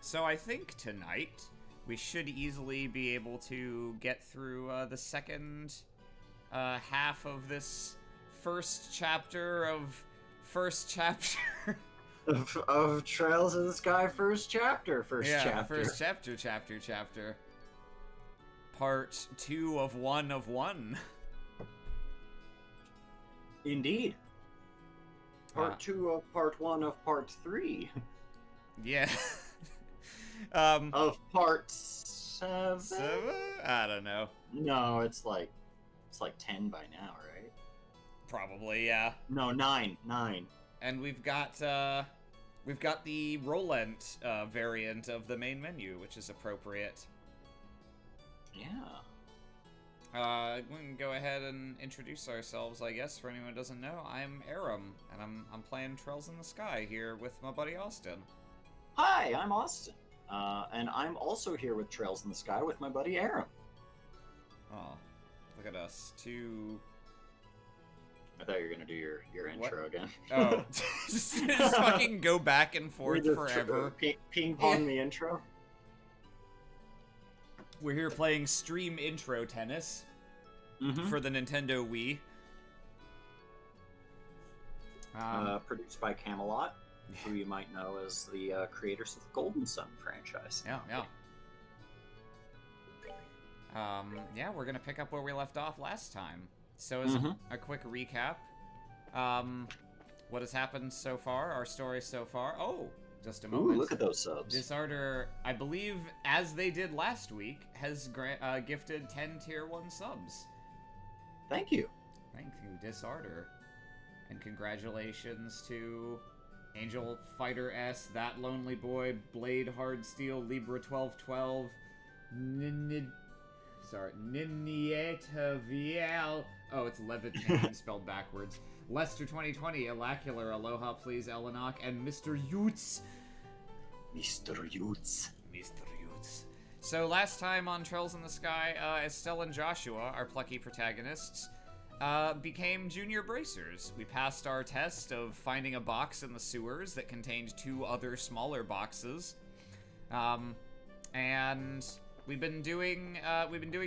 So I think tonight we should easily be able to get through the second half of this first chapter of first chapter. of Trails in the Sky first chapter. First chapter. Part 2 of 1 of 1. Indeed. Part 2 of part 1 of part 3. Yeah. Of part 7? I don't know. No, it's like 10 by now, right? Probably, yeah. No, 9. And we've got the Rolent variant of the main menu, which is appropriate. Yeah. We can go ahead and introduce ourselves, I guess, for anyone who doesn't know. I'm Aram, and I'm playing Trails in the Sky here with my buddy Austin. Hi, I'm Austin. And I'm also here with Trails in the Sky with my buddy Aram. Oh, look at us. Two... I thought you were going to do your intro again. Oh, just fucking go back and forth forever. Ping pong the intro. We're here playing Stream Intro Tennis for the Nintendo Wii. Produced by Camelot, who you might know as the creators of the Golden Sun franchise. Yeah. We're going to pick up where we left off last time. So as a quick recap, what has happened so far, our story so far. Oh, just a moment. Ooh, look at those subs. Disarder, I believe, as they did last week, has gifted 10 Tier 1 subs. Thank you. Thank you, Disarder. And congratulations to Angel Fighter S, That Lonely Boy, Blade Hard Steel, Libra 1212, Ninieta Viel. Oh, it's Levitan spelled backwards. Lester 2020, Elacular, Aloha Please, Elenak, and Mr. Yutz. Mr. Yutz. So last time on Trails in the Sky, Estelle and Joshua, our plucky protagonists, became junior bracers. We passed our test of finding a box in the sewers that contained 2 other smaller boxes. And we've been doing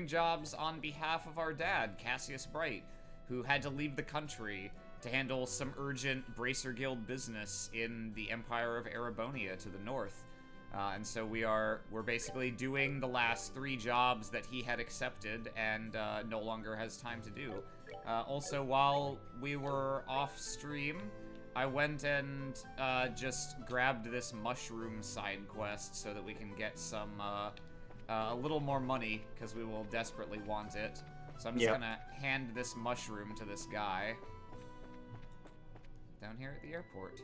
jobs on behalf of our dad, Cassius Bright, who had to leave the country to handle some urgent Bracer Guild business in the Empire of Erebonia to the north. And so we're basically doing the last 3 jobs that he had accepted and no longer has time to do. Also, while we were off stream, I went and just grabbed this mushroom side quest so that we can get some a little more money, because we will desperately want it. So I'm just gonna hand this mushroom to this guy down here at the airport.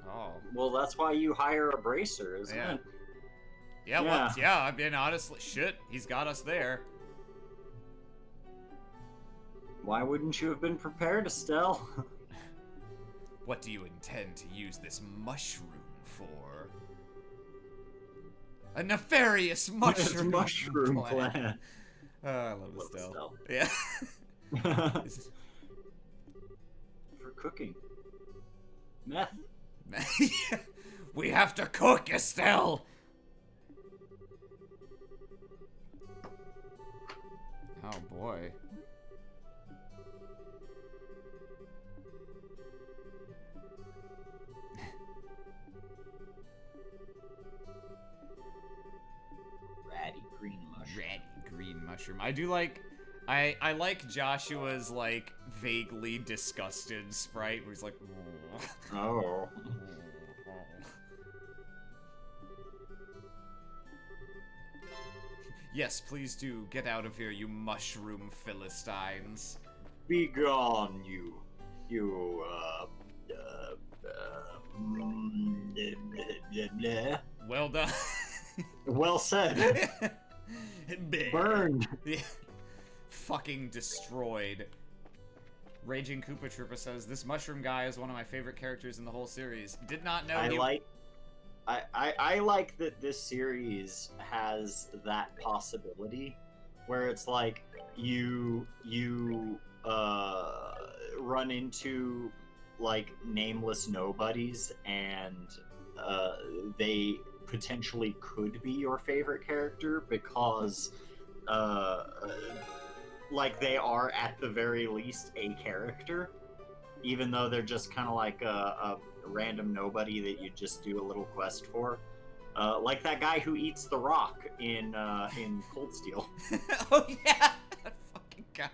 Oh. Well, that's why you hire a bracer, isn't it? Yeah, I mean, honestly, shit, he's got us there. Why wouldn't you have been prepared, Estelle? What do you intend to use this mushroom for? A nefarious mushroom plan. Oh, I love Estelle. Yeah. For cooking. Meth. We have to cook, Estelle! Oh, boy. Ratty green mushroom. I do like... I like Joshua's, like, vaguely disgusted sprite, where he's like... Oh. Yes, please do. Get out of here, you mushroom Philistines. Be gone, you... Well done. Well said. Burned. Yeah. Fucking destroyed. Raging Koopa Troopa says, this mushroom guy is one of my favorite characters in the whole series. Did not know I like that this series has that possibility where it's like you run into like nameless nobodies, and they potentially could be your favorite character because uh, like they are at the very least a character, even though they're just kind of like a random nobody that you just do a little quest for. Like that guy who eats the rock in Cold Steel. Oh yeah, that fucking guy.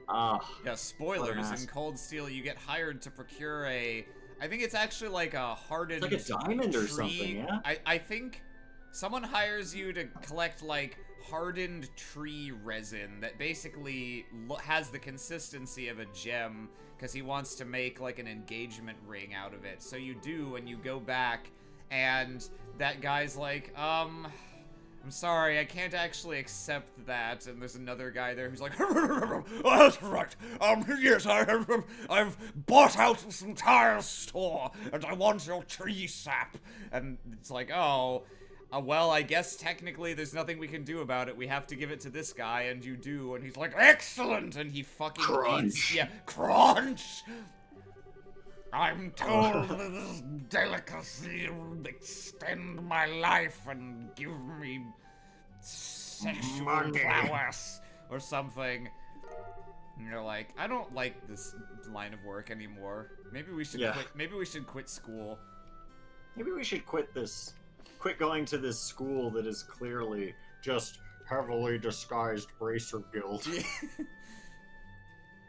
Yeah, What spoilers. an In ass. Cold Steel, you get hired to procure a. I think it's actually like a hardened It's like a diamond or tree. something, yeah? I think someone hires you to collect like hardened tree resin that basically has the consistency of a gem because he wants to make like an engagement ring out of it. So you do, and you go back, and that guy's like, I'm sorry, I can't actually accept that. And there's another guy there who's like, oh, that's right. Yes, I've bought out this entire store, and I want your tree sap. And it's like, oh, well, I guess technically there's nothing we can do about it. We have to give it to this guy, and you do. And he's like, excellent, and he fucking Crunch. eats. Yeah, crunch. I'm told that this delicacy will extend my life and give me sexual Money. prowess or something. And you're like, I don't like this line of work anymore. Maybe we should quit. Maybe we should quit school. Maybe we should quit going to this school that is clearly just heavily disguised Bracer Guild.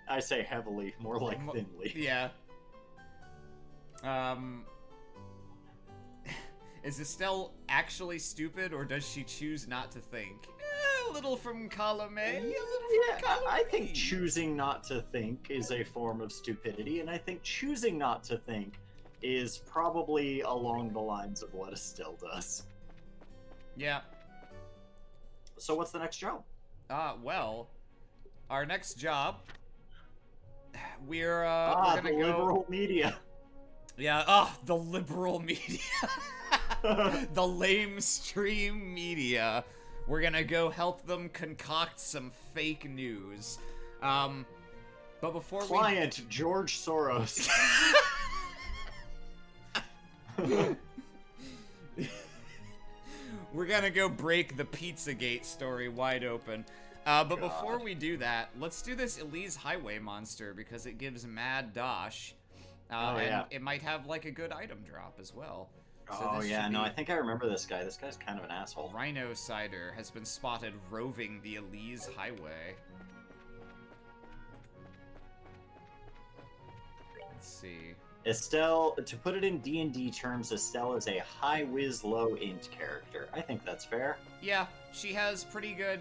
I say heavily, more like thinly. Yeah. Is Estelle actually stupid, or does she choose not to think? A little from column A, a little from column I B. think choosing not to think is a form of stupidity, and I think choosing not to think is probably along the lines of what Estelle does. Yeah. So what's the next job? Well, our next job, we're the gonna go... liberal media. Yeah, the liberal media. The lame stream media. We're gonna go help them concoct some fake news. But before Client, George Soros. We're gonna go break the Pizzagate story wide open. But before we do that, let's do this Elise Highway monster because it gives mad dosh. And it might have like a good item drop as well. So I think I remember this guy. This guy's kind of an asshole. Rhino Cider has been spotted roving the Elise Highway. Let's see. Estelle, to put it in D&D terms, Estelle is a high whiz, low int character. I think that's fair. Yeah, she has pretty good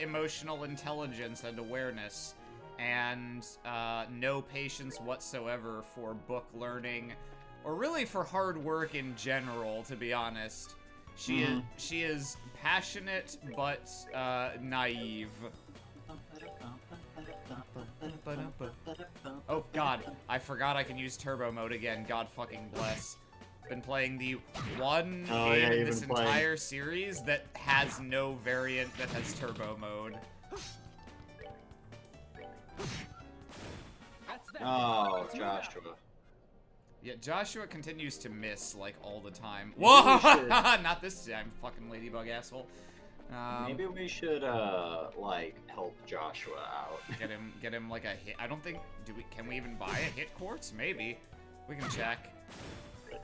emotional intelligence and awareness, and no patience whatsoever for book learning, or really for hard work in general, to be honest. She is passionate but naive. Oh god, I forgot I can use turbo mode again. God fucking bless. Been playing the one game in this entire series that has no variant that has turbo mode. Oh, Joshua. Yeah, Joshua continues to miss, like, all the time. Whoa! Not this time, fucking ladybug asshole. Maybe we should, like, help Joshua out. Get him, like, a hit. I don't think, can we even buy a hit quartz? Maybe. We can check.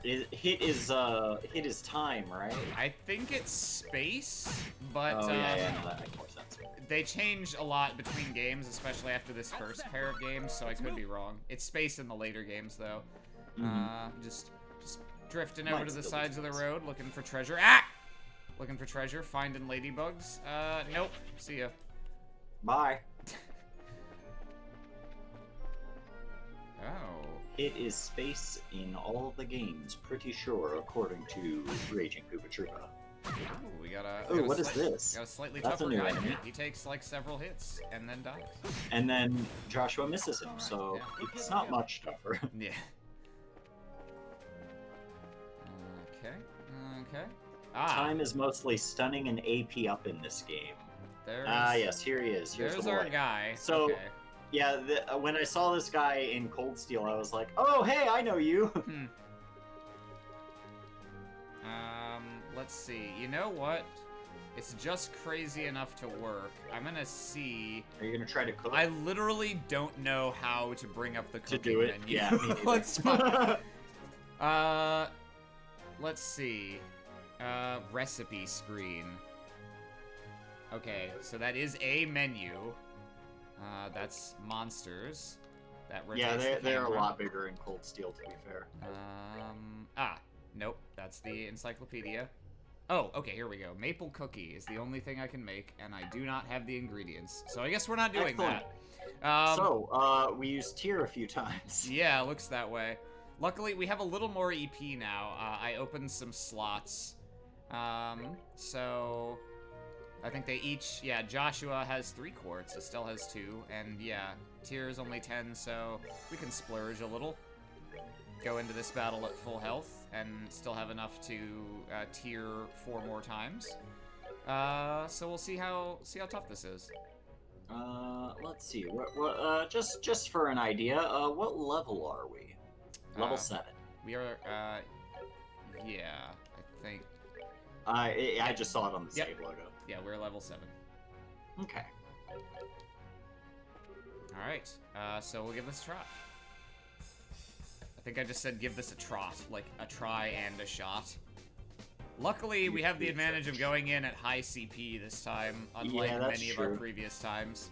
Hit is time, right? I think it's space, but, that makes more sense. They change a lot between games, especially after this first pair of games, so I could be wrong. It's space in the later games, though. Just drifting over to the sides of the road, looking for treasure. Ah! Looking for treasure, finding ladybugs. Nope. See ya. Bye. Oh. It is space in all the games, pretty sure, according to Raging Koopa Troopa. Ooh, we got a. Oh, what is this? Got a slightly That's tougher a new guy. enemy. He takes like several hits and then dies. And then Joshua misses him, so yeah. it's not much tougher. Yeah. Okay. Okay. Time is mostly stunning and AP up in this game. There's... yes, here he is. Here's There's the our boy. guy. So, okay. yeah, when I saw this guy in Cold Steel, I was like, oh, hey, I know you. Let's see. You know what? It's just crazy enough to work. I'm gonna see... Are you gonna try to cook? I literally don't know how to bring up the cooking to do it? menu. Yeah, me neither. Let's let's see. Recipe screen. Okay, so that is a menu. That's monsters. That rotates the they're a camera. lot bigger in Cold Steel, to be fair. Nope, that's the encyclopedia. Oh, okay, here we go. Maple cookie is the only thing I can make, and I do not have the ingredients. So I guess we're not doing that. We used tier a few times. Yeah, looks that way. Luckily, we have a little more EP now. I opened some slots. So... I think they each... Yeah, Joshua has 3 quartz. Estelle has 2. And yeah, tier is only 10, so we can splurge a little. Go into this battle at full health and still have enough to tier 4 more times. So we'll see how tough this is. Let's see. What just for an idea, what level are we? Level 7. We are yeah, I think. I just saw it on the save logo. Yeah, we're level 7. Okay. All right. So we'll give this a try. I think I just said give this a trot, like a try and a shot. Luckily, we have the advantage of going in at high CP this time, unlike many of our previous times.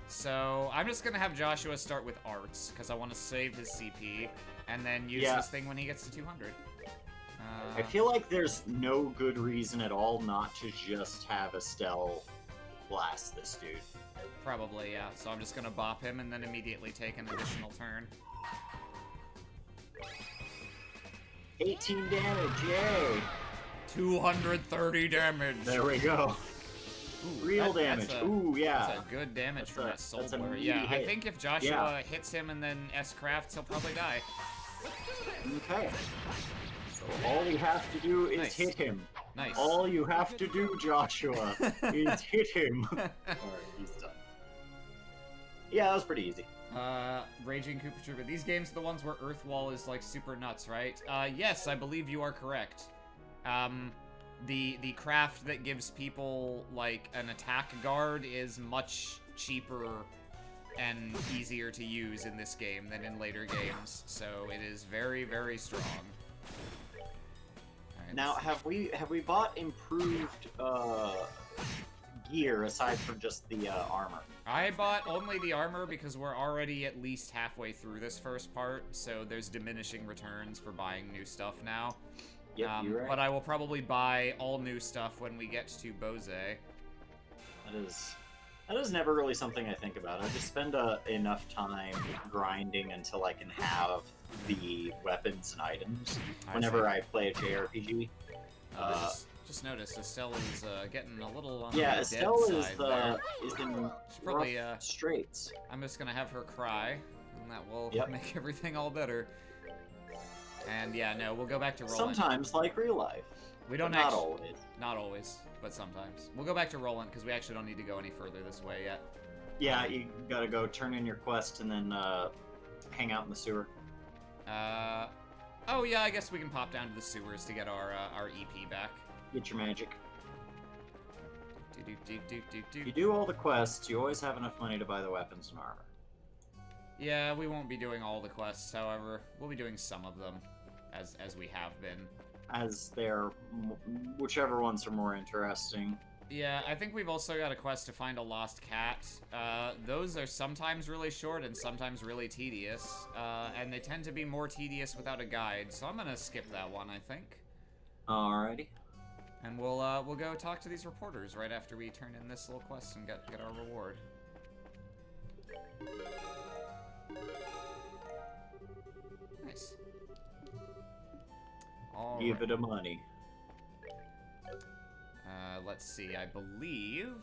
So I'm just gonna have Joshua start with arts, because I want to save his CP, and then use this thing when he gets to 200. I feel like there's no good reason at all not to just have Estelle blast this dude. Probably, yeah. So I'm just gonna bop him and then immediately take an additional turn. 18 damage, yay! 230 damage! There we go. Ooh, real damage. Ooh, yeah. That's a good damage from that soul blur. Yeah, I think if Joshua hits him and then S-crafts, he'll probably die. Okay. So all you have to do is hit him. Nice. All you have to do, Joshua, is hit him. Alright, he's done. Yeah, that was pretty easy. Raging Koopa Troopa. These games are the ones where Earthwall is, like, super nuts, right? Yes, I believe you are correct. The craft that gives people, like, an attack guard is much cheaper and easier to use in this game than in later games, so it is very, very strong. Right, now, have we bought improved gear aside from just the armor? I bought only the armor because we're already at least halfway through this first part, so there's diminishing returns for buying new stuff now. Yep, you're right. But I will probably buy all new stuff when we get to Bose. That is never really something I think about. I just spend enough time grinding until I can have the weapons and items whenever I play a JRPG. Just noticed Estelle is getting a little on the Estelle dead is side is in probably rough straits. I'm just gonna have her cry, and that will make everything all better. And yeah, no, we'll go back to Roland. Sometimes, like real life. We don't not always. Not always, but sometimes. We'll go back to Roland because we actually don't need to go any further this way yet. Yeah, you gotta go turn in your quest and then hang out in the sewer. Oh yeah, I guess we can pop down to the sewers to get our EP back. Get your magic. If you do all the quests, you always have enough money to buy the weapons and armor. Yeah, we won't be doing all the quests, however. We'll be doing some of them, as we have been. As they're... whichever ones are more interesting. Yeah, I think we've also got a quest to find a lost cat. Those are sometimes really short and sometimes really tedious. And they tend to be more tedious without a guide, so I'm gonna skip that one, I think. Alrighty. And we'll go talk to these reporters right after we turn in this little quest and get our reward. Nice. All Give right. it a money. Let's see, I believe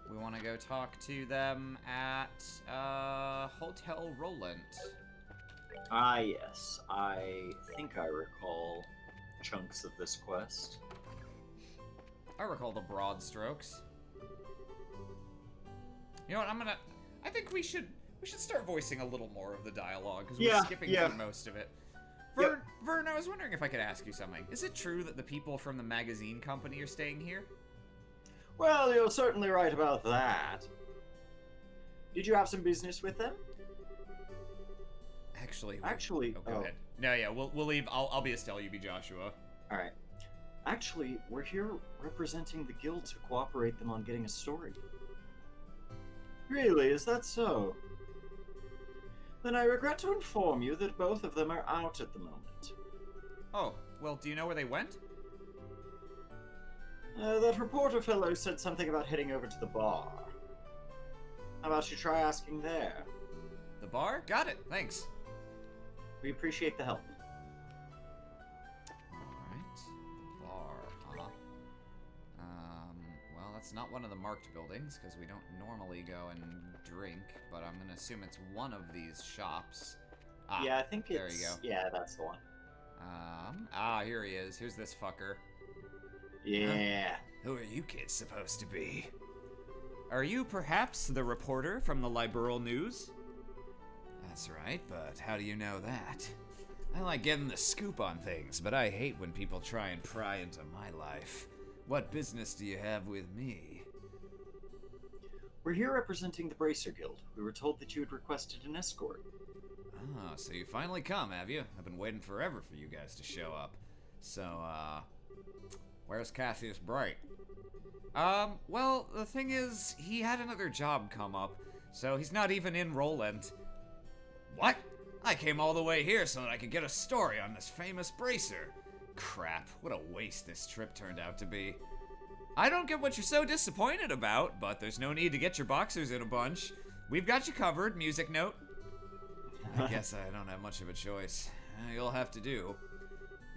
we want to go talk to them at Hotel Roland. Ah, yes. I think I recall chunks of this quest. I recall the broad strokes. You know what? I think we should start voicing a little more of the dialogue because Yeah, we're skipping yeah. through most of it. Yep. Vern, I was wondering if I could ask you something. Is it true that the people from the magazine company are staying here? Well, you're certainly right about that. Did you have some business with them? Actually, Actually, go ahead. No, yeah, we'll leave. I'll be Estelle, you be Joshua. All right. Actually, we're here representing the guild to cooperate them on getting a story. Really, is that so? Then I regret to inform you that both of them are out at the moment. Oh, well, do you know where they went? That reporter fellow said something about heading over to the bar. How about you try asking there? The bar? Got it. Thanks. We appreciate the help. Alright. Bar, huh? Well, that's not one of the marked buildings, because we don't normally go and drink, but I'm gonna assume it's one of these shops. Ah, Yeah, I think it's... there you go. Yeah, that's the one. Here he is. Here's this fucker. Yeah. Who are you kids supposed to be? Are you perhaps the reporter from the Liberal News? That's right, but how do you know that? I like getting the scoop on things, but I hate when people try and pry into my life. What business do you have with me? We're here representing the Bracer Guild. We were told that you had requested an escort. Ah, so you finally come, have you? I've been waiting forever for you guys to show up. So, where's Cassius Bright? Well, the thing is, he had another job come up, so he's not even in Roland. What? I came all the way here so that I could get a story on this famous bracer. Crap, what a waste this trip turned out to be. I don't get what you're so disappointed about, but there's no need to get your boxers in a bunch. We've got you covered, music note. I guess I don't have much of a choice. You'll have to do.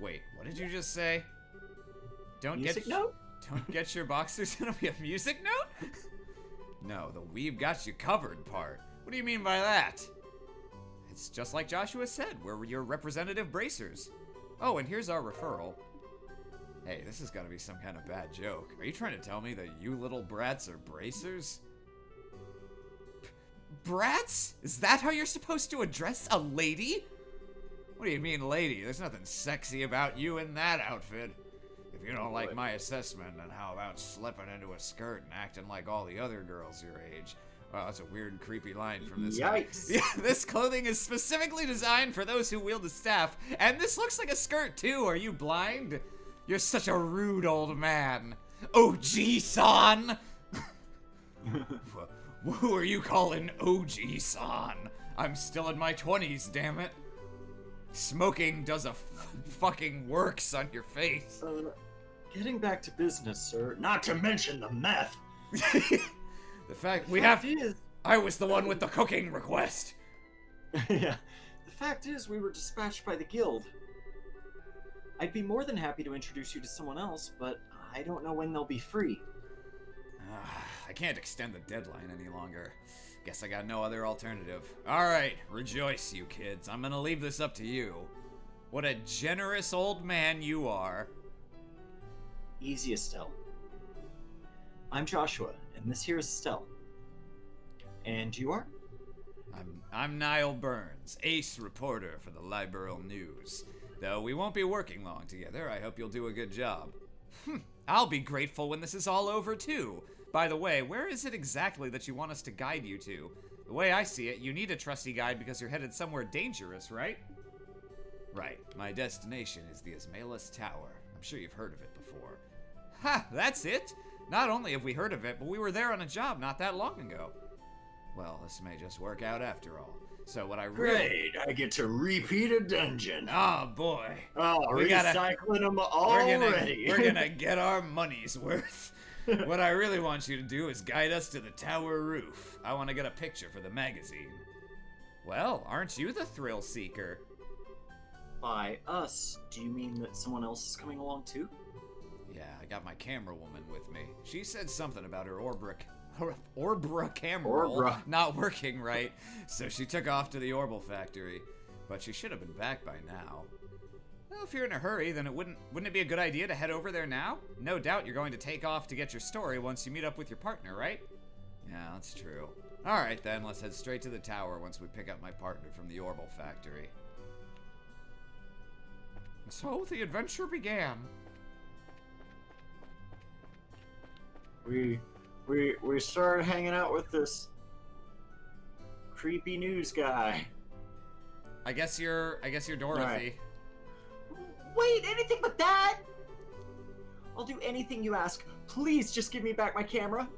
Wait, what did you just say? Music note? Don't get your boxers in a music note? No, the "we've got you covered" part. What do you mean by that? It's just like Joshua said, we're your representative bracers. Oh, and here's our referral. Hey, this has got to be some kind of bad joke. Are you trying to tell me that you little brats are bracers? Brats? Is that how you're supposed to address a lady? What do you mean, lady? There's nothing sexy about you in that outfit. If you don't like my assessment, then how about slipping into a skirt and acting like all the other girls your age? Wow, that's a weird and creepy line from this guy. Yikes. Yeah, this clothing is specifically designed for those who wield a staff, and this looks like a skirt too. Are you blind? You're such a rude old man. OG-san! Who are you calling OG-san? I'm still in my 20s, damn it. Smoking does a fucking works on your face. Getting back to business, sir. Not to mention the meth. The fact is, I was the one with the cooking request. Yeah. The fact is, we were dispatched by the guild. I'd be more than happy to introduce you to someone else, but I don't know when they'll be free. I can't extend the deadline any longer. Guess I got no other alternative. Alright, rejoice, you kids. I'm gonna leave this up to you. What a generous old man you are. Easy, Estelle. I'm Joshua, and this here is Estelle. And you are? I'm Niall Burns, ace reporter for the Liberal News. Though we won't be working long together, I hope you'll do a good job. I'll be grateful when this is all over, too. By the way, where is it exactly that you want us to guide you to? The way I see it, you need a trusty guide because you're headed somewhere dangerous, right? Right. My destination is the Ismailis Tower. I'm sure you've heard of it before. Ha! That's it? Not only have we heard of it, but we were there on a job not that long ago. Well, this may just work out after all. So what I really... Great! I get to repeat a dungeon. Oh, boy. Oh, recycling them already. We're gonna get our money's worth. What I really want you to do is guide us to the tower roof. I want to get a picture for the magazine. Well, aren't you the thrill seeker? By us, do you mean that someone else is coming along too? Yeah, I got my camera woman with me. She said something about her Orbra camera not working right, so she took off to the Orbital factory. But she should have been back by now. Well, if you're in a hurry, then wouldn't it be a good idea to head over there now? No doubt you're going to take off to get your story once you meet up with your partner, right? Yeah, that's true. Alright then, let's head straight to the tower once we pick up my partner from the Orbital factory. And so the adventure began. We started hanging out with this creepy news guy. I guess you're Dorothy. Right. Wait, anything but that? I'll do anything you ask. Please just give me back my camera.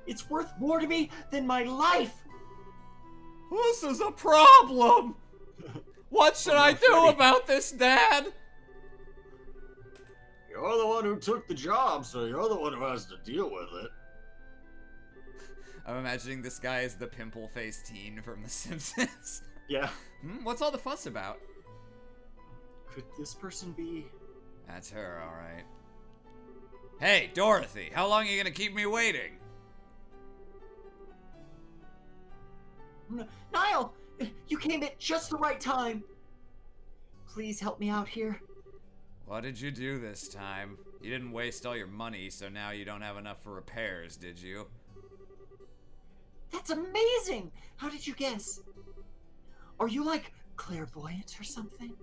It's worth more to me than my life. This is a problem. What should I do about this, Dad? You're the one who took the job, so you're the one who has to deal with it. I'm imagining this guy is the pimple-faced teen from The Simpsons. Yeah. What's all the fuss about? Could this person be... That's her, alright. Hey, Dorothy, how long are you gonna keep me waiting? Niall! You came at just the right time. Please help me out here. What did you do this time? You didn't waste all your money, so now you don't have enough for repairs, did you? That's amazing! How did you guess? Are you like clairvoyant or something?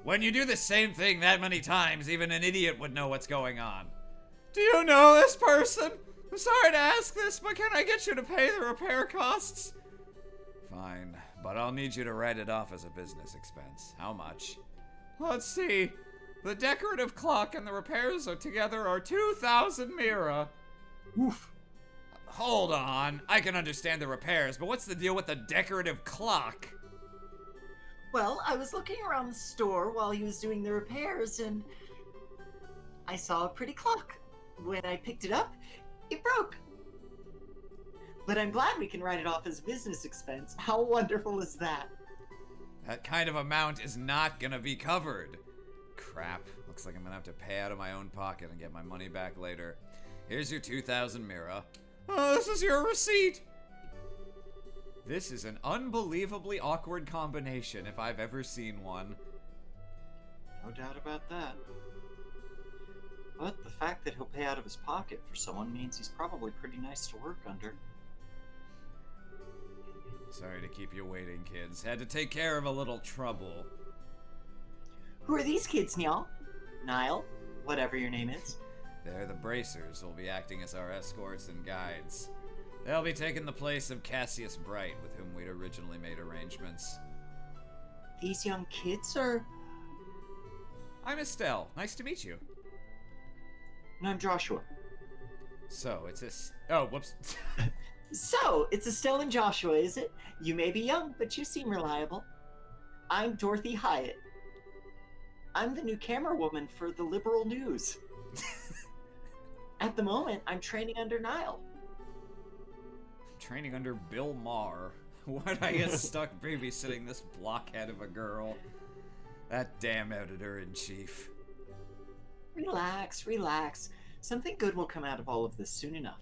When you do the same thing that many times, even an idiot would know what's going on. Do you know this person? I'm sorry to ask this, but can I get you to pay the repair costs? Fine, but I'll need you to write it off as a business expense. How much? Let's see. The decorative clock and the repairs together are 2,000 mira. Oof. Hold on. I can understand the repairs, but what's the deal with the decorative clock? Well, I was looking around the store while he was doing the repairs, and I saw a pretty clock. When I picked it up, it broke. But I'm glad we can write it off as a business expense. How wonderful is that? That kind of amount is not gonna be covered. Crap. Looks like I'm gonna have to pay out of my own pocket and get my money back later. Here's your 2,000 mira. Oh, this is your receipt! This is an unbelievably awkward combination if I've ever seen one. No doubt about that. But the fact that he'll pay out of his pocket for someone means he's probably pretty nice to work under. Sorry to keep you waiting, kids. Had to take care of a little trouble. Who are these kids, Niall? Niall? Whatever your name is. They're the bracers who'll be acting as our escorts and guides. They'll be taking the place of Cassius Bright, with whom we'd originally made arrangements. These young kids are... I'm Estelle. Nice to meet you. And I'm Joshua. So, it's oh, whoops. So, it's Estelle and Joshua, is it? You may be young, but you seem reliable. I'm Dorothy Hyatt. I'm the new camera woman for the Liberal News. At the moment, I'm training under Niall. Training under Bill Maher. Why'd I get stuck babysitting this blockhead of a girl? That damn editor-in-chief. Relax, relax. Something good will come out of all of this soon enough.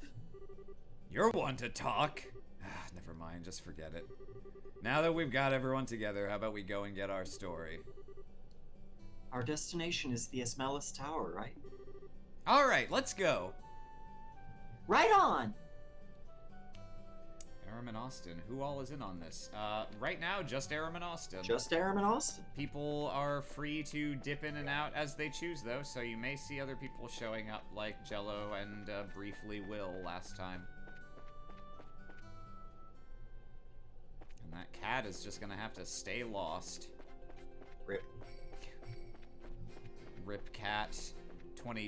You're one to talk. Never mind, just forget it. Now that we've got everyone together, how about we go and get our story? Our destination is the Esmelis Tower, right? Alright, let's go. Right on! Aram and Austin, who all is in on this? Right now, just Aram and Austin. Just Aram and Austin. People are free to dip in and out as they choose, though, so you may see other people showing up, like Jello and briefly Will last time. And that cat is just gonna have to stay lost. Rip. Rip cat.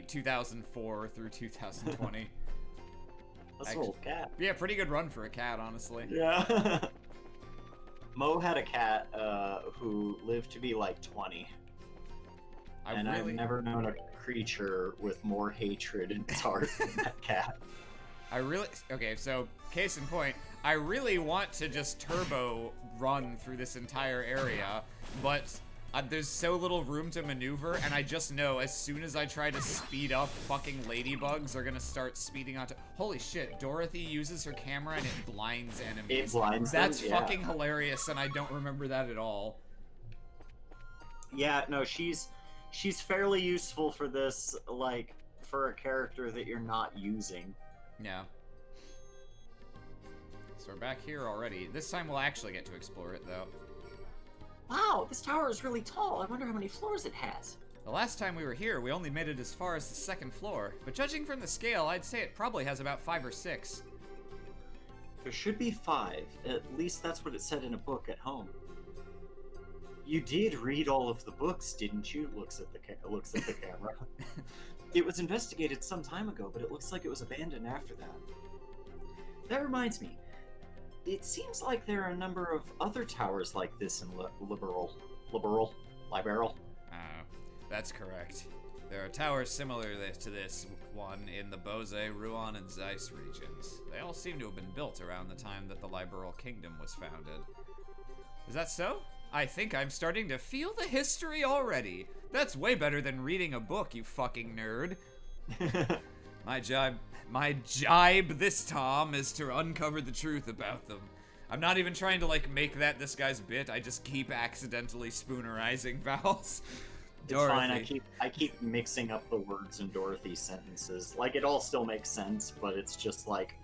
2004 through 2020. That's an old cat. Yeah, pretty good run for a cat, honestly. Yeah. Mo had a cat who lived to be like 20. I've never known a creature with more hatred in its heart than that cat. Okay, so case in point, I really want to just turbo run through this entire area, but there's so little room to maneuver, and I just know as soon as I try to speed up, fucking ladybugs are gonna start speeding onto. Holy shit, Dorothy uses her camera and it blinds enemies. It blinds That's them, yeah. fucking hilarious, and I don't remember that at all. Yeah, no, she's fairly useful for this, like, for a character that you're not using. Yeah. So we're back here already. This time we'll actually get to explore it, though. Wow, this tower is really tall. I wonder how many floors it has. The last time we were here, we only made it as far as the 2nd floor. But judging from the scale, I'd say it probably has about 5 or 6. There should be 5. At least that's what it said in a book at home. You did read all of the books, didn't you? Looks at the camera. It was investigated some time ago, but it looks like it was abandoned after that. That reminds me. It seems like there are a number of other towers like this in Liberal. That's correct. There are towers similar to this one in the Bose, Rouen, and Zeiss regions. They all seem to have been built around the time that the Liberal Kingdom was founded. Is that so? I think I'm starting to feel the history already. That's way better than reading a book, you fucking nerd. My jibe this Tom is to uncover the truth about them. I'm not even trying to, like, make that this guy's bit. I just keep accidentally spoonerizing vowels. It's fine. I keep mixing up the words in Dorothy's sentences. Like, it all still makes sense, but it's just like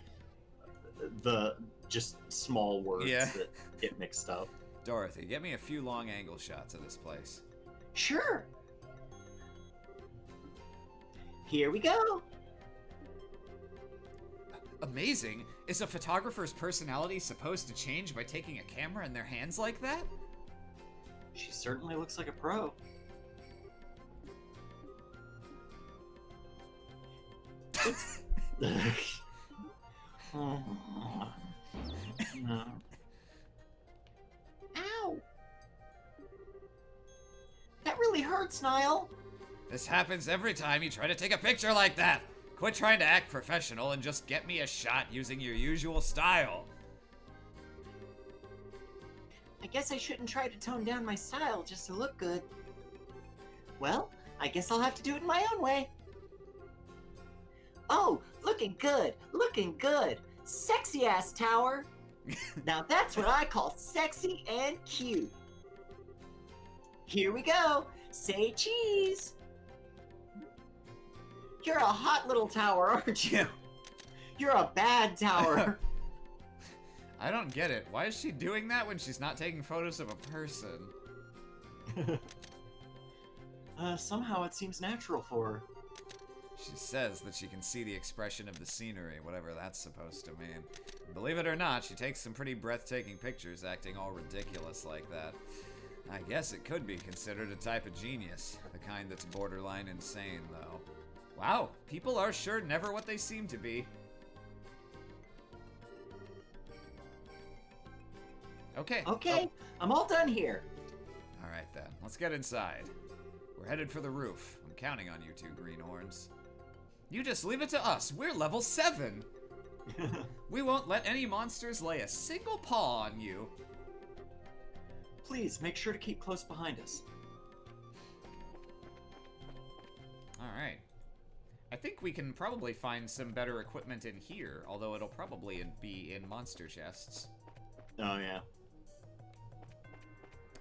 just small words that get mixed up. Dorothy, get me a few long angle shots of this place. Sure. Here we go. Amazing. Is a photographer's personality supposed to change by taking a camera in their hands like that? She certainly looks like a pro. Oh. No. Ow! That really hurts, Niall. This happens every time you try to take a picture like that. Quit trying to act professional and just get me a shot using your usual style. I guess I shouldn't try to tone down my style just to look good. Well, I guess I'll have to do it in my own way. Oh, looking good, looking good. Sexy ass tower. Now that's what I call sexy and cute. Here we go. Say cheese. You're a hot little tower, aren't you? You're a bad tower. I don't get it. Why is she doing that when she's not taking photos of a person? Somehow it seems natural for her. She says that she can see the expression of the scenery, whatever that's supposed to mean. Believe it or not, she takes some pretty breathtaking pictures acting all ridiculous like that. I guess it could be considered a type of genius, the kind that's borderline insane, though. Wow, people are sure never what they seem to be. Okay. Okay, I'm all done here. Alright then, let's get inside. We're headed for the roof. I'm counting on you two greenhorns. You just leave it to us. We're level 7. We won't let any monsters lay a single paw on you. Please, make sure to keep close behind us. Alright. I think we can probably find some better equipment in here, although it'll probably be in monster chests. Oh, yeah.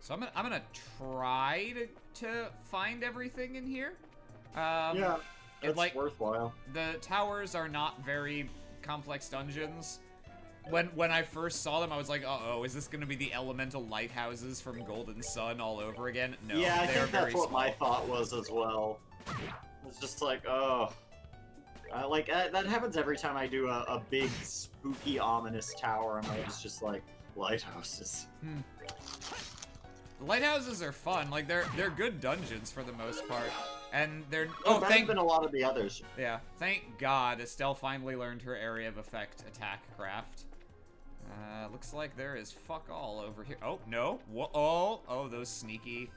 So I'm gonna try to find everything in here. Yeah, it's like, worthwhile. The towers are not very complex dungeons. When I first saw them, I was like, uh-oh, is this gonna be the elemental lighthouses from Golden Sun all over again? No, yeah, I think that's what small. my thought was as well. It's just like, oh. That happens every time I do a big, spooky, ominous tower. I'm always just like, lighthouses. The lighthouses are fun. Like, they're good dungeons for the most part. And they're... Oh, better than a lot of the others. Yeah, thank God Estelle finally learned her area of effect attack craft. Looks like there is fuck all over here. Oh, no. Whoa, oh, those sneaky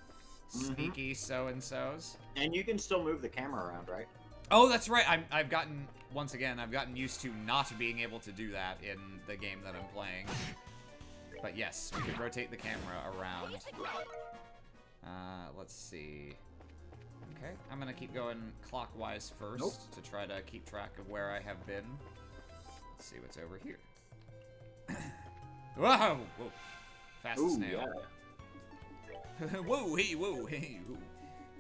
so-and-sos. And you can still move the camera around, right? Oh, that's right. I've gotten used to not being able to do that in the game that I'm playing. But yes, we can rotate the camera around. Let's see. Okay, I'm gonna keep going clockwise first to try to keep track of where I have been. Let's see what's over here. Whoa! Whoa! Fast snail. Yeah. Whoa! Hey! Whoa! Hey! Whoa.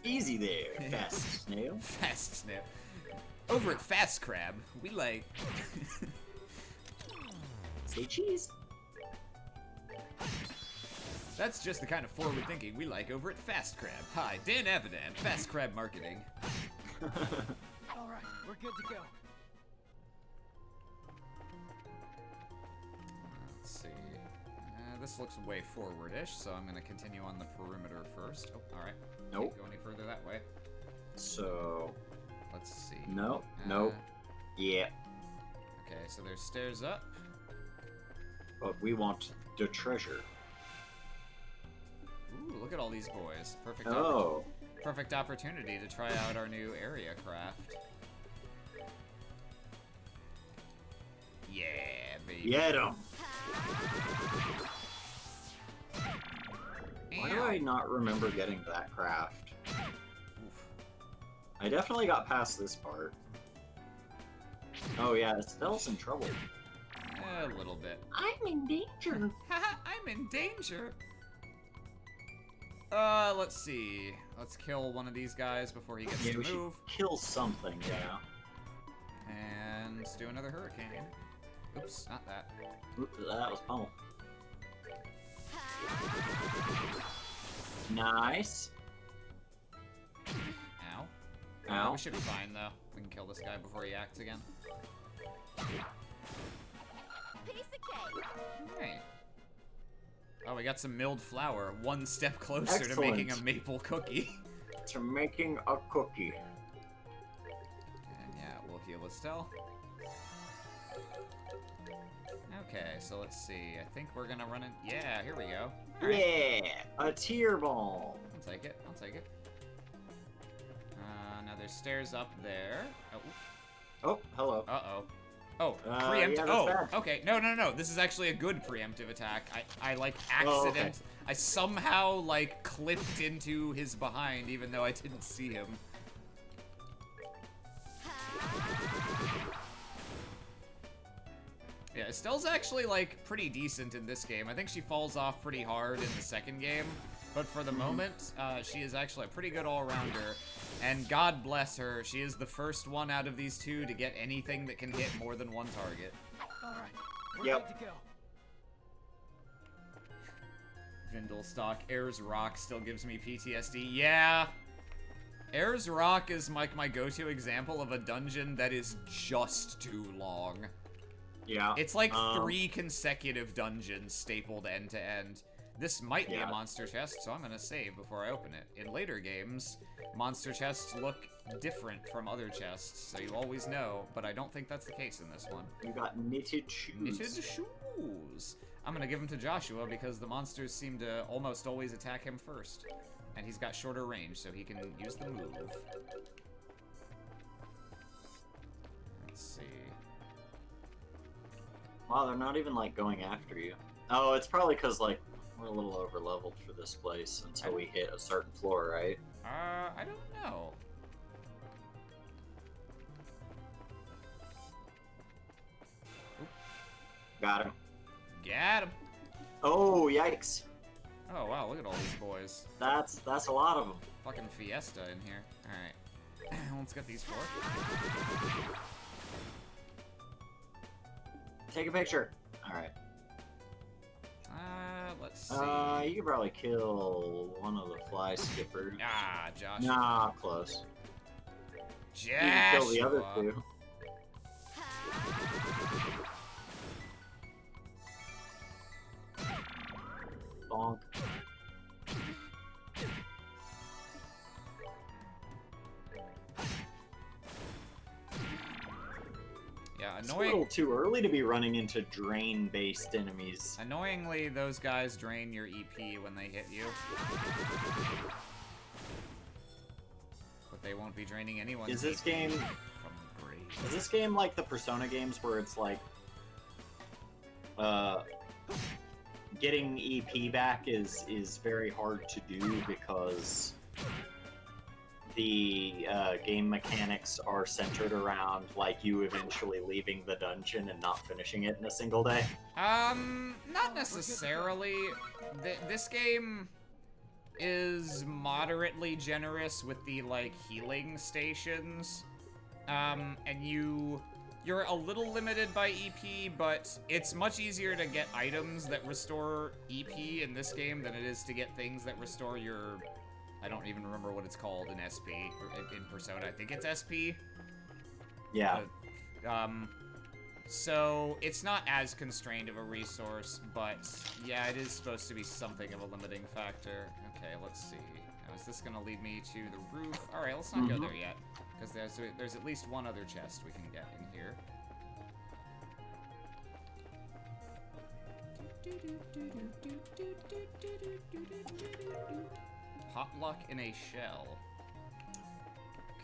Easy there, fast snail. Fast snail. Over at Fast Crab, we like Say cheese. That's just the kind of forward thinking we like over at Fast Crab. Hi, Dan Avidan, Fast Crab Marketing. All right, we're good to go. Let's see. This looks way forward-ish, so I'm gonna continue on the perimeter first. Oh, all right. Nope. Can't go any further that way. So. Let's see. Nope. Nope. Yeah. Okay, so there's stairs up. But we want the treasure. Ooh, look at all these boys. Perfect opportunity to try out our new area craft. Yeah, baby. Get 'em! Why do I not remember getting that craft? Oof. I definitely got past this part. Oh yeah, Estelle's in trouble. A little bit. I'm in danger. Haha, I'm in danger. Let's see. Let's kill one of these guys before he gets Yeah, to we should move. kill something, yeah. And let's do another hurricane. Oops, not that. Oops, that was pummel. Nice. Ow. Ow. We should be fine, though. We can kill this guy before he acts again. Piece of cake. Alright. Oh, we got some milled flour. One step closer to Excellent. making a maple cookie. To making a cookie. And yeah, we'll heal Estelle. Okay, so let's see. I think we're gonna run it. Yeah, here we go. All right. Yeah, a tear ball. I'll take it. I'll take it. Now there's stairs up there. Oh. Oh, hello. Uh-oh. Oh, Yeah, that's oh, bad. okay. No. This is actually a good preemptive attack. I like Oh, accident. okay. I somehow like clipped into his behind, even though I didn't see him. Yeah, Estelle's actually like pretty decent in this game. I think she falls off pretty hard in the second game, but for the moment, she is actually a pretty good all-rounder. And God bless her, she is the first one out of these two to get anything that can hit more than one target. All right, we're Yep. good to go. Vindalstock, Ayers Rock still gives me PTSD. Yeah! Ayers Rock is like my go-to example of a dungeon that is just too long. Yeah. It's like 3 consecutive dungeons stapled end to end. This might be a Yeah. monster chest, so I'm gonna save before I open it. In later games, monster chests look different from other chests, so you always know, but I don't think that's the case in this one. You got knitted shoes. Knitted shoes. I'm gonna give him to Joshua because the monsters seem to almost always attack him first. And he's got shorter range, so he can use the move. Let's see. Wow, they're not even like going after you. Oh, it's probably because like we're a little over leveled for this place until we hit a certain floor, right? I don't know. Got him. Get him. Oh, yikes. Oh wow, look at all these boys. That's a lot of them. Fucking fiesta in here. Alright. Let's get these 4. Take a picture. All right. Let's see. You could probably kill one of the fly skippers. Ah, Joshua. Nah, close. Joshua. You can kill the other 2. Bonk. Yeah, It's a little too early to be running into drain-based enemies. Annoyingly, those guys drain your EP when they hit you. But they won't be draining anyone's Is this EP game- from the grave. Is this game like the Persona games where it's like, getting EP back is very hard to do because the game mechanics are centered around like you eventually leaving the dungeon and not finishing it in a single day? Not necessarily. This game is moderately generous with the, like, healing stations. And you You're a little limited by EP, but it's much easier to get items that restore EP in this game than it is to get things that restore your... I don't even remember what it's called in SP, or in Persona. I think it's SP. Yeah. So it's not as constrained of a resource, but yeah, it is supposed to be something of a limiting factor. Okay, let's see. Now, is this gonna lead me to the roof? All right, let's not go there yet, because there's at least one other chest we can get in here. Potluck in a shell.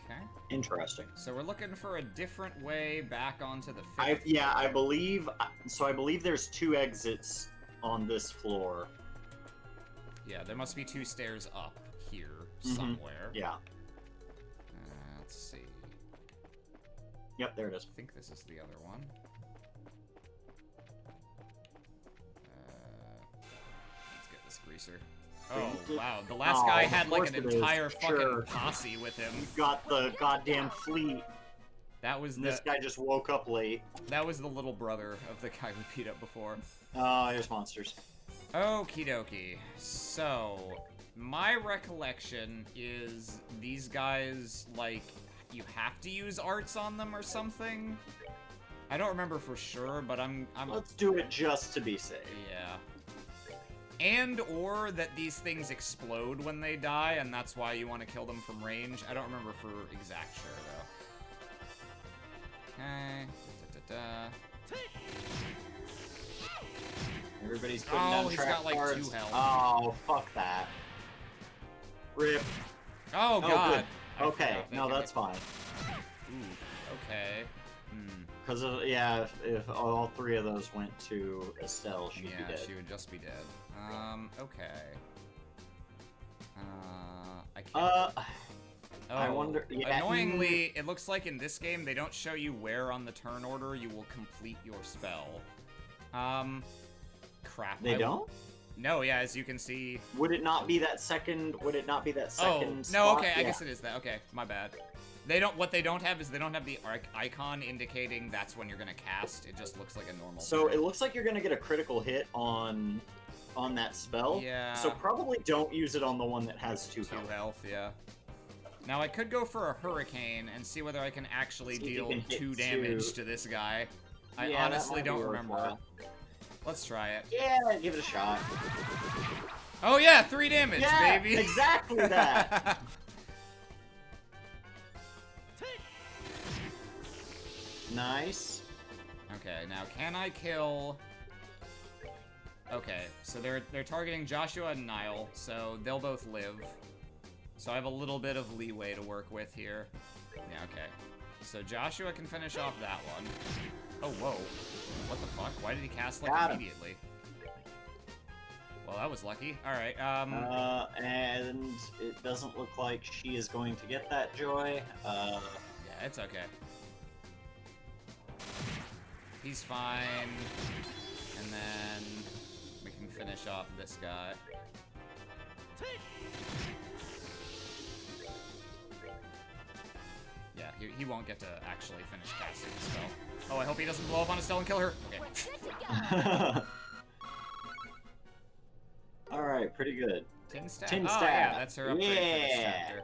Okay. Interesting. So we're looking for a different way back onto the fifth. I believe. So I believe there's 2 exits on this floor. Yeah, there must be 2 stairs up here somewhere. Yeah. Let's see. Yep, there it is. I think this is the other one. Let's get this greaser. Oh, wow. The last guy had like an entire fucking posse with him. You've got the goddamn fleet. That was This guy just woke up late. That was the little brother of the guy we beat up before. Oh, there's monsters. Okie dokie. So, my recollection is these guys, like, you have to use arts on them or something? I don't remember for sure, but I'm... Let's do it just to be safe. Yeah. And or that these things explode when they die, and that's why you want to kill them from range. I don't remember for exact sure, though. Okay. Everybody's putting down he's trap got, like, cards. 2 health. Oh, fuck that. Rip. Oh, God. Good. Okay, no, that's fine. Ooh, okay. Because, if all 3 of those went to Estelle, she'd be dead. Yeah, she would just be dead. Okay. I can't... I wonder... Yeah, annoyingly, it looks like in this game, they don't show you where on the turn order you will complete your spell. Crap. They don't? No, yeah, as you can see... Would it not be that second... Oh, spot? no, okay, I guess it is that. Okay, my bad. What they don't have is they don't have the icon indicating that's when you're gonna cast. It just looks like a normal So turn. it looks like you're gonna get a critical hit on that spell. Yeah. So probably don't use it on the one that has 2 health. Yeah. Now I could go for a hurricane and see whether I can actually deal 2 2. damage to this guy. I Yeah, honestly that might be don't remember. worthwhile. Let's try it. Yeah, give it a shot. Oh yeah, 3 damage, Yeah, baby. exactly that. Nice. Okay, now can I kill... Okay, so they're targeting Joshua and Niall, so they'll both live. So I have a little bit of leeway to work with here. Yeah, okay. So Joshua can finish off that one. Oh, whoa. What the fuck? Why did he cast, like, immediately? Well, that was lucky. Alright, And it doesn't look like she is going to get that joy. Yeah, it's okay. He's fine. And then we can finish off this guy. Yeah, he won't get to actually finish casting the spell. Oh, I hope he doesn't blow up on Estelle and kill her. Okay. We're good to go. Alright, pretty good. Tin stab. Tin Oh, stab. yeah, that's her upgrade for this Yeah. chapter.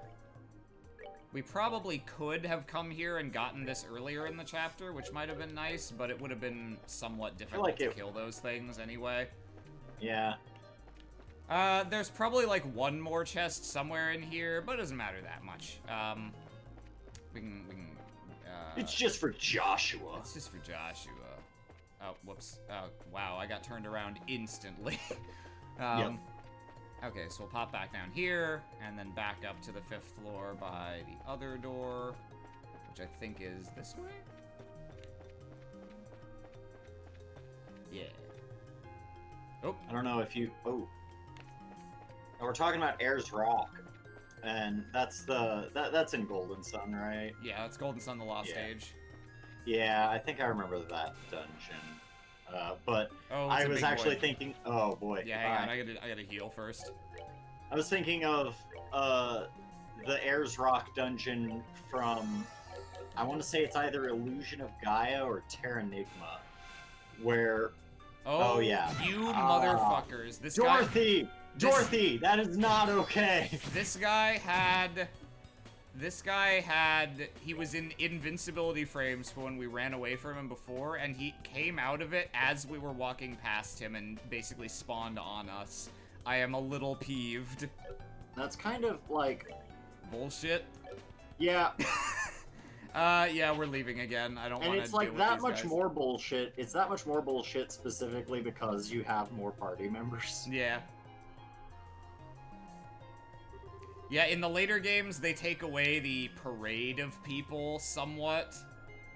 We probably could have come here and gotten this earlier in the chapter, which might have been nice, but it would have been somewhat difficult to kill those things anyway. Yeah. There's probably like one more chest somewhere in here, but it doesn't matter that much. We can, It's just for Joshua. It's just for Joshua. Oh, whoops. Oh, wow, I got turned around instantly. Yep. Okay, so we'll pop back down here, and then back up to the 5th floor by the other door, which I think is this way? Yeah. Oh. I don't know if you... Oh. Now we're talking about Ayers Rock. And that's that's in Golden Sun, right? Yeah, that's Golden Sun, the Lost Age. Yeah, I think I remember that dungeon. But oh, I was actually thinking... Oh, boy. Yeah, hang on, I gotta heal first. I was thinking of the Ayers Rock dungeon from I want to say it's either Illusion of Gaia or Terranigma, where... Oh, yeah. You motherfuckers. This Dorothy! guy... Dorothy! That is not okay! This guy had... He was in invincibility frames for when we ran away from him before, and he came out of it as we were walking past him and basically spawned on us. I am a little peeved. That's kind of like... Bullshit. Yeah. Yeah, we're leaving again. I don't want to. And it's like that much more bullshit. It's that much more bullshit specifically because you have more party members. Yeah. Yeah, in the later games, they take away the parade of people somewhat,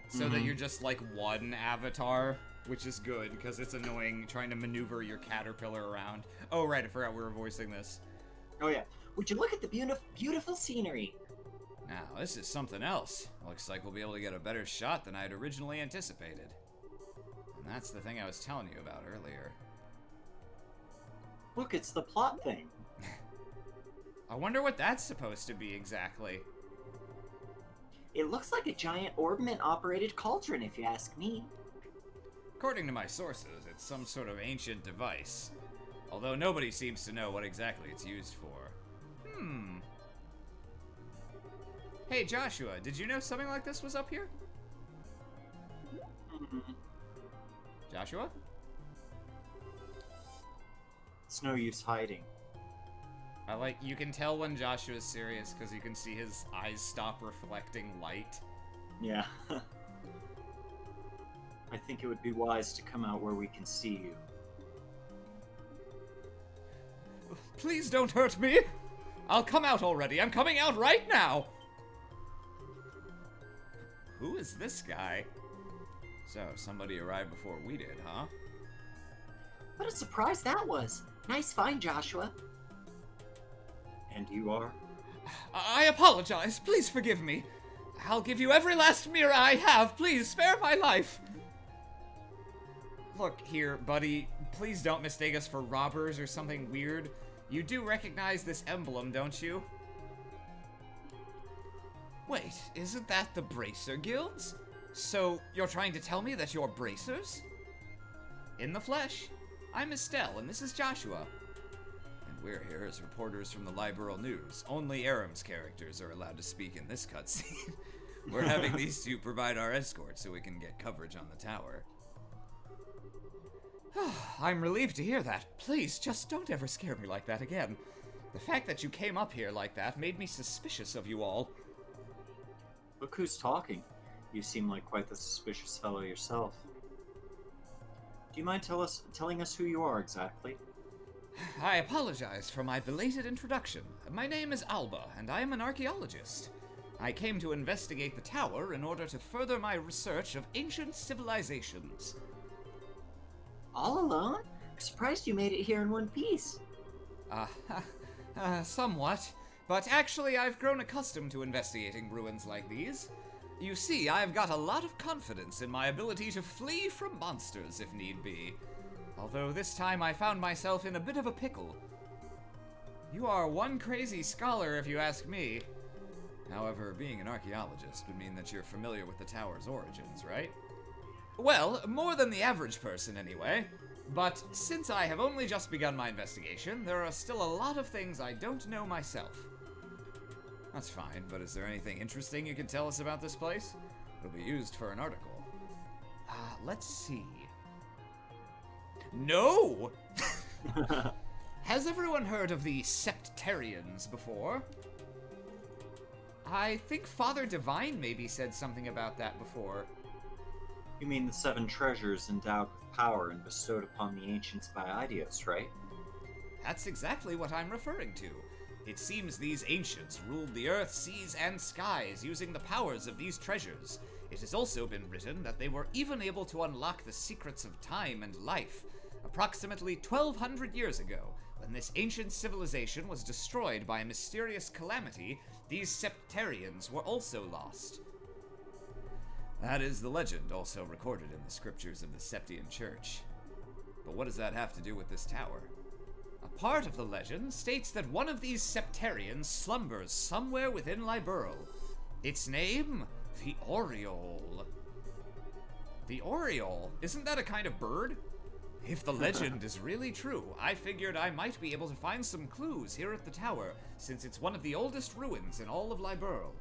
so that you're just like one avatar, which is good, because it's annoying trying to maneuver your caterpillar around. Oh, right, I forgot we were voicing this. Oh, yeah. Would you look at the beautiful scenery? Now, this is something else. Looks like we'll be able to get a better shot than I had originally anticipated. And that's the thing I was telling you about earlier. Look, it's the plot thing. I wonder what that's supposed to be exactly. It looks like a giant orbment-operated cauldron, if you ask me. According to my sources, it's some sort of ancient device. Although nobody seems to know what exactly it's used for. Hey, Joshua, did you know something like this was up here? Joshua? It's no use hiding. You can tell when Joshua's serious because you can see his eyes stop reflecting light. Yeah. I think it would be wise to come out where we can see you. Please don't hurt me! I'll come out already. I'm coming out right now! Who is this guy? So, somebody arrived before we did, huh? What a surprise that was. Nice find, Joshua. And you are? I apologize. Please forgive me. I'll give you every last mirror I have. Please, spare my life. Look here, buddy. Please don't mistake us for robbers or something weird. You do recognize this emblem, don't you? Wait, isn't that the Bracer Guilds? So, you're trying to tell me that you're bracers? In the flesh. I'm Estelle, and this is Joshua. And we're here as reporters from the Liberal News. Only Aram's characters are allowed to speak in this cutscene. We're having these two provide our escort so we can get coverage on the tower. I'm relieved to hear that. Please, just don't ever scare me like that again. The fact that you came up here like that made me suspicious of you all. Look who's talking. You seem like quite the suspicious fellow yourself. Do you mind telling us who you are exactly? I apologize for my belated introduction. My name is Alba, and I am an archaeologist. I came to investigate the tower in order to further my research of ancient civilizations. All alone? I'm surprised you made it here in one piece. Somewhat. But actually, I've grown accustomed to investigating ruins like these. You see, I've got a lot of confidence in my ability to flee from monsters if need be. Although this time I found myself in a bit of a pickle. You are one crazy scholar if you ask me. However, being an archaeologist would mean that you're familiar with the tower's origins, right? Well, more than the average person anyway. But since I have only just begun my investigation, there are still a lot of things I don't know myself. That's fine, but is there anything interesting you can tell us about this place? It'll be used for an article. Let's see. No! Has everyone heard of the Septarians before? I think Father Divine maybe said something about that before. You mean the 7 treasures endowed with power and bestowed upon the ancients by Idios, right? That's exactly what I'm referring to. It seems these ancients ruled the earth, seas, and skies using the powers of these treasures. It has also been written that they were even able to unlock the secrets of time and life. Approximately 1,200 years ago, when this ancient civilization was destroyed by a mysterious calamity, these Septarians were also lost. That is the legend also recorded in the scriptures of the Septian Church. But what does that have to do with this tower? A part of the legend states that one of these Septarians slumbers somewhere within Liberal. Its name? The Oriole. The Oriole? Isn't that a kind of bird? If the legend is really true, I figured I might be able to find some clues here at the tower, since it's one of the oldest ruins in all of Liberl.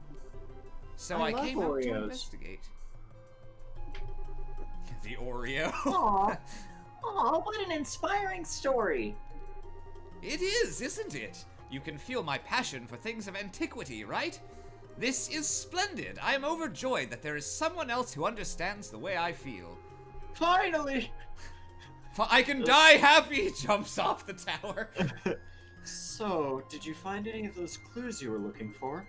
So I love came out to Oreos. investigate. The Oreo. Aw. Aw, what an inspiring story. It is, isn't it? You can feel my passion for things of antiquity, right? This is splendid. I am overjoyed that there is someone else who understands the way I feel. Finally! I can die happy, jumps off the tower. So, did you find any of those clues you were looking for?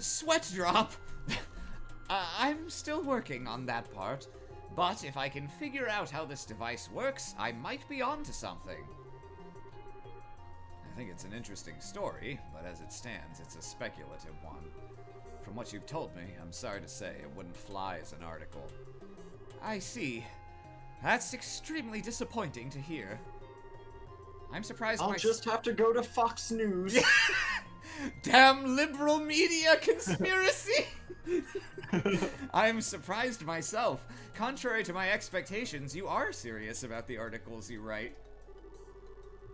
Sweat drop. I'm still working on that part, but if I can figure out how this device works, I might be onto something. I think it's an interesting story, but as it stands, it's a speculative one. From what you've told me, I'm sorry to say it wouldn't fly as an article. I see. That's extremely disappointing to hear. I'm surprised I'll just have to go to Fox News. Damn liberal media conspiracy! I'm surprised myself. Contrary to my expectations, you are serious about the articles you write.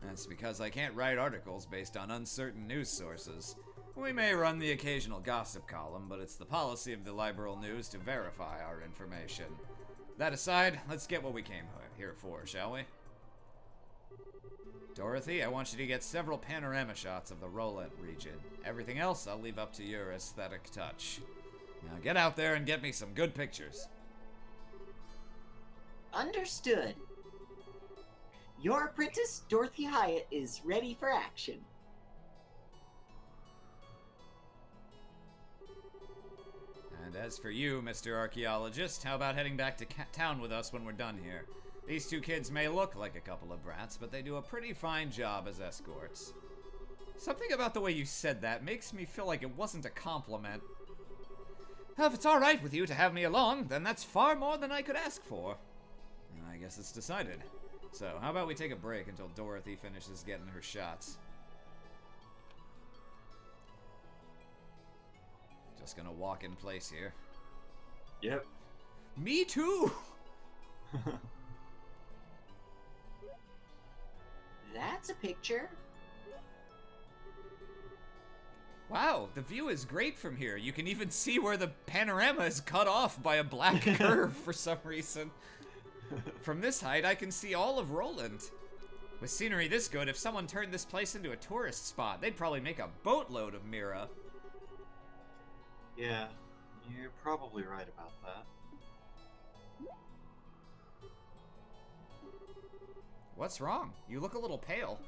That's because I can't write articles based on uncertain news sources. We may run the occasional gossip column, but it's the policy of the Liberal News to verify our information. That aside, let's get what we came here for, shall we? Dorothy, I want you to get several panorama shots of the Roland region. Everything else I'll leave up to your aesthetic touch. Now get out there and get me some good pictures. Understood. Your apprentice, Dorothy Hyatt, is ready for action. And as for you, Mr. Archaeologist, how about heading back to town with us when we're done here? These two kids may look like a couple of brats, but they do a pretty fine job as escorts. Something about the way you said that makes me feel like it wasn't a compliment. Well, if it's alright with you to have me along, then that's far more than I could ask for. I guess it's decided. So, how about we take a break until Dorothy finishes getting her shots? Just gonna walk in place here. Yep. Me too! That's a picture. Wow, the view is great from here. You can even see where the panorama is cut off by a black curve for some reason. From this height, I can see all of Roland. With scenery this good, if someone turned this place into a tourist spot, they'd probably make a boatload of Mira. Yeah, you're probably right about that. What's wrong? You look a little pale.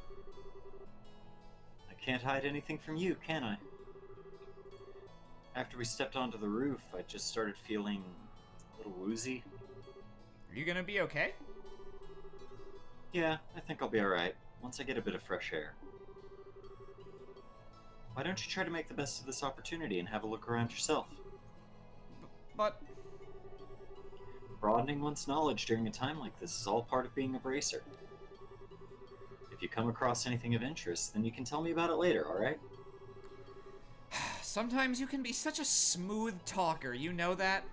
I can't hide anything from you, can I? After we stepped onto the roof, I just started feeling a little woozy. Are you gonna be okay? Yeah, I think I'll be alright, once I get a bit of fresh air. Why don't you try to make the best of this opportunity and have a look around yourself? But... Broadening one's knowledge during a time like this is all part of being a bracer. If you come across anything of interest, then you can tell me about it later, alright? Sometimes you can be such a smooth talker, you know that?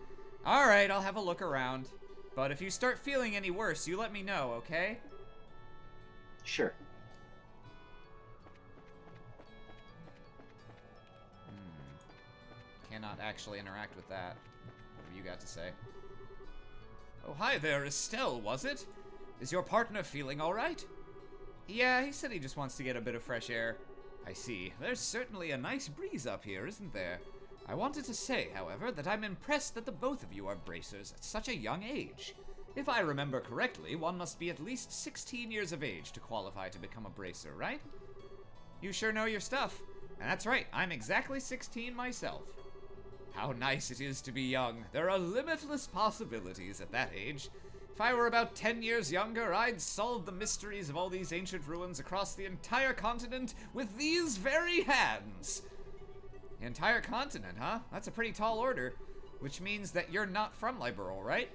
Alright, I'll have a look around. But if you start feeling any worse, you let me know, okay? Sure. Cannot actually interact with that. What have you got to say? Oh, hi there, Estelle, was it? Is your partner feeling alright? Yeah, he said he just wants to get a bit of fresh air. I see. There's certainly a nice breeze up here, isn't there? I wanted to say, however, that I'm impressed that the both of you are bracers at such a young age. If I remember correctly, one must be at least 16 years of age to qualify to become a bracer, right? You sure know your stuff. And that's right, I'm exactly 16 myself. How nice it is to be young. There are limitless possibilities at that age. If I were about 10 years younger, I'd solve the mysteries of all these ancient ruins across the entire continent with these very hands. The entire continent, huh? That's a pretty tall order. Which means that you're not from Liberl, right?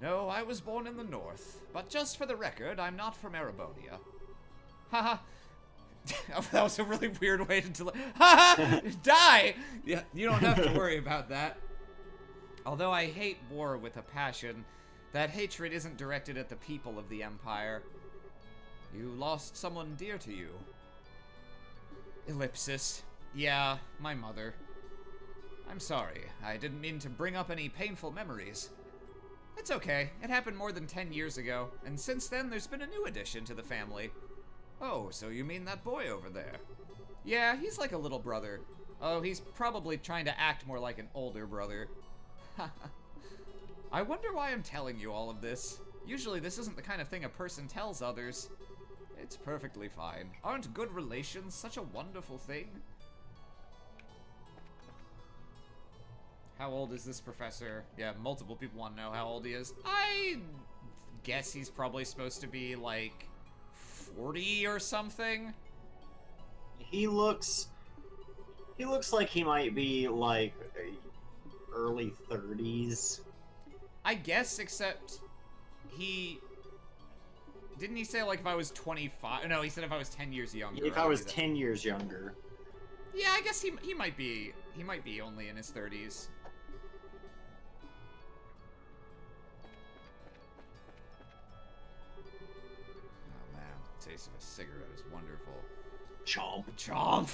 No, I was born in the north. But just for the record, I'm not from Erebonia. Haha. Oh, that was a really weird way to die! Yeah, you don't have to worry about that. Although I hate war with a passion, that hatred isn't directed at the people of the Empire. You lost someone dear to you. Ellipsis. Yeah, my mother. I'm sorry. I didn't mean to bring up any painful memories. It's okay. It happened more than 10 years ago, and since then there's been a new addition to the family. Oh, so you mean that boy over there? Yeah, he's like a little brother. Oh, he's probably trying to act more like an older brother. I wonder why I'm telling you all of this. Usually this isn't the kind of thing a person tells others. It's perfectly fine. Aren't good relations such a wonderful thing? How old is this professor? Yeah, multiple people want to know how old he is. I guess he's probably supposed to be like 40 or something. He looks like he might be like early 30s. I guess, except he didn't he say like if I was 25? No, he said if I was 10 years younger. If I was 10 years younger. Yeah, I guess he might be only in his 30s. Oh man, the taste of a cigarette is wonderful. Chomp. Chomp!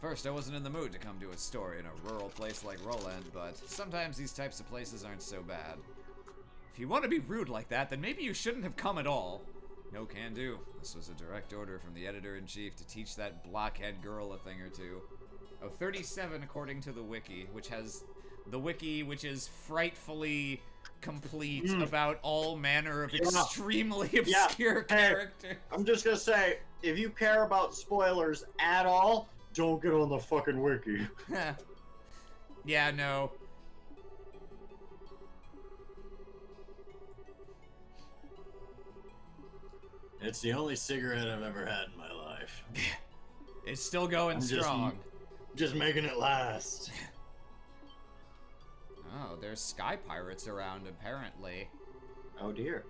First, I wasn't in the mood to come to a story in a rural place like Roland, but sometimes these types of places aren't so bad. If you want to be rude like that, then maybe you shouldn't have come at all. No can do. This was a direct order from the editor-in-chief to teach that blockhead girl a thing or two. Oh, 37 according to the wiki, which is frightfully complete about all manner of extremely obscure characters. I'm just gonna say, if you care about spoilers at all, don't get on the fucking wiki. Yeah, no. It's the only cigarette I've ever had in my life. It's still going strong. Just making it last. Oh, there's sky pirates around, apparently. Oh dear.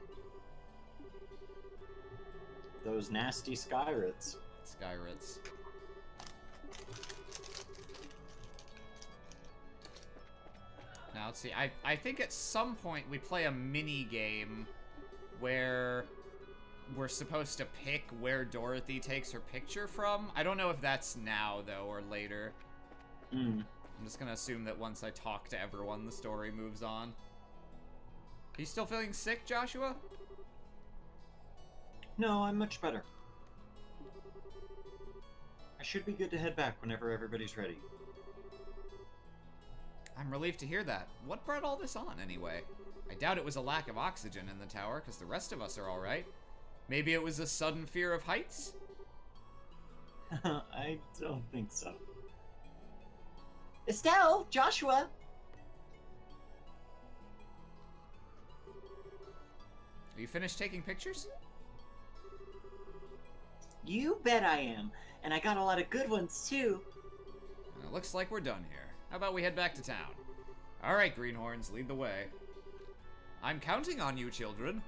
Those nasty skyrates. Skyrits. Now, let's see. I think at some point we play a mini game where we're supposed to pick where Dorothy takes her picture from. I don't know if that's now, though, or later. I'm just gonna assume that once I talk to everyone, the story moves on. Are you still feeling sick, Joshua? No, I'm much better. I should be good to head back whenever everybody's ready. I'm relieved to hear that. What brought all this on, anyway? I doubt it was a lack of oxygen in the tower, because the rest of us are alright. Maybe it was a sudden fear of heights? I don't think so. Estelle, Joshua. Are you finished taking pictures? You bet I am. And I got a lot of good ones, too. It looks like we're done here. How about we head back to town? Alright, Greenhorns, lead the way. I'm counting on you, children.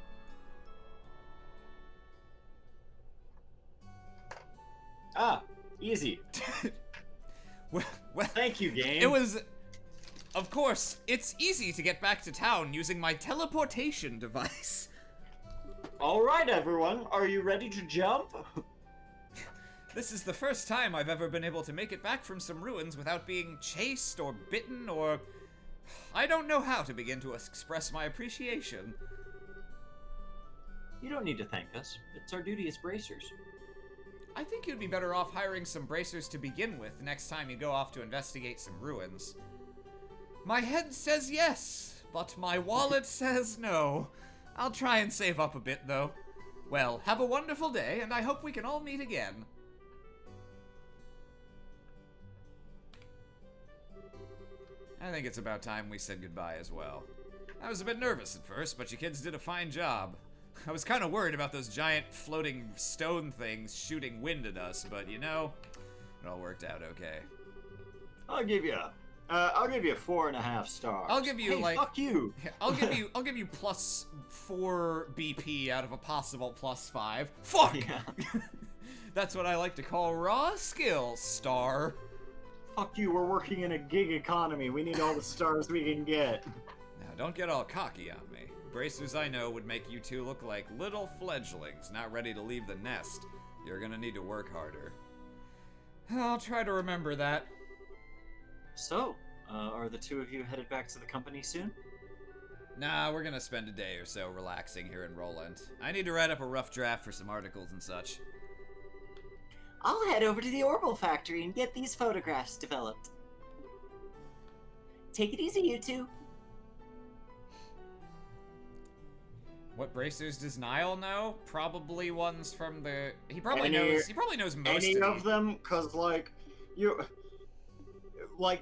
Ah, easy. well, Thank you, game. It was... Of course, it's easy to get back to town using my teleportation device. Alright, everyone. Are you ready to jump? This is the first time I've ever been able to make it back from some ruins without being chased or bitten or... I don't know how to begin to express my appreciation. You don't need to thank us. It's our duty as bracers. I think you'd be better off hiring some bracers to begin with next time you go off to investigate some ruins. My head says yes, but my wallet says no. I'll try and save up a bit, though. Well, have a wonderful day, and I hope we can all meet again. I think it's about time we said goodbye as well. I was a bit nervous at first, but you kids did a fine job. I was kind of worried about those giant floating stone things shooting wind at us, but you know, it all worked out okay. I'll give you 4.5 stars. I'll give you fuck you. I'll give you plus 4 BP out of a possible plus 5. Fuck. Yeah. That's what I like to call raw skill, star. Fuck you, we're working in a gig economy. We need all the stars we can get. Now, don't get all cocky on me. Bracers I know would make you two look like little fledglings not ready to leave the nest. You're gonna need to work harder. I'll try to remember that. So, are the two of you headed back to the company soon? Nah, we're gonna spend a day or so relaxing here in Roland. I need to write up a rough draft for some articles and such. I'll head over to the Orbital Factory and get these photographs developed. Take it easy, you two. What bracers does Niall know? Probably ones from the... He probably Any- knows most Any of of them? Cause like, you... Like,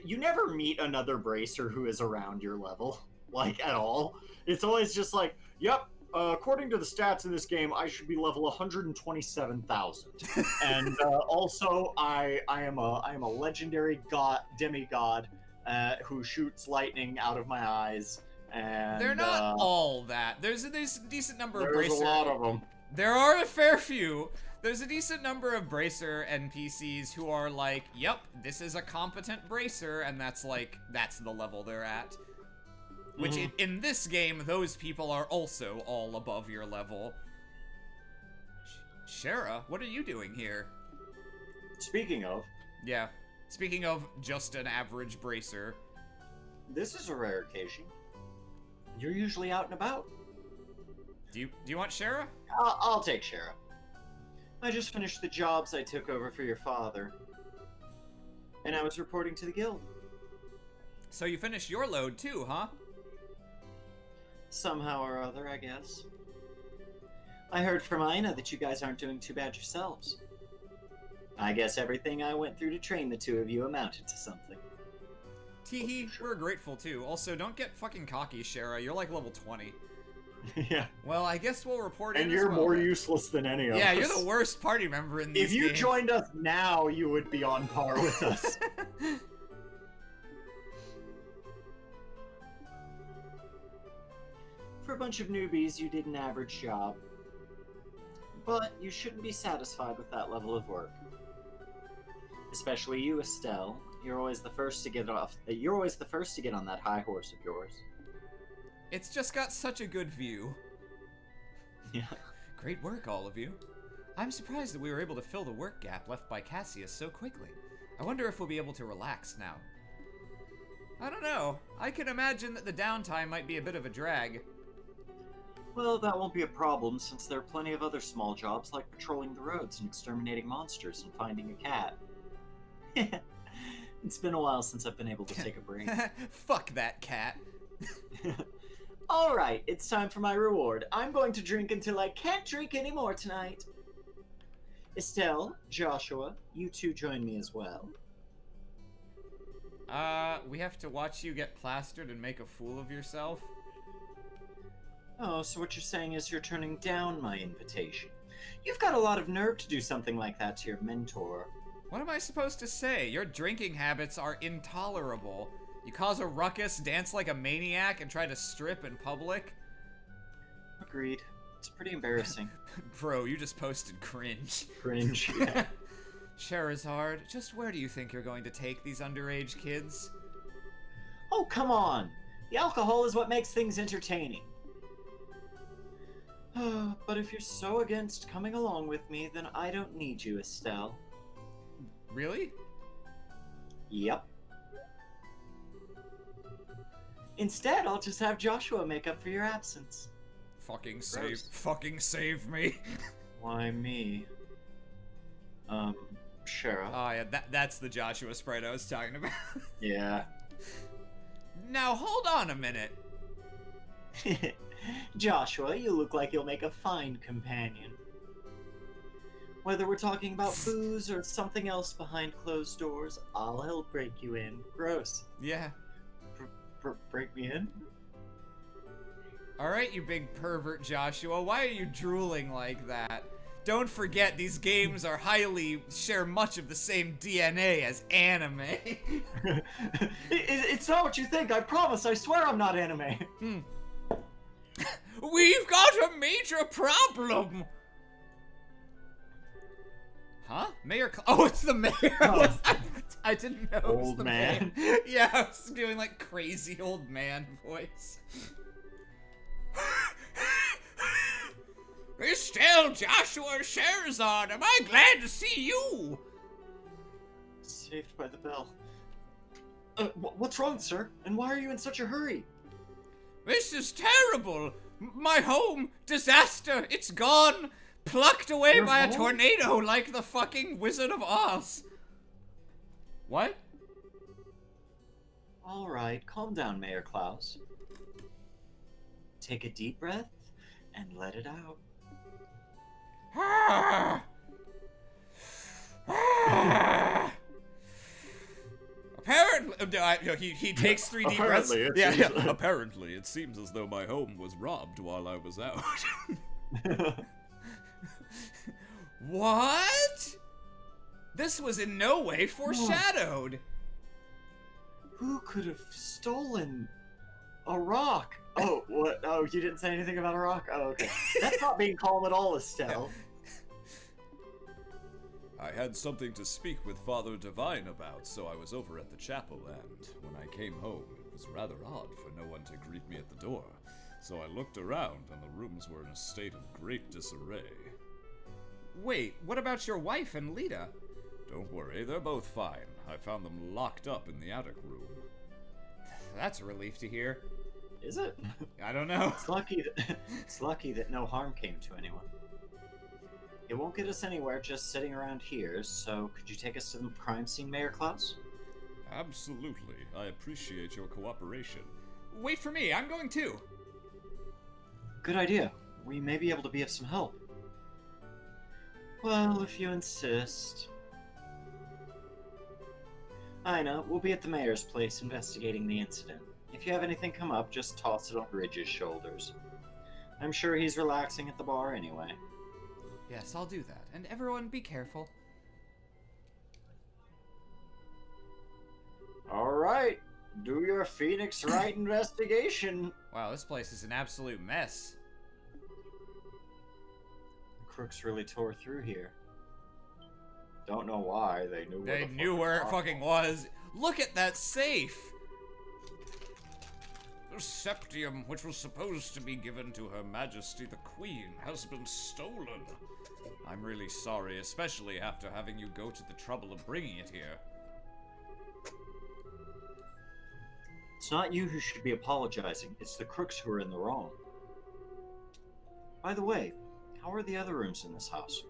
you never meet another bracer who is around your level, like, at all. It's always just like, yep, according to the stats in this game, I should be level 127,000. And also, I am a legendary demigod who shoots lightning out of my eyes. And They're not all that. There's a decent number of there's bracer... a lot of them. There are a fair few. There's a decent number of bracer NPCs who are like, yep, this is a competent bracer, and that's the level they're at. Which, in this game, those people are also all above your level. Shara, what are you doing here? Speaking of, Yeah, speaking of just an average bracer. this is a rare occasion. You're usually out and about. Do you want Shara? I'll take Shara. I just finished the jobs I took over for your father. And I was reporting to the guild. So you finished your load too, huh? Somehow or other, I guess. I heard from Ina that you guys aren't doing too bad yourselves. I guess everything I went through to train the two of you amounted to something. Teehee, we're grateful too. Also, don't get fucking cocky, Shara. You're like level 20. Yeah. Well, I guess we'll report in And as you're well, more then. useless than any of us. Yeah, you're the worst party member in these If you games. joined us now, you would be on par with us. For a bunch of newbies, you did an average job. But you shouldn't be satisfied with that level of work. Especially you, Estelle. You're always the first to get off. You're always the first to get on that high horse of yours. It's just got such a good view. Yeah. Great work, all of you. I'm surprised that we were able to fill the work gap left by Cassius so quickly. I wonder if we'll be able to relax now. I don't know. I can imagine that the downtime might be a bit of a drag. Well, that won't be a problem since there are plenty of other small jobs like patrolling the roads and exterminating monsters and finding a cat. It's been a while since I've been able to take a break. Fuck that cat. Alright, it's time for my reward. I'm going to drink until I can't drink anymore tonight. Estelle, Joshua, you two join me as well. We have to watch you get plastered and make a fool of yourself? Oh, so what you're saying is you're turning down my invitation. You've got a lot of nerve to do something like that to your mentor. What am I supposed to say? Your drinking habits are intolerable. You cause a ruckus, dance like a maniac, and try to strip in public? Agreed. It's pretty embarrassing. Bro, you just posted cringe. Cringe. Sherazard, just where do you think you're going to take these underage kids? Oh, come on! The alcohol is what makes things entertaining. But if you're so against coming along with me, then I don't need you, Estelle. Really? Yep. Instead, I'll just have Joshua make up for your absence. Fucking Gross. save me. Why me? Shara. Oh yeah, that's the Joshua sprite I was talking about. Yeah. Now hold on a minute. Joshua, you look like you'll make a fine companion. Whether we're talking about booze or something else behind closed doors, I'll help break you in. Gross. Yeah. Break me in? Alright, you big pervert Joshua, why are you drooling like that? Don't forget, these games share much of the same DNA as anime. It's not what you think, I promise, I swear I'm not anime. We've got a major problem! Huh? Mayor oh, it's the mayor! Oh. I didn't know it was Old the man. mayor. Yeah, I was doing like crazy old man voice. Estelle, Joshua, Sherazade, am I glad to see you? Saved by the bell. What's wrong, sir? And why are you in such a hurry? This is terrible. My home, disaster, it's gone. Plucked away Your by a home? tornado like the fucking Wizard of Oz. What? All right, calm down, Mayor Klaus. Take a deep breath and let it out. Apparently, he takes 3 deep breaths. Apparently, it Yeah, seems- yeah. Apparently, it seems as though my home was robbed while I was out. What? This was in no way foreshadowed. Who could have stolen a rock? Oh, what? Oh, you didn't say anything about a rock? Oh, okay. That's not being calm at all, Estelle. I had something to speak with Father Divine about, so I was over at the chapel, and when I came home, it was rather odd for no one to greet me at the door. So I looked around, and the rooms were in a state of great disarray. Wait, what about your wife and Lita? Don't worry, they're both fine. I found them locked up in the attic room. That's a relief to hear. Is it? I don't know. It's lucky that no harm came to anyone. It won't get us anywhere just sitting around here, so could you take us to the crime scene, Mayor Klaus? Absolutely. I appreciate your cooperation. Wait for me, I'm going too. Good idea. We may be able to be of some help. Well, if you insist. I know, we'll be at the mayor's place investigating the incident. If you have anything come up, just toss it on Ridge's shoulders. I'm sure he's relaxing at the bar anyway. Yes, I'll do that. And everyone be careful. Alright, do your Phoenix Wright investigation. Wow, this place is an absolute mess. The crooks really tore through here. Don't know why, they knew where They the knew where it fuck fucking was. Look at that safe! The septium, which was supposed to be given to Her Majesty the Queen, has been stolen. I'm really sorry, especially after having you go to the trouble of bringing it here. It's not you who should be apologizing, it's the crooks who are in the wrong. By the way, how are the other rooms in this house?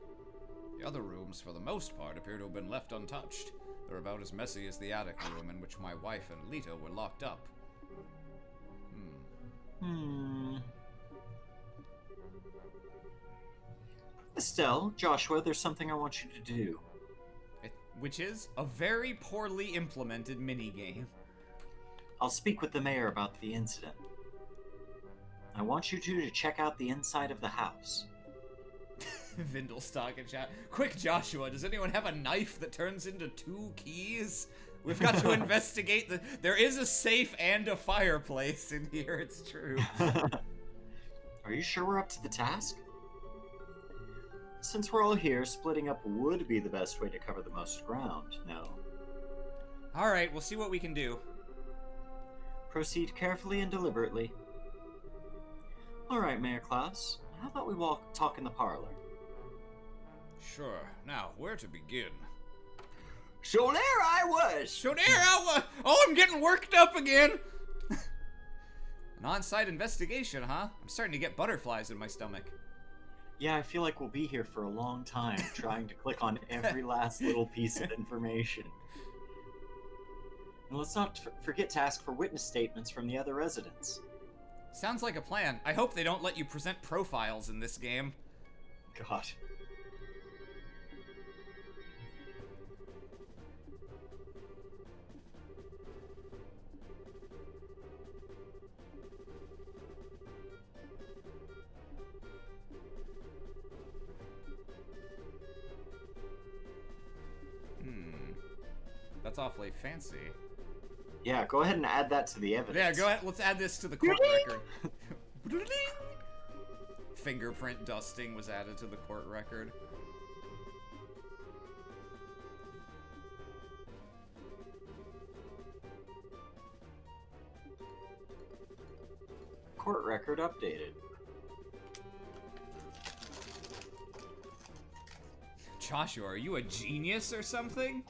The other rooms, for the most part, appear to have been left untouched. They're about as messy as the attic room in which my wife and Lita were locked up. Estelle, Joshua, there's something I want you to do. Which is a very poorly implemented minigame. I'll speak with the mayor about the incident. I want you two to check out the inside of the house. Vindelstock and chat. Quick, Joshua, does anyone have a knife that turns into 2 keys? We've got to investigate the... There is a safe and a fireplace in here, it's true. Are you sure we're up to the task? Since we're all here, splitting up would be the best way to cover the most ground, no? Alright, we'll see what we can do. Proceed carefully and deliberately. Alright, Mayor Klaus, how about we talk in the parlor? Sure. Now, where to begin? So there I was! So there I was! Oh, I'm getting worked up again! An on-site investigation, huh? I'm starting to get butterflies in my stomach. Yeah, I feel like we'll be here for a long time, trying to click on every last little piece of information. And let's not forget to ask for witness statements from the other residents. Sounds like a plan. I hope they don't let you present profiles in this game. God. That's awfully fancy. Yeah, go ahead and add that to the evidence. Yeah, go ahead. Let's add this to the court record. Fingerprint dusting was added to the court record. court record updated. Joshua, are you a genius or something?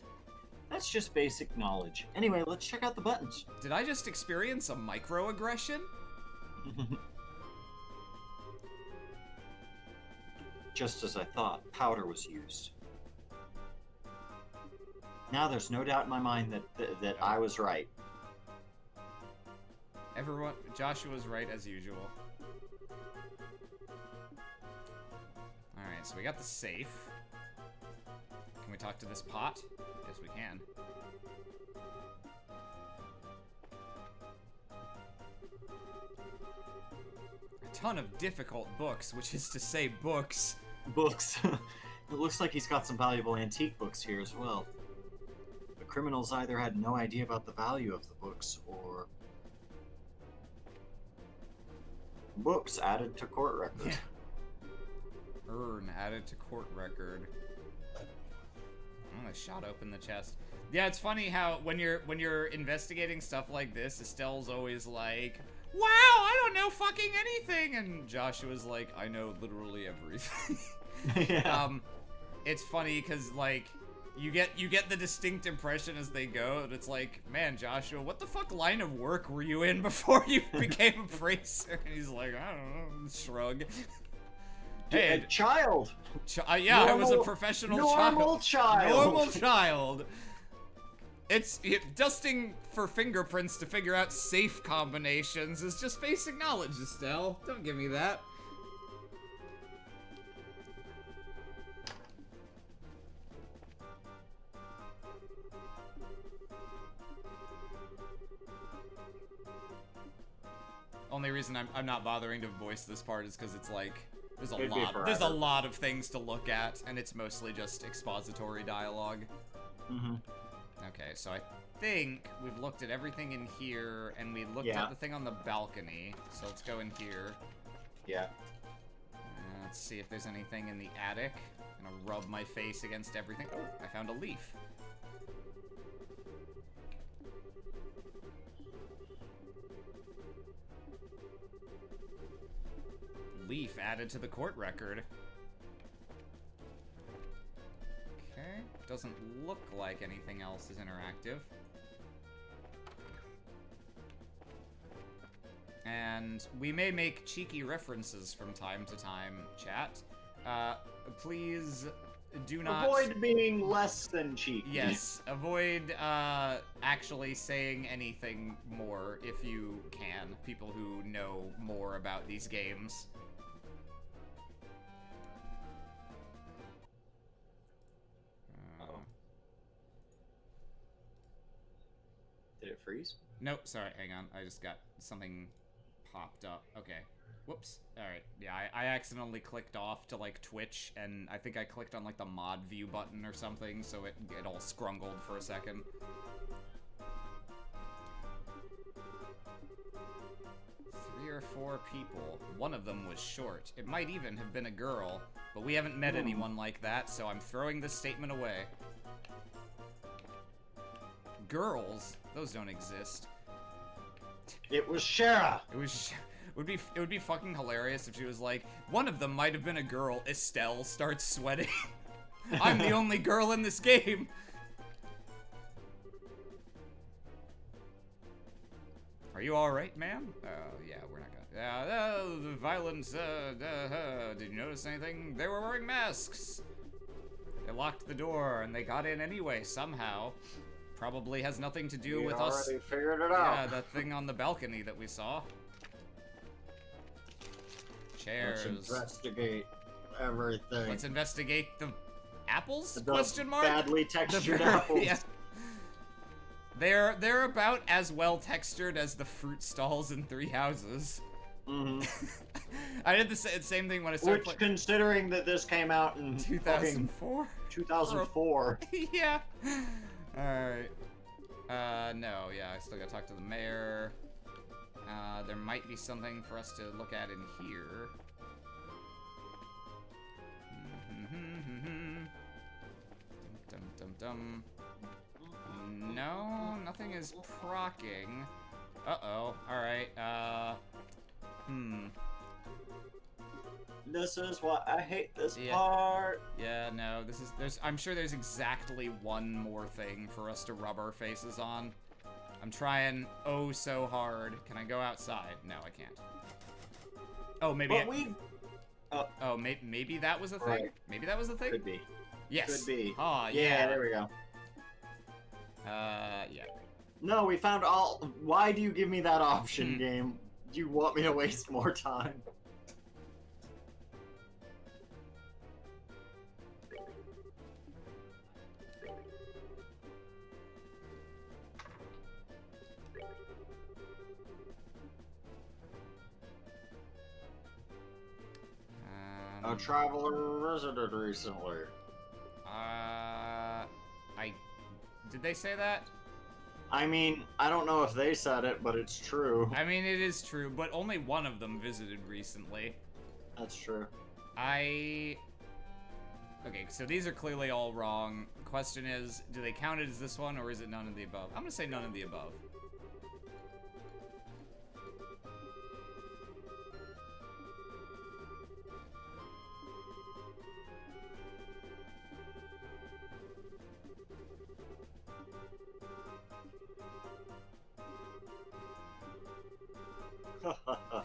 That's just basic knowledge. Anyway, let's check out the buttons. Did I just experience a microaggression? Just as I thought, powder was used. Now there's no doubt in my mind that I was right. Everyone, Joshua's right as usual. Alright, so we got the safe. Can we talk to this pot? Yes, we can. A ton of difficult books, which is to say books. Books. It looks like he's got some valuable antique books here as well. The criminals either had no idea about the value of the books, or... Books added to court record. Urn added to court record. Oh, I shot open the chest. Yeah, it's funny how when you're investigating stuff like this, Estelle's always like, "Wow, I don't know fucking anything," and Joshua's like, "I know literally everything." Yeah. It's funny because like you get the distinct impression as they go, and it's like, man, Joshua, what the fuck line of work were you in before you became a bracer? And he's like, I don't know, shrug. Hey, a child. Yeah, I was a professional normal child. Normal child. It's dusting for fingerprints to figure out safe combinations is just basic knowledge, Estelle. Don't give me that. Only reason I'm not bothering to voice this part is because it's like there's a lot of things to look at, and it's mostly just expository dialogue. Mm-hmm. Okay, so I think we've looked at everything in here, and we looked at the thing on the balcony. So let's go in here. Yeah. Let's see if there's anything in the attic. I'm gonna rub my face against everything. Oh, I found a leaf. Leaf added to the court record. Okay, doesn't look like anything else is interactive. And we may make cheeky references from time to time, chat. Please do not... Avoid being less than cheeky. Yes, avoid actually saying anything more if you can. People who know more about these games. Did it freeze? Nope, sorry, hang on. I just got something popped up. Okay. Whoops. Alright, yeah, I accidentally clicked off to, like, Twitch, and I think I clicked on, like, the mod view button or something, so it all scrungled for a second. Three or four people. One of them was short. It might even have been a girl, but we haven't met anyone like that, so I'm throwing this statement away. Girls? Those don't exist. It was Shara. It would be fucking hilarious if she was like, one of them might have been a girl. Estelle starts sweating. I'm the only girl in this game. Are you all right, ma'am? Yeah, we're not gonna. The violence. Did you notice anything? They were wearing masks. They locked the door and they got in anyway somehow. Probably has nothing to do with us. We already figured it out. Yeah, that thing on the balcony that we saw. Chairs. Let's investigate everything. Let's investigate the apples? The Question mark? badly textured apples. Yeah. They're about as well textured as the fruit stalls in Three Houses. Mm-hmm. I did the same thing when I started Which, considering that this came out in 2004? 2004. Yeah. Alright. No, yeah, I still gotta talk to the mayor. There might be something for us to look at in here. Dum dum dum. No, nothing is procking. Uh-oh. Alright, This is why I hate this Yeah. part. Yeah, no, I'm sure there's exactly one more thing for us to rub our faces on. I'm trying oh so hard. Can I go outside? No, I can't. Oh, maybe But we've... Oh, maybe that was the thing? Right. Maybe that was the thing? Could be. Yes. Could be. Oh, Yeah, there we go. yeah. No, we found all... Why do you give me that option, Hmm. game? Do you want me to waste more time? A traveler visited recently. Did they say that? I mean, I don't know if they said it, but it's true. I mean, it is true, but only one of them visited recently. That's true. Okay, so these are clearly all wrong. The question is, do they count it as this one, or is it none of the above? I'm gonna say none of the above.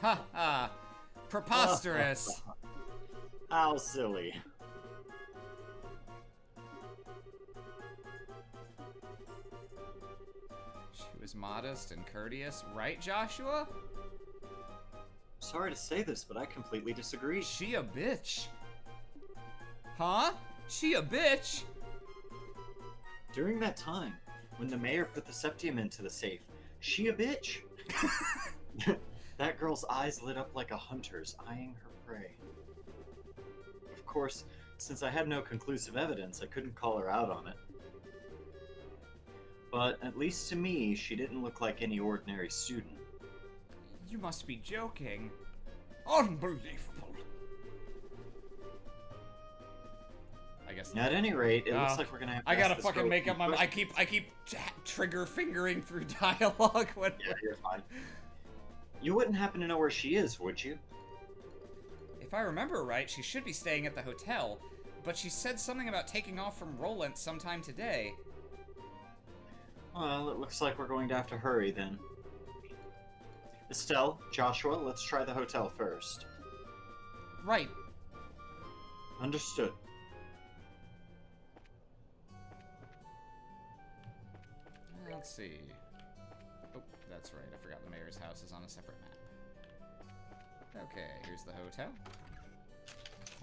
Ha ha! Preposterous! How silly. She was modest and courteous, right, Joshua? Sorry to say this, but I completely disagree. She a bitch. Huh? She a bitch? During that time, when the mayor put the septium into the safe, she a bitch? That girl's eyes lit up like a hunter's, eyeing her prey. Of course, since I had no conclusive evidence, I couldn't call her out on it. But at least to me, she didn't look like any ordinary student. You must be joking. Unbelievable. I guess not. At any rate, it looks Oh, like we're gonna have to I ask gotta this fucking girl make a up few my. I questions. keep trigger fingering through dialogue. When Yeah, you're fine. You wouldn't happen to know where she is, would you? If I remember right, she should be staying at the hotel, but she said something about taking off from Roland sometime today. Well, it looks like we're going to have to hurry then. Estelle, Joshua, let's try the hotel first. Right. Understood. Let's see. Oh, that's right. I forgot the mayor's house is on a separate map. Okay, here's the hotel.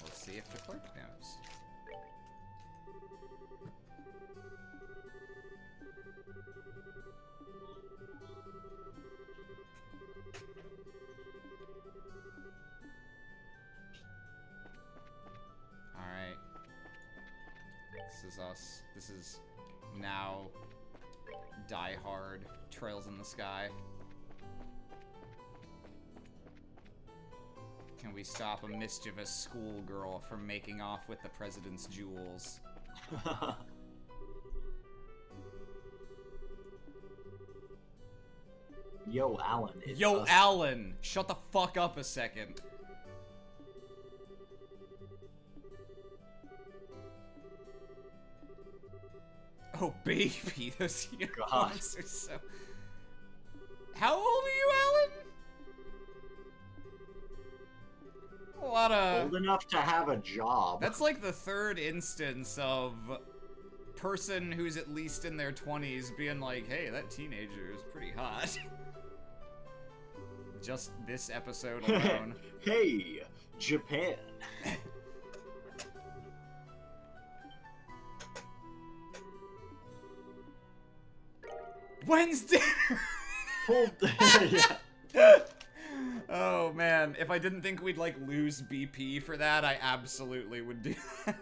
Let's see if the clerk knows. Alright. This is us. This is now Die Hard, Trails in the Sky. Can we stop a mischievous schoolgirl from making off with the president's jewels? Yo, Alan. It's Yo, us. Alan! Shut the fuck up a second. Oh, baby, those uniforms are so... How old are you, Alan? A lot of... Old enough to have a job. That's like the third instance of person who's at least in their 20s being like, hey, that teenager is pretty hot. Just this episode alone. Hey, Japan. When's dinner? yeah. Oh man, if I didn't think we'd like lose BP for that, I absolutely would do that.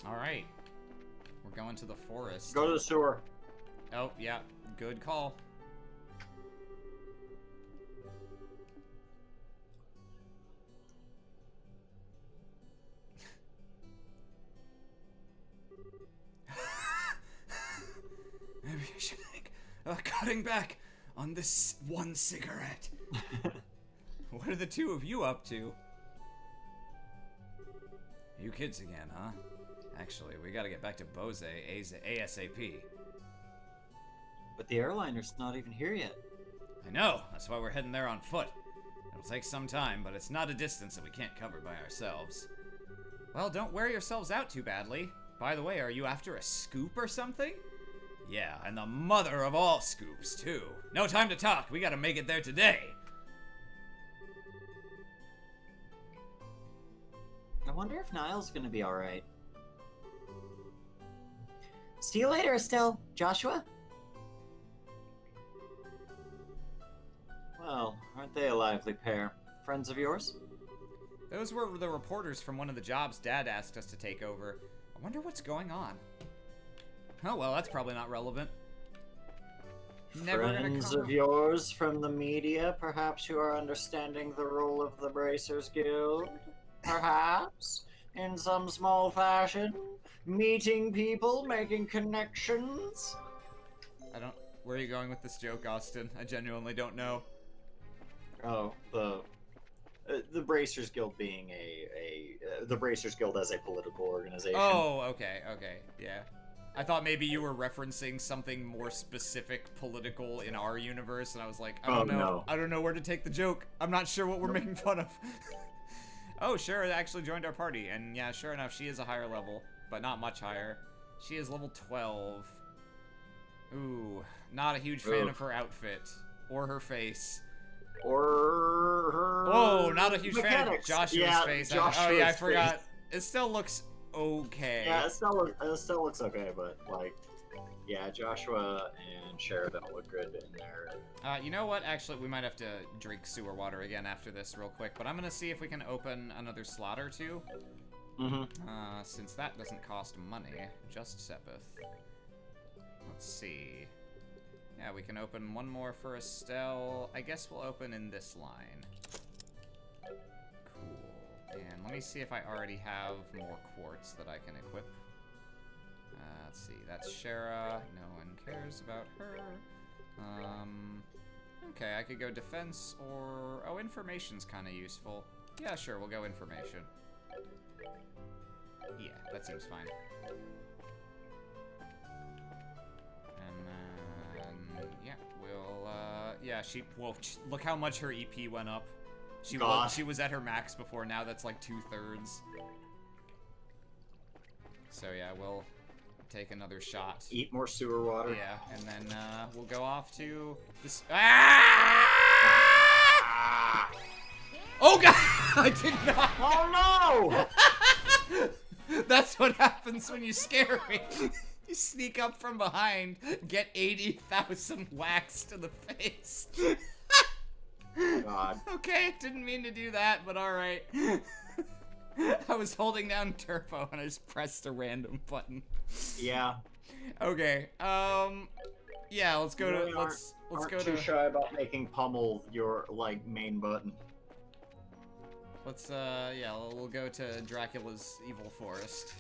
Alright. We're going to the forest. Go to the sewer. Oh, yeah. Good call. cutting back on this one cigarette. What are the two of you up to? You kids again, huh? Actually, we gotta get back to Bose ASAP. But the airliner's not even here yet. I know, that's why we're heading there on foot. It'll take some time, but it's not a distance that we can't cover by ourselves. Well, don't wear yourselves out too badly. By the way, are you after a scoop or something? Yeah, and the mother of all scoops, too. No time to talk, we gotta make it there today. I wonder if Niall's gonna be alright. See you later, Estelle. Joshua? Well, aren't they a lively pair? Friends of yours? Those were the reporters from one of the jobs Dad asked us to take over. I wonder what's going on. Oh well, that's probably not relevant. Friends of yours from the media, perhaps who are understanding the role of the Bracers Guild? Perhaps? In some small fashion? Meeting people, making connections? Where are you going with this joke, Austin? I genuinely don't know. Oh, the Bracers Guild being the Bracers Guild as a political organization. Oh, okay, yeah. I thought maybe you were referencing something more specific political in our universe, and I was like, I don't know. No. I don't know where to take the joke. I'm not sure what we're making fun of. Oh, Shara actually joined our party, and yeah, sure enough, she is a higher level, but not much higher. She is level 12. Ooh, not a huge fan of her outfit, or her face. Or her. Oh, not a huge mechanics. fan of Joshua's Yeah, face. Joshua's Oh yeah, I face. forgot. It still looks okay. Yeah, it still looks okay, but like, yeah, Joshua and Shara don't look good in there. You know what? Actually, we might have to drink sewer water again after this real quick, but I'm gonna see if we can open another slot or two. Since that doesn't cost money, just Sepith. Let's see. Yeah, we can open one more for Estelle. I guess we'll open in this line. Cool. And let me see if I already have more quartz that I can equip. Let's see. That's Shara. No one cares about her. Okay, I could go defense or... Oh, information's kind of useful. Yeah, sure, we'll go information. Yeah, that seems fine. Yeah, we'll, yeah, whoa, look how much her EP went up. She was at her max before, now that's like 2/3. So yeah, we'll take another shot. Eat more sewer water. Yeah, and then, we'll go off to this. Ah! Oh god! I did not! Oh no! That's what happens when you scare me. You sneak up from behind, get 80,000 whacks to the face. God. Okay, didn't mean to do that, but alright. I was holding down turbo and I just pressed a random button. Yeah. Okay, yeah, let's go to, let's go too to, shy about making pummel your, like, main button. let's, yeah, we'll go to Dracula's evil forest.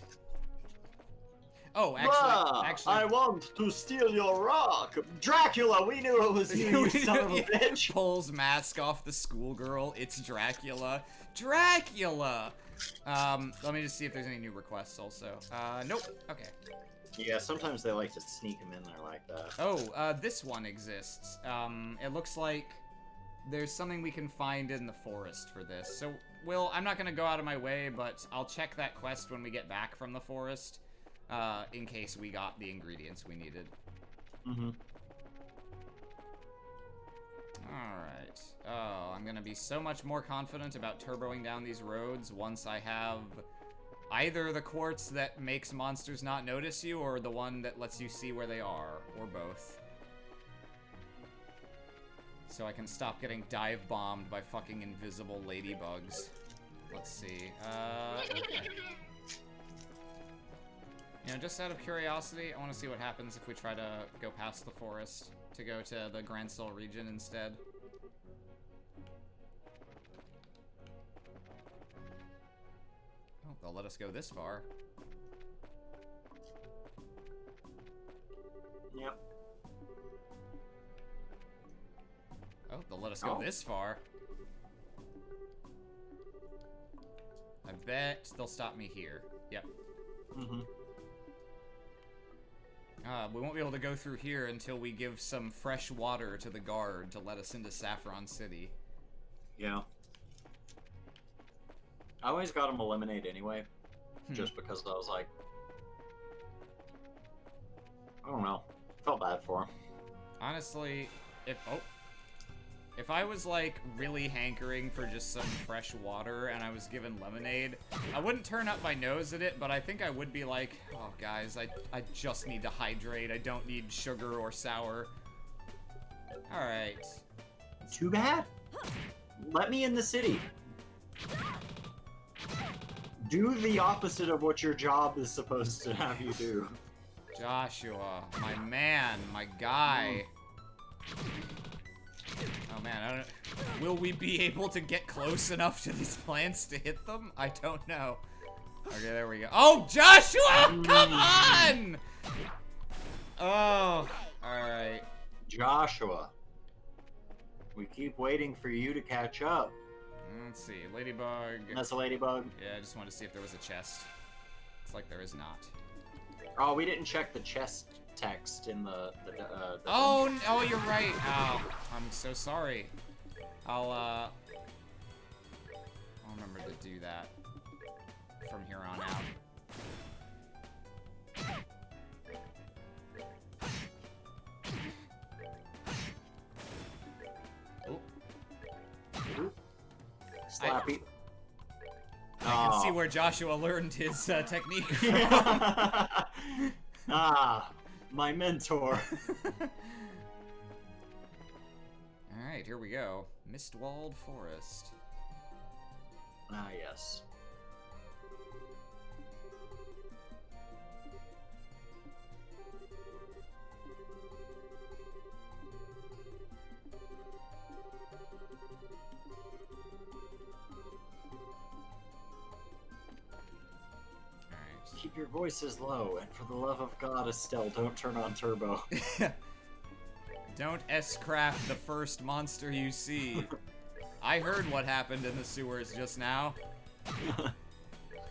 Oh, actually, I want to steal your rock! Dracula, we knew it was you, you son of a bitch! Pulls mask off the schoolgirl, it's Dracula. Dracula! Let me just see if there's any new requests also. Nope, okay. Yeah, sometimes they like to sneak them in there like that. Oh, this one exists. It looks like there's something we can find in the forest for this. So, I'm not gonna go out of my way, but I'll check that quest when we get back from the forest. In case we got the ingredients we needed. Alright. Oh, I'm gonna be so much more confident about turboing down these roads once I have either the quartz that makes monsters not notice you, or the one that lets you see where they are, or both. So I can stop getting dive bombed by fucking invisible ladybugs. Let's see. Okay. You know, just out of curiosity, I want to see what happens if we try to go past the forest to go to the Grand Soul region instead. Oh, they'll let us go this far. Yep. if they'll let us go this far. I bet they'll stop me here. Yep. Mm-hmm. We won't be able to go through here until we give some fresh water to the guard to let us into Saffron City. Yeah. I always got him eliminated anyway, just because I was like, I don't know, felt bad for him. Honestly, if I was like really hankering for just some fresh water and I was given lemonade, I wouldn't turn up my nose at it, but I think I would be like, oh guys, I just need to hydrate. I don't need sugar or sour. Alright. Too bad. Let me in the city. Do the opposite of what your job is supposed to have you do. Joshua, my man, my guy. Oh man, I don't. Will we be able to get close enough to these plants to hit them? I don't know. Okay, there we go. Oh, Joshua, come on! Oh, all right. Joshua, we keep waiting for you to catch up. Let's see, ladybug. That's a ladybug. Yeah, I just wanted to see if there was a chest. It's like there is not. Oh, we didn't check the chest text in the Oh, oh, you're right. Oh, I'm so sorry. I'll remember to do that from here on out. Oh. Slappy. I can see where Joshua learned his technique from. Ah, my mentor. Alright, here we go. Mistwalled Forest. Ah, yes. Keep your voices low, and for the love of God, Estelle, don't turn on turbo. Don't S-craft the first monster you see. I heard what happened in the sewers just now.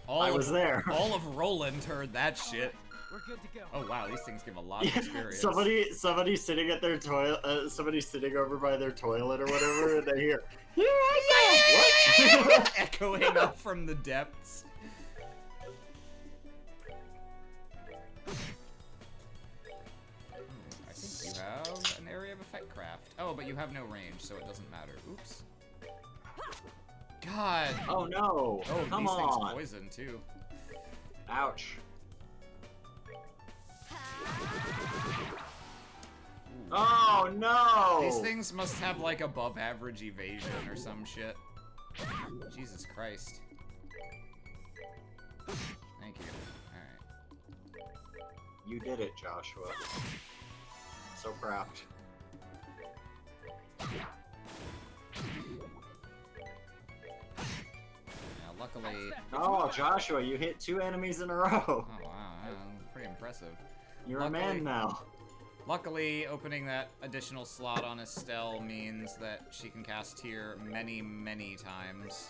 I was there. All of Roland heard that shit. We're good to go. Oh wow, these things give a lot of experience. Somebody sitting at their toilet, somebody sitting over by their toilet or whatever, and they hear, "Here I go!" What? Echoing up from the depths. I think you have an area of effect craft. Oh, but you have no range, so it doesn't matter. Oops. God. Oh no! Oh, Come these on! things poison too. Ouch! Ooh. Oh no! These things must have like above average evasion or some shit. Jesus Christ. Thank you. Alright. You did it, Joshua. So proud. Yeah, luckily. Oh, Joshua, you hit 2 enemies in a row. Oh wow, yeah, pretty impressive. You're a Luckily- man now. Luckily, opening that additional slot on Estelle means that she can cast here many, many times.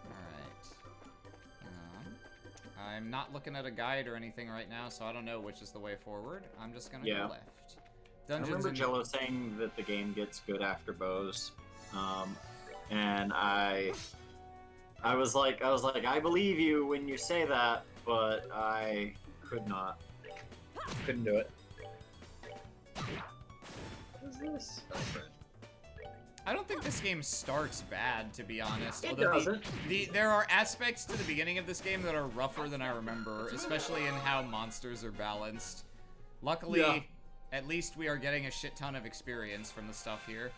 Alright. I'm not looking at a guide or anything right now, so I don't know which is the way forward. I'm just gonna go left. I Dungeons remember and... Jello saying that the game gets good after bows, and I was like, I believe you when you say that, but I couldn't do it. What is this? Oh, friend. I don't think this game starts bad, to be honest. It Although doesn't. there are aspects to the beginning of this game that are rougher than I remember, especially in how monsters are balanced. Luckily, Yeah. at least we are getting a shit ton of experience from the stuff here.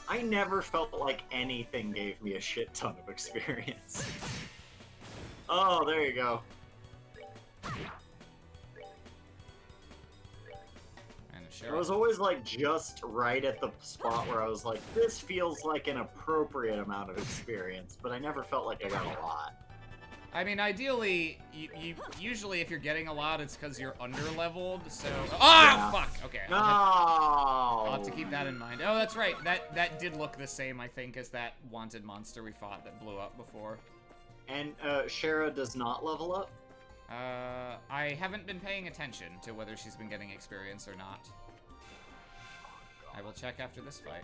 I never felt like anything gave me a shit ton of experience. Oh, there you go. And a I sheriff. was always like just right at the spot where I was like, this feels like an appropriate amount of experience, but I never felt like I got a lot. I mean, ideally, you usually if you're getting a lot, it's because you're under-leveled, so... Ah, Yeah. fuck! Okay, No. I'll have to keep that in mind. Oh, that's right. That did look the same, I think, as that wanted monster we fought that blew up before. And Shara does not level up. I haven't been paying attention to whether she's been getting experience or not. I will check after this fight.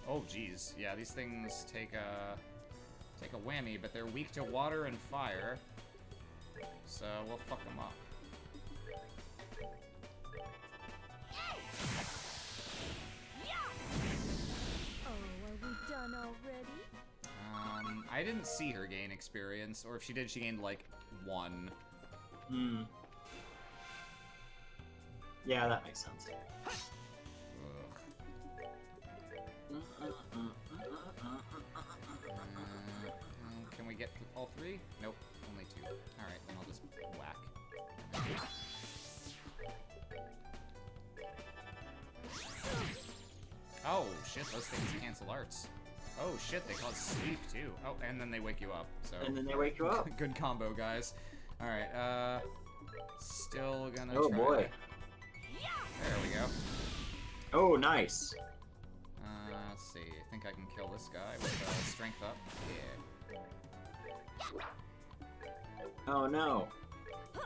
Oh, jeez. Yeah, these things take a whammy, but they're weak to water and fire. So we'll fuck them up. Oh, are we done already? I didn't see her gain experience, or if she did, she gained like 1. Hmm. Yeah, that makes sense. Can we get all 3? Nope, only 2. Alright, then I'll just whack. Oh, shit, those things cancel arts. Oh, shit, they cause sleep, too. Oh, and then they wake you up, so... And then they wake you up. Good combo, guys. Alright, still gonna Oh, try boy. There we go. Oh, nice. Let's see. I think I can kill this guy with strength up. Yeah. Oh, no. There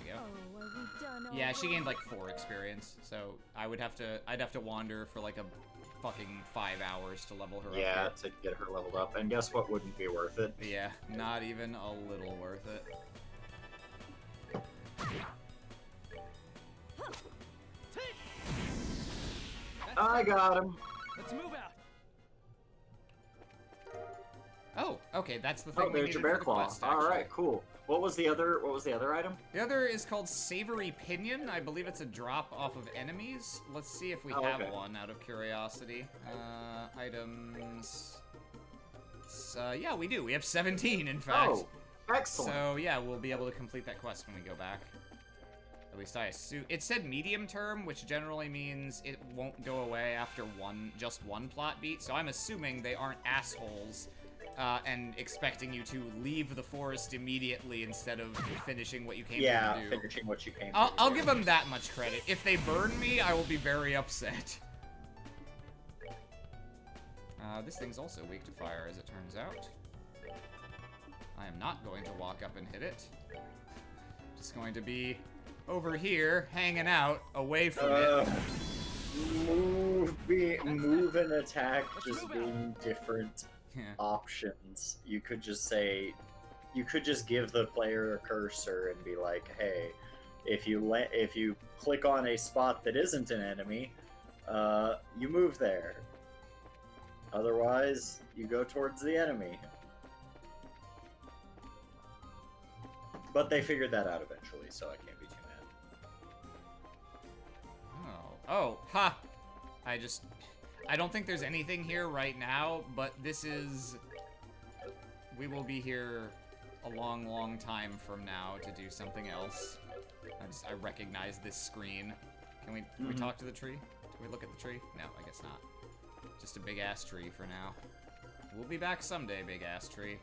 we go. Oh, are we done already? Yeah, she gained like 4 experience, so I'd have to wander for like a fucking 5 hours to level her Yeah, up. to get her leveled up. And guess what wouldn't be worth it? Yeah, not even a little worth it. I got him. Let's move out. Oh, okay, that's the thing Oh, we there's your needed bear for the claw. quest, All actually. right, cool. What was the other item? The other is called Savory Pinion. I believe it's a drop off of enemies. Let's see if we Oh, have okay. one out of curiosity. Items. Yeah, we do. We have 17, in fact. Oh, excellent. So, yeah, we'll be able to complete that quest when we go back. At least I assume. It said medium term, which generally means it won't go away after just one plot beat. So I'm assuming they aren't assholes and expecting you to leave the forest immediately instead of finishing what you came here to do. finishing what you came. I'll give them that much credit. If they burn me, I will be very upset. This thing's also weak to fire, as it turns out. I am not going to walk up and hit it. Just going to be over here, hanging out, away from it. Move and attack Let's just move being different Yeah. options. You could just give the player a cursor and be like, hey, if you click on a spot that isn't an enemy, you move there. Otherwise, you go towards the enemy. But they figured that out eventually, so I can't be too mad. Oh, ha! I don't think there's anything here right now, but we will be here a long, long time from now to do something else. I recognize this screen. Can we talk to the tree? Can we look at the tree? No, I guess not. Just a big ass tree for now. We'll be back someday, big ass tree.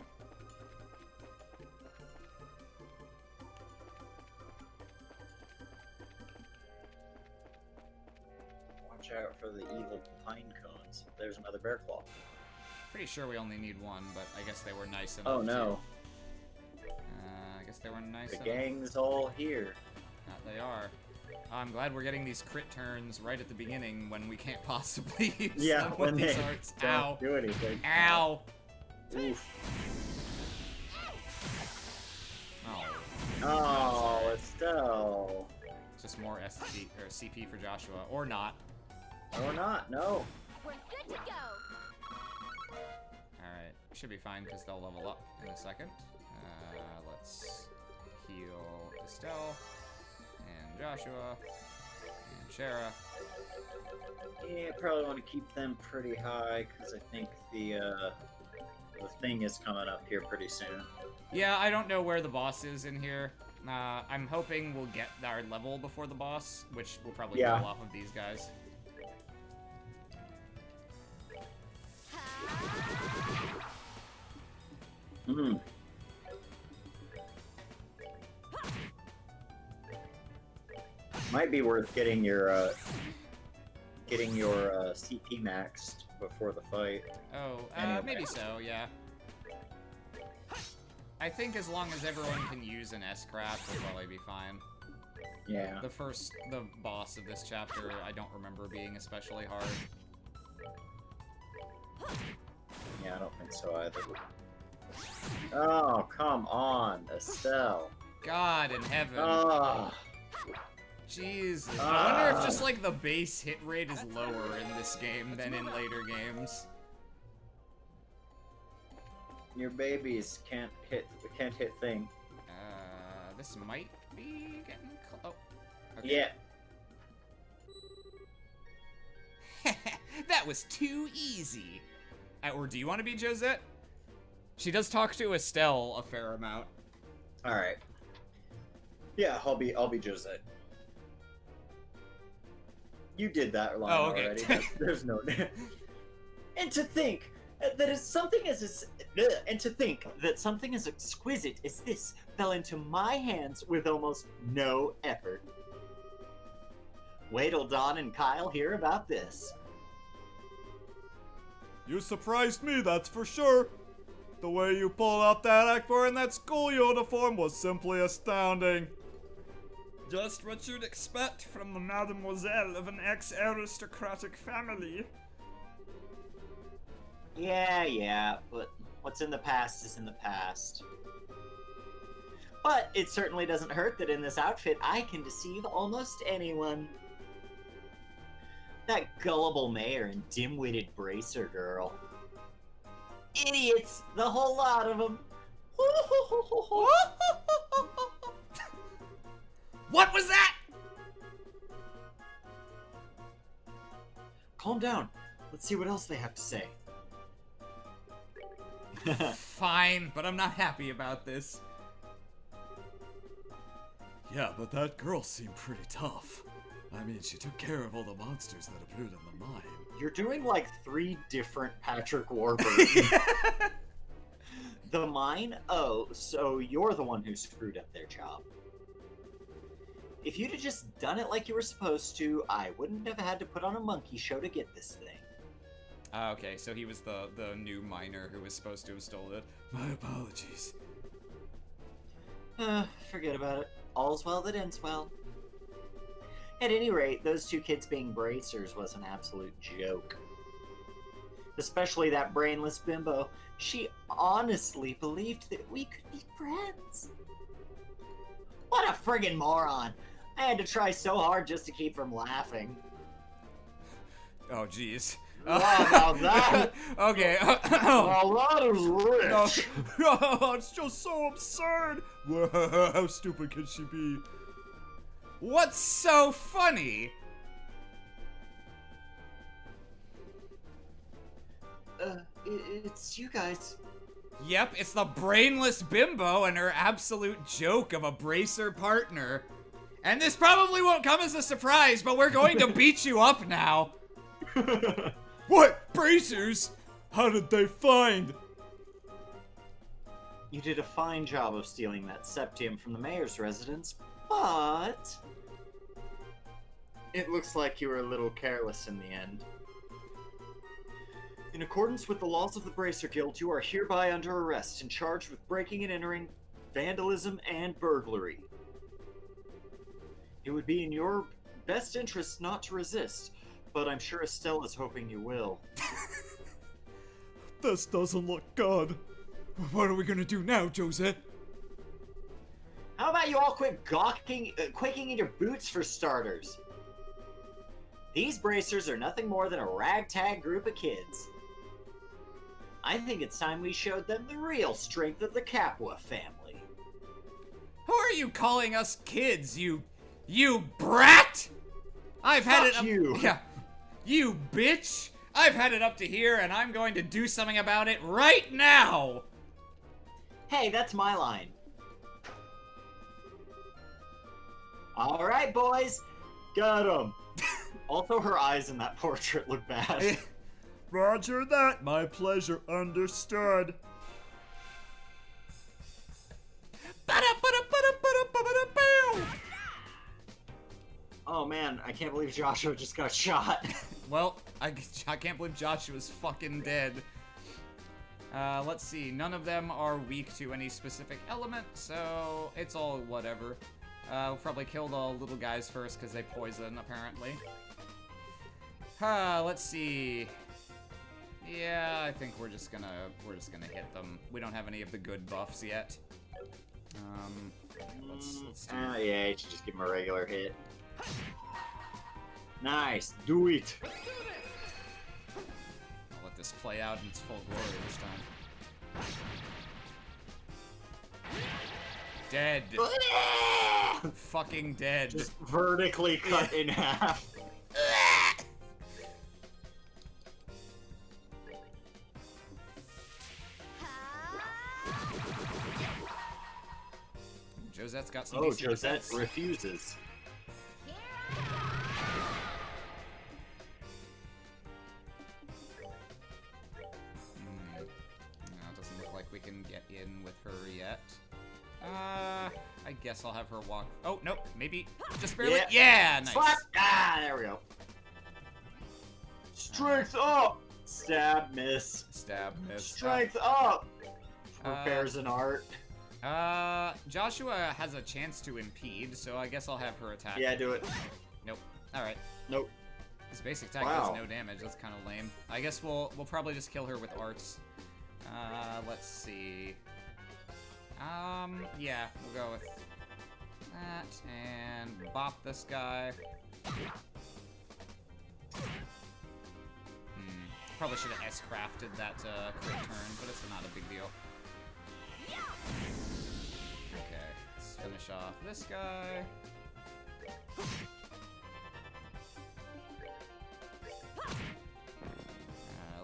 Watch out for the evil pine cones. There's another bear claw. Pretty sure we only need one, but I guess they were nice enough. Oh no, I guess they were nice the enough. gang's all here. That they are. I'm glad we're getting these crit turns right at the beginning when we can't possibly use Yeah, them when with these they arts. don't Ow. do anything. Ow. Oof. Oh. Oh, Estelle. Just more SC or CP for Joshua, or not. Or not, no. We're good to go. Alright, should be fine because they'll level up in a second. Let's heal Estelle, and Joshua, and Shara. Yeah, probably want to keep them pretty high because I think the thing is coming up here pretty soon. Yeah, I don't know where the boss is in here. I'm hoping we'll get our level before the boss, which will probably Yeah. roll off of these guys. Hmm. Might be worth getting your CP maxed before the fight. Oh, Anyway. maybe so, yeah. I think as long as everyone can use an S-Craft, we'll probably be fine. Yeah. The boss of this chapter, I don't remember being especially hard. Yeah, I don't think so either. Oh, come on, Estelle. God in heaven. Oh. Jesus. I wonder if just like the base hit rate is lower in this game than in later games. Your babies can't hit thing. This might be getting close. Oh. Okay. Yeah. That was too easy. Or do you want to be Josette? She does talk to Estelle a fair amount. All right. Yeah, I'll be Josette. You did that line already. There's no. And to think that something as exquisite as this fell into my hands with almost no effort. Wait till Don and Kyle hear about this. You surprised me, that's for sure. The way you pulled off that act wearing that school uniform was simply astounding. Just what you'd expect from the mademoiselle of an ex-aristocratic family. Yeah, but what's in the past is in the past. But it certainly doesn't hurt that in this outfit I can deceive almost anyone. That gullible mayor and dim-witted bracer girl. Idiots, the whole lot of them. What was that? Calm down. Let's see what else they have to say. Fine, but I'm not happy about this. Yeah, but that girl seemed pretty tough. I mean, she took care of all the monsters that appeared in the mine. You're doing like 3 different Patrick Warburton. The mine? Oh, so you're the one who screwed up their job. If you'd have just done it like you were supposed to, I wouldn't have had to put on a monkey show to get this thing. Okay, so he was the new miner who was supposed to have stolen it. My apologies. Forget about it. All's well that ends well. At any rate, those 2 kids being bracers was an absolute joke. Especially that brainless bimbo. She honestly believed that we could be friends. What a friggin' moron! I had to try so hard just to keep from laughing. Oh, jeez. Wow, now that... Okay. Now that is rich! Oh, it's just so absurd! How stupid can she be? What's so funny? It's you guys. Yep, it's the brainless bimbo and her absolute joke of a bracer partner. And this probably won't come as a surprise, but we're going to beat you up now. What? Bracers? How did they find? You did a fine job of stealing that septium from the mayor's residence, but... it looks like you were a little careless in the end. In accordance with the laws of the Bracer Guild, you are hereby under arrest and charged with breaking and entering, vandalism, and burglary. It would be in your best interest not to resist, but I'm sure Estelle is hoping you will. This doesn't look good. What are we gonna do now, Josette? How about you all quit quaking in your boots for starters? These bracers are nothing more than a ragtag group of kids. I think it's time we showed them the real strength of the Capua family. Who are you calling us kids, you brat? I've had it Fuck up. you. Yeah. You bitch. I've had it up to here and I'm going to do something about it right now. Hey, that's my line. All right, boys, got him. Also, her eyes in that portrait look bad. Roger that. My pleasure. Understood. Oh man, I can't believe Joshua just got shot. Well, I can't believe Joshua's fucking dead. Let's see. None of them are weak to any specific element, so it's all whatever. We'll probably kill the little guys first because they poison, apparently. Let's see. Yeah, I think we're just gonna hit them. We don't have any of the good buffs yet. Let's do. Yeah, you should just give him a regular hit. Nice, do it. I'll let this play out in its full glory this time. Dead. Fucking dead. Just vertically cut in half. Josette's got some Oh, decent Josette defense. refuses. No, it doesn't look like we can get in with her yet. I guess I'll have her walk. Oh, nope, maybe just barely. Yeah, nice. Slap! Ah, there we go. Strength up! Stab, miss. Stab, miss. Strength up! Repairs an art. Joshua has a chance to impede, so I guess I'll have her attack. Yeah, do it. Nope. Alright. Nope. His basic attack Wow. does no damage. That's kind of lame. I guess we'll probably just kill her with arts. Let's see. Yeah, we'll go with that and bop this guy. Probably should have S-crafted that crit turn, but it's not a big deal. Okay, let's finish off this guy.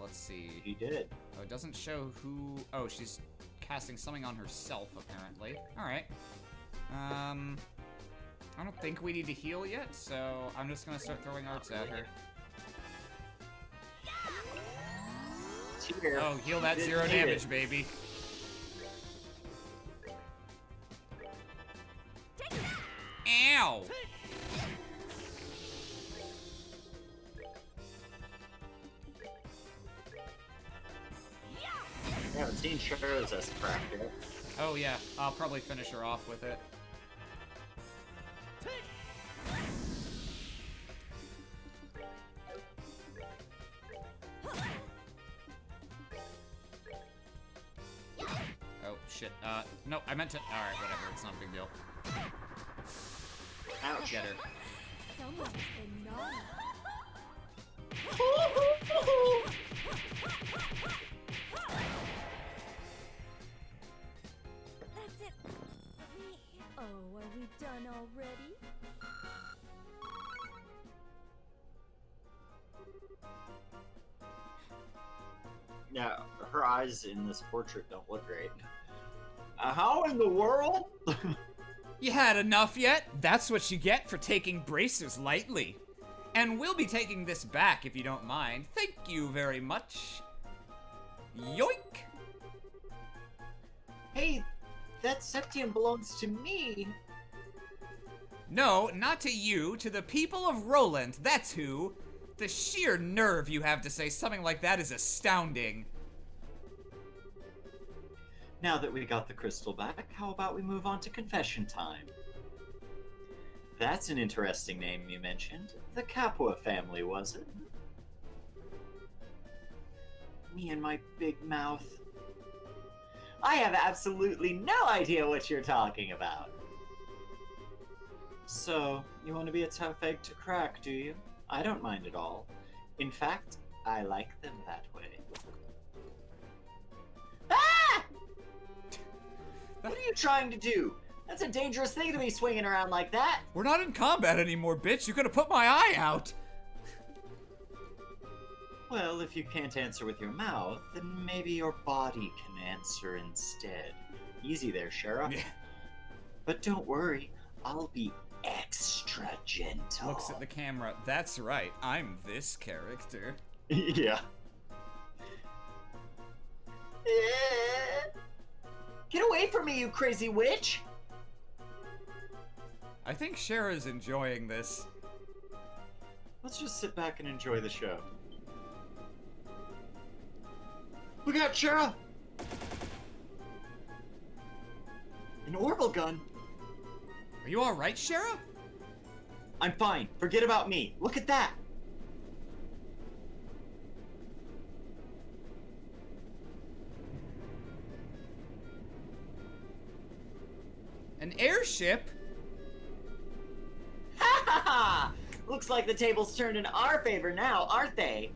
Let's see. He did. Oh, it doesn't show who... Oh, she's casting something on herself, apparently. Alright. I don't think we need to heal yet, so I'm just gonna start throwing arts at her. Here. Oh, heal that Didn't 0 need damage, it. baby. Ow! I haven't seen Shadows as cracked yet. Oh yeah, I'll probably finish her off with it. Oh shit, no, I meant to, alright, whatever, it's not a big deal. Ouch. Get her. Someone's been naughty. That's it. Oh, are we done already? Yeah, her eyes in this portrait don't look great. How in the world? You had enough yet? That's what you get for taking bracers lightly. And we'll be taking this back if you don't mind. Thank you very much. Yoink! Hey, that septium belongs to me. No, not to you, to the people of Roland, that's who. The sheer nerve you have to say something like that is astounding. Now that we got the crystal back, how about we move on to confession time? That's an interesting name you mentioned. The Capua family, was it? Me and my big mouth. I have absolutely no idea what you're talking about. So, you want to be a tough egg to crack, do you? I don't mind at all. In fact, I like them that way. Ah! What are you trying to do? That's a dangerous thing to be swinging around like that. We're not in combat anymore, bitch. You could have put my eye out. Well, if you can't answer with your mouth, then maybe your body can answer instead. Easy there, Sheriff. Yeah. But don't worry, I'll be extra gentle. Looks at the camera. That's right, I'm this character. Yeah. Get away from me, you crazy witch! I think Shara's enjoying this. Let's just sit back and enjoy the show. Look out, Shara! An orbital gun? Are you alright, Shara? I'm fine. Forget about me. Look at that! An airship? Ha ha ha! Looks like the tables turned in our favor now, aren't they?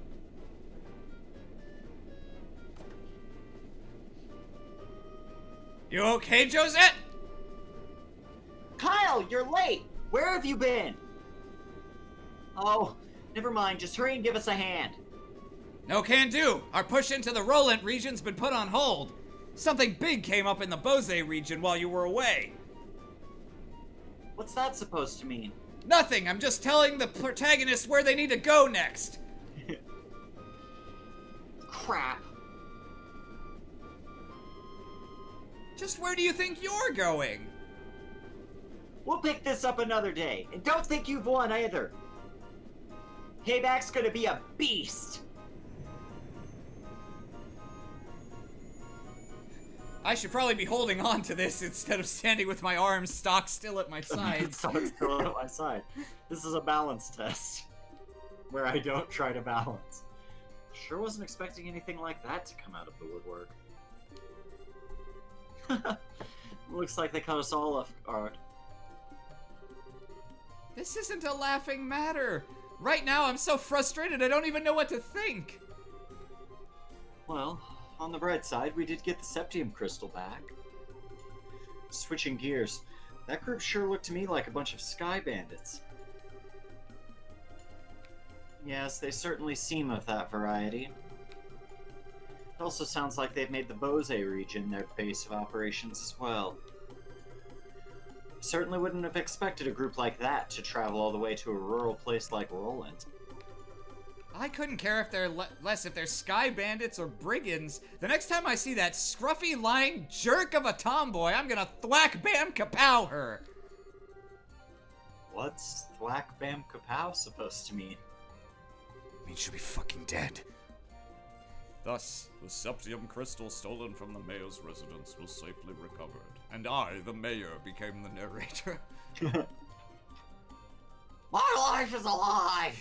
You okay, Josette? Kyle, you're late! Where have you been? Oh, never mind. Just hurry and give us a hand. No can do. Our push into the Roland region's been put on hold. Something big came up in the Bose region while you were away. What's that supposed to mean? Nothing. I'm just telling the protagonists where they need to go next. Crap. Just where do you think you're going? We'll pick this up another day. And don't think you've won either. Payback's gonna be a beast. I should probably be holding on to this instead of standing with my arms stock still at my sides. It's still at my side. This is a balance test. Where I don't try to balance. Sure wasn't expecting anything like that to come out of the woodwork. Looks like they cut us all off guard. This isn't a laughing matter. Right now, I'm so frustrated I don't even know what to think. Well, on the bright side, we did get the septium crystal back. Switching gears, that group sure looked to me like a bunch of sky bandits. Yes, they certainly seem of that variety. It also sounds like they've made the Bose region their base of operations as well. Certainly wouldn't have expected a group like that to travel all the way to a rural place like Roland. I couldn't care if they're less if they're sky bandits or brigands. The next time I see that scruffy, lying jerk of a tomboy, I'm gonna thwack bam kapow her. What's thwack bam kapow supposed to mean? I mean, she'll be fucking dead. Thus, the septium crystal stolen from the mayor's residence was safely recovered, and I, the mayor, became the narrator. My life is a lie!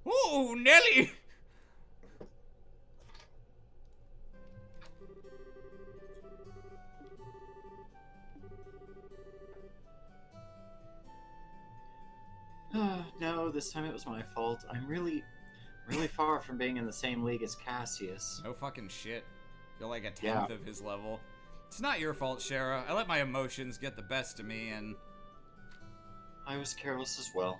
Ooh, Nelly! No, this time it was my fault. I'm really far from being in the same league as Cassius. No fucking shit. You're like a tenth of his level. It's not your fault, Shara. I let my emotions get the best of me, and... I was careless as well.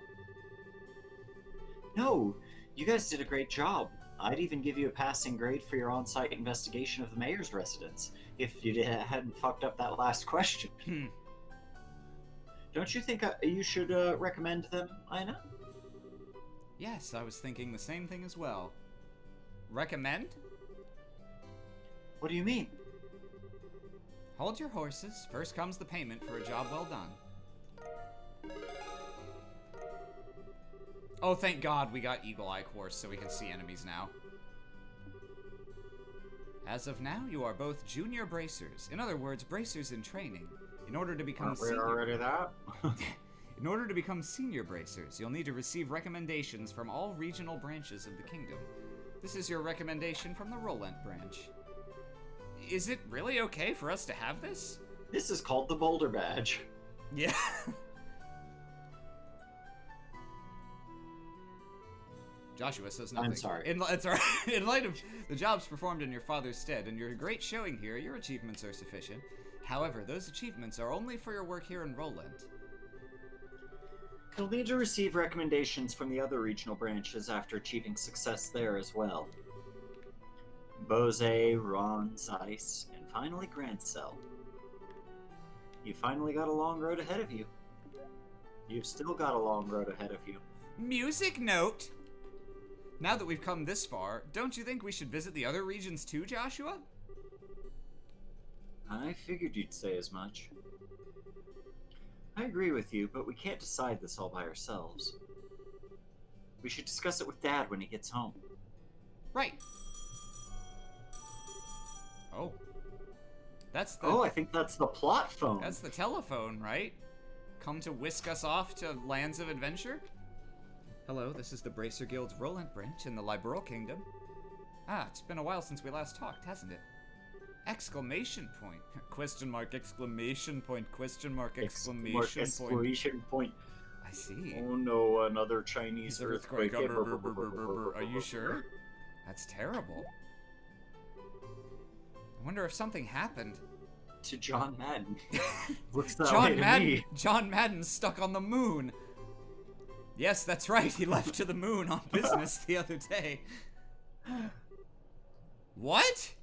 No, you guys did a great job. I'd even give you a passing grade for your on-site investigation of the mayor's residence, if you hadn't fucked up that last question. Don't you think you should recommend them, Ina? Yes, I was thinking the same thing as well. Recommend? What do you mean? Hold your horses. First comes the payment for a job well done. Oh, thank God we got Eagle Eye Course so we can see enemies now. As of now, you are both junior bracers. In other words, bracers in training. In order to become In order to become senior bracers, you'll need to receive recommendations from all regional branches of the kingdom. This is your recommendation from the Roland branch. Is it really okay for us to have this? This is called the Boulder Badge. Yeah. Joshua says nothing. I'm sorry. It's all right. In light of the jobs performed in your father's stead and your great showing here, your achievements are sufficient. However, those achievements are only for your work here in Roland. You'll need to receive recommendations from the other regional branches after achieving success there as well. Bose, Ron, Zeiss, and finally Grand Cell. You finally got a long road ahead of you. You've still got a long road ahead of you. Music note! Now that we've come this far, don't you think we should visit the other regions too, Joshua? I figured you'd say as much. I agree with you, but we can't decide this all by ourselves. We should discuss it with Dad when he gets home. Right. Oh. That's the... Oh, I think that's the plot phone. That's the telephone, right? Come to whisk us off to lands of adventure? Hello, this is the Bracer Guild's Roland branch in the Liberal Kingdom. Ah, it's been a while since we last talked, hasn't it? Exclamation point. Question mark, exclamation point, question mark, exclamation point. I see. Oh no, another Chinese earthquake. Are you sure? That's terrible. I wonder if something happened. To John Madden. Looks that way to me. John Madden's stuck on the moon. Yes, that's right. He left to the moon on business the other day. What?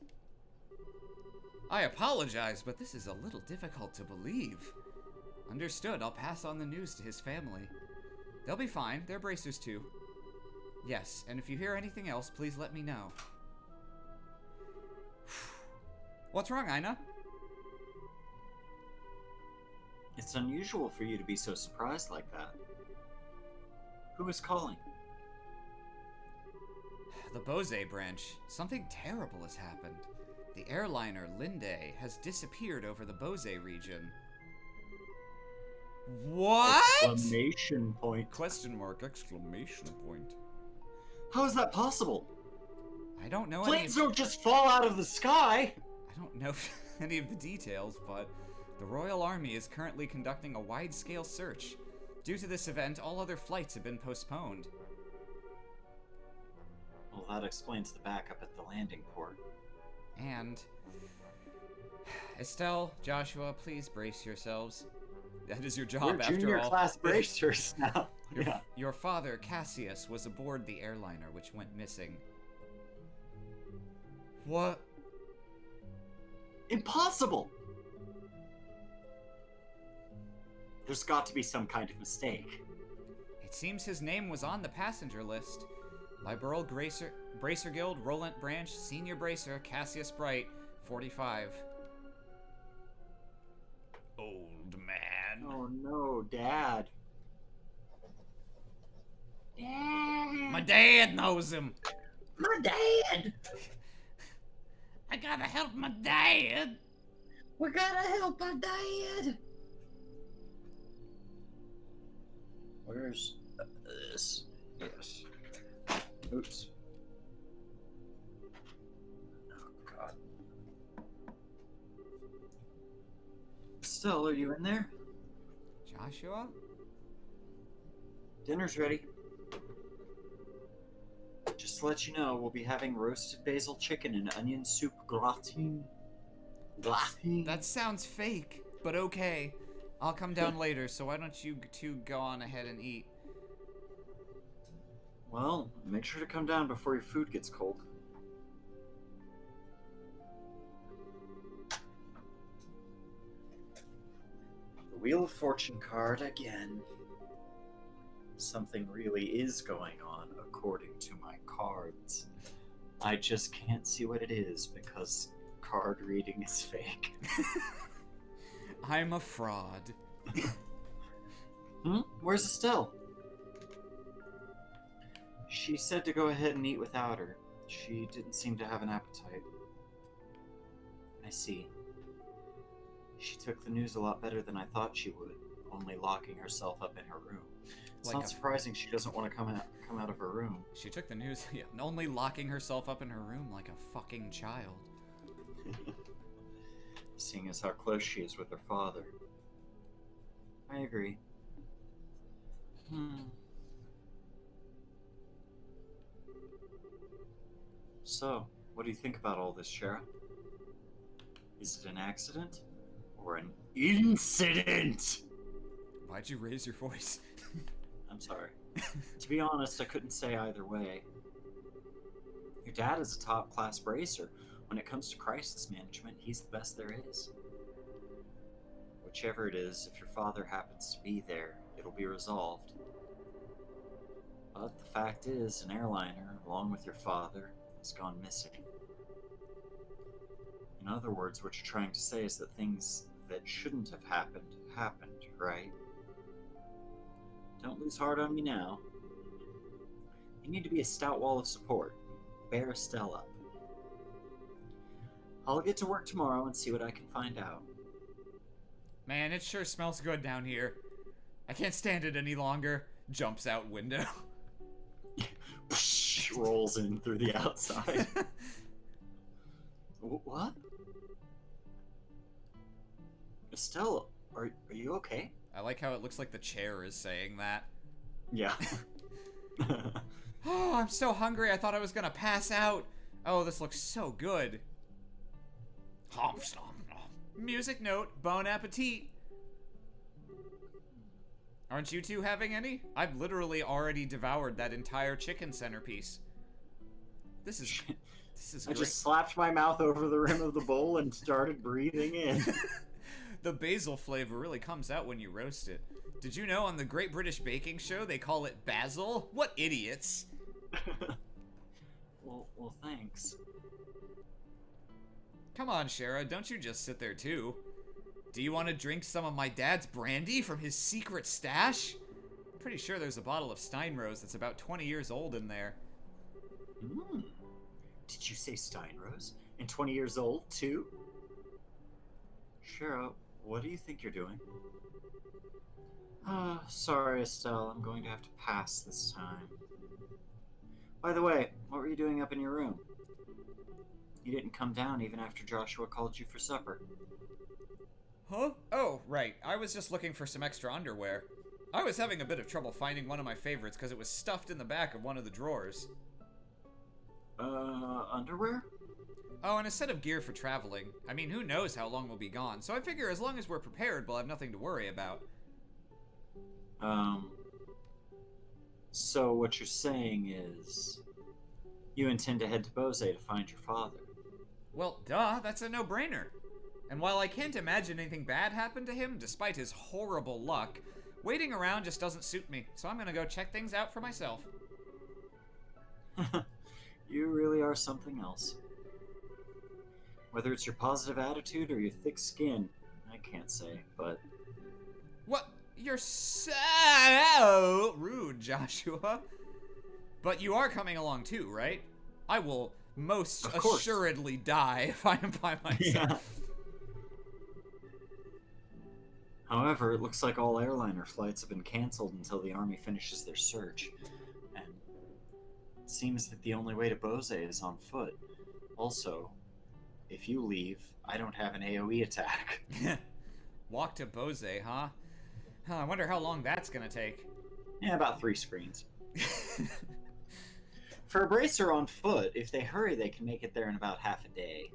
I apologize, but this is a little difficult to believe. Understood. I'll pass on the news to his family. They'll be fine. They're bracers too. Yes, and if you hear anything else, please let me know. What's wrong, Aina? It's unusual for you to be so surprised like that. Who is calling? The Bose branch. Something terrible has happened. The airliner Linde has disappeared over the Bose region. What? Exclamation point. Question mark, exclamation point. How is that possible? I don't know Planes don't just fall out of the sky! I don't know any of the details, but the Royal Army is currently conducting a wide-scale search. Due to this event, all other flights have been postponed. Well, that explains the backup at the landing port. And... Estelle, Joshua, please brace yourselves. That is your job We're after all. junior class bracers now. Yeah. Your father, Cassius, was aboard the airliner which went missing. What? Impossible! There's got to be some kind of mistake. It seems his name was on the passenger list. Liberal Bracer Guild, Roland Branch, Senior Bracer, Cassius Bright, 45. Old man. Oh no, Dad. Dad! My dad knows him. My dad! I gotta help my dad. We gotta help my dad! Where's this? Yes. Oops. Oh, God. Estelle, are you in there? Joshua? Dinner's ready. Just to let you know, we'll be having roasted basil chicken and onion soup gratin. Gratin. That sounds fake, but okay. I'll come down later, so why don't you two go on ahead and eat? Well, make sure to come down before your food gets cold. The Wheel of Fortune card again. Something really is going on according to my cards. I just can't see what it is because card reading is fake. I'm a fraud. Where's Estelle? She said to go ahead and eat without her. She didn't seem to have an appetite. I see. She took the news a lot better than I thought she would, only locking herself up in her room. It's Like not surprising she doesn't want to come out of her room. She took the news, yeah, only locking herself up in her room like a fucking child. Seeing as how close she is with her father. I agree. So, what do you think about all this, Shara? Is it an accident? Or an incident? Why'd you raise your voice? I'm sorry. To be honest, I couldn't say either way. Your dad is a top-class bracer. When it comes to crisis management, he's the best there is. Whichever it is, if your father happens to be there, it it'll be resolved. But the fact is, an airliner, along with your father, has gone missing. In other words, what you're trying to say is that things that shouldn't have happened, happened, right? Don't lose heart on me now. You need to be a stout wall of support. Bear Estelle up. I'll get to work tomorrow and see what I can find out. Man, it sure smells good down here. I can't stand it any longer. Jumps out window. Rolls in through the outside. What? Estelle, are you okay? I like how it looks like the chair is saying that. Yeah. Oh, I'm so hungry. I thought I was gonna pass out. Oh, this looks so good. Music note, bon appetit. Aren't you two having any? I've literally already devoured that entire chicken centerpiece. This is I great. just slapped my mouth over the rim of the bowl and started breathing in. The basil flavor really comes out when you roast it. Did you know on the Great British Baking Show they call it basil? What idiots. Well, thanks. Come on, Shara, don't you just sit there too. Do you want to drink some of my dad's brandy from his secret stash? I'm pretty sure there's a bottle of Steinrose that's about 20 years old in there. Did you say Steinrose? And 20 years old, too? Shara, what do you think you're doing? Sorry, Estelle. I'm going to have to pass this time. By the way, what were you doing up in your room? You didn't come down even after Joshua called you for supper. Huh? Oh, right. I was just looking for some extra underwear. I was having a bit of trouble finding one of my favorites because it was stuffed in the back of one of the drawers. Underwear? Oh, and a set of gear for traveling. I mean, who knows how long we'll be gone, so I figure as long as we're prepared, we'll have nothing to worry about. So what you're saying is you intend to head to Bose to find your father? Well, duh, that's a no-brainer. And while I can't imagine anything bad happened to him, despite his horrible luck, waiting around just doesn't suit me, so I'm gonna go check things out for myself. You really are something else. Whether it's your positive attitude or your thick skin, I can't say, but... What? You're so rude, Joshua. But you are coming along too, right? I will most assuredly die if I am by myself. Yeah. However, it looks like all airliner flights have been canceled until the Army finishes their search. And it seems that the only way to Bose is on foot. Also, if you leave, I don't have an AoE attack. Walk to Bose, huh? I wonder how long that's gonna take. Yeah, about 3 screens. For a bracer on foot, if they hurry, they can make it there in about half a day.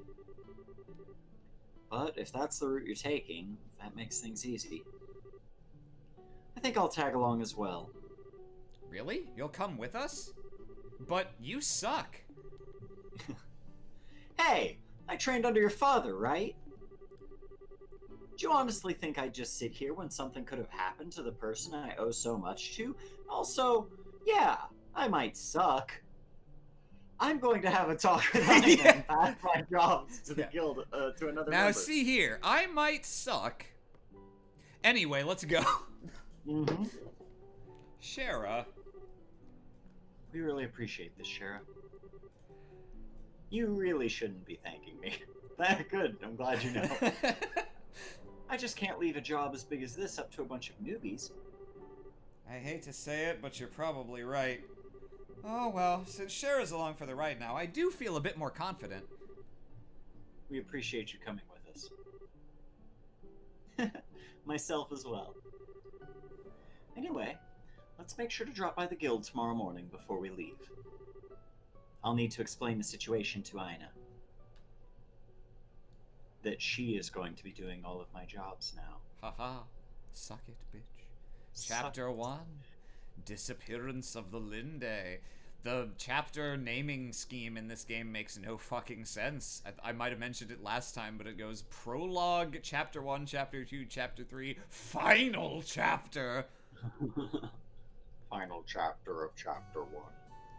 But if that's the route you're taking, that makes things easy. I think I'll tag along as well. Really? You'll come with us? But you suck. Hey, I trained under your father, right? Do you honestly think I'd just sit here when something could have happened to the person I owe so much to? Also, yeah, I might suck. I'm going to have a talk with Ina and pass my jobs to the guild, to another Now member. see here, I might suck. Anyway, let's go. Mm-hmm. Shara. We really appreciate this, Shara. You really shouldn't be thanking me. Good, I'm glad you know. I just can't leave a job as big as this up to a bunch of newbies. I hate to say it, but you're probably right. Oh well, since Shara's along for the ride now, I do feel a bit more confident. We appreciate you coming with us. Myself as well. Anyway, let's make sure to drop by the guild tomorrow morning before we leave. I'll need to explain the situation to Ina. That she is going to be doing all of my jobs now. Haha, suck it, bitch. Chapter 1, Disappearance of the Linde. The chapter naming scheme in this game makes no fucking sense. I might have mentioned it last time, but it goes Prologue, Chapter 1, Chapter 2, Chapter 3, Final Chapter. Final chapter of chapter 1.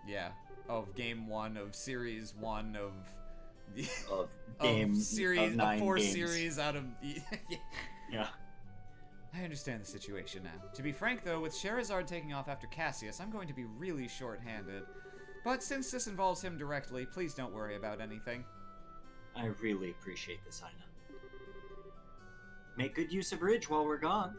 Yeah, of game 1 of series 1 of Of of game series of 9 of 4 games. series out of Yeah. I understand the situation now. To be frank, though, with Sherazard taking off after Cassius, I'm going to be really short-handed. But since this involves him directly, please don't worry about anything. I really appreciate this, Aina. Make good use of Ridge while we're gone.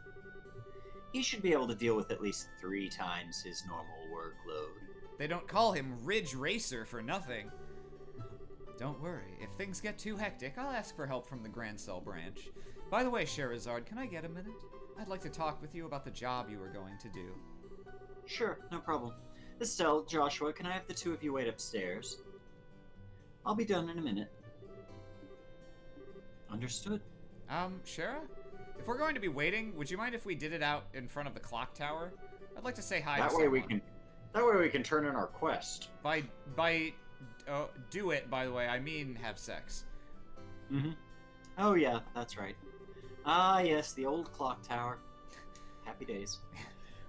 He should be able to deal with at least 3 times his normal workload. They don't call him Ridge Racer for nothing. Don't worry, if things get too hectic, I'll ask for help from the Grand Cell branch. By the way, Sherazard, can I get a minute? I'd like to talk with you about the job you were going to do. Sure, no problem. Estelle, Joshua, can I have the 2 of you wait upstairs? I'll be done in a minute. Understood. Shara? If we're going to be waiting, would you mind if we did it out in front of the clock tower? I'd like to say hi to That way someone. That way we can turn in our quest. Do it, by the way, I mean have sex. Mm-hmm. Oh yeah, that's right. Ah yes, the old clock tower. Happy days.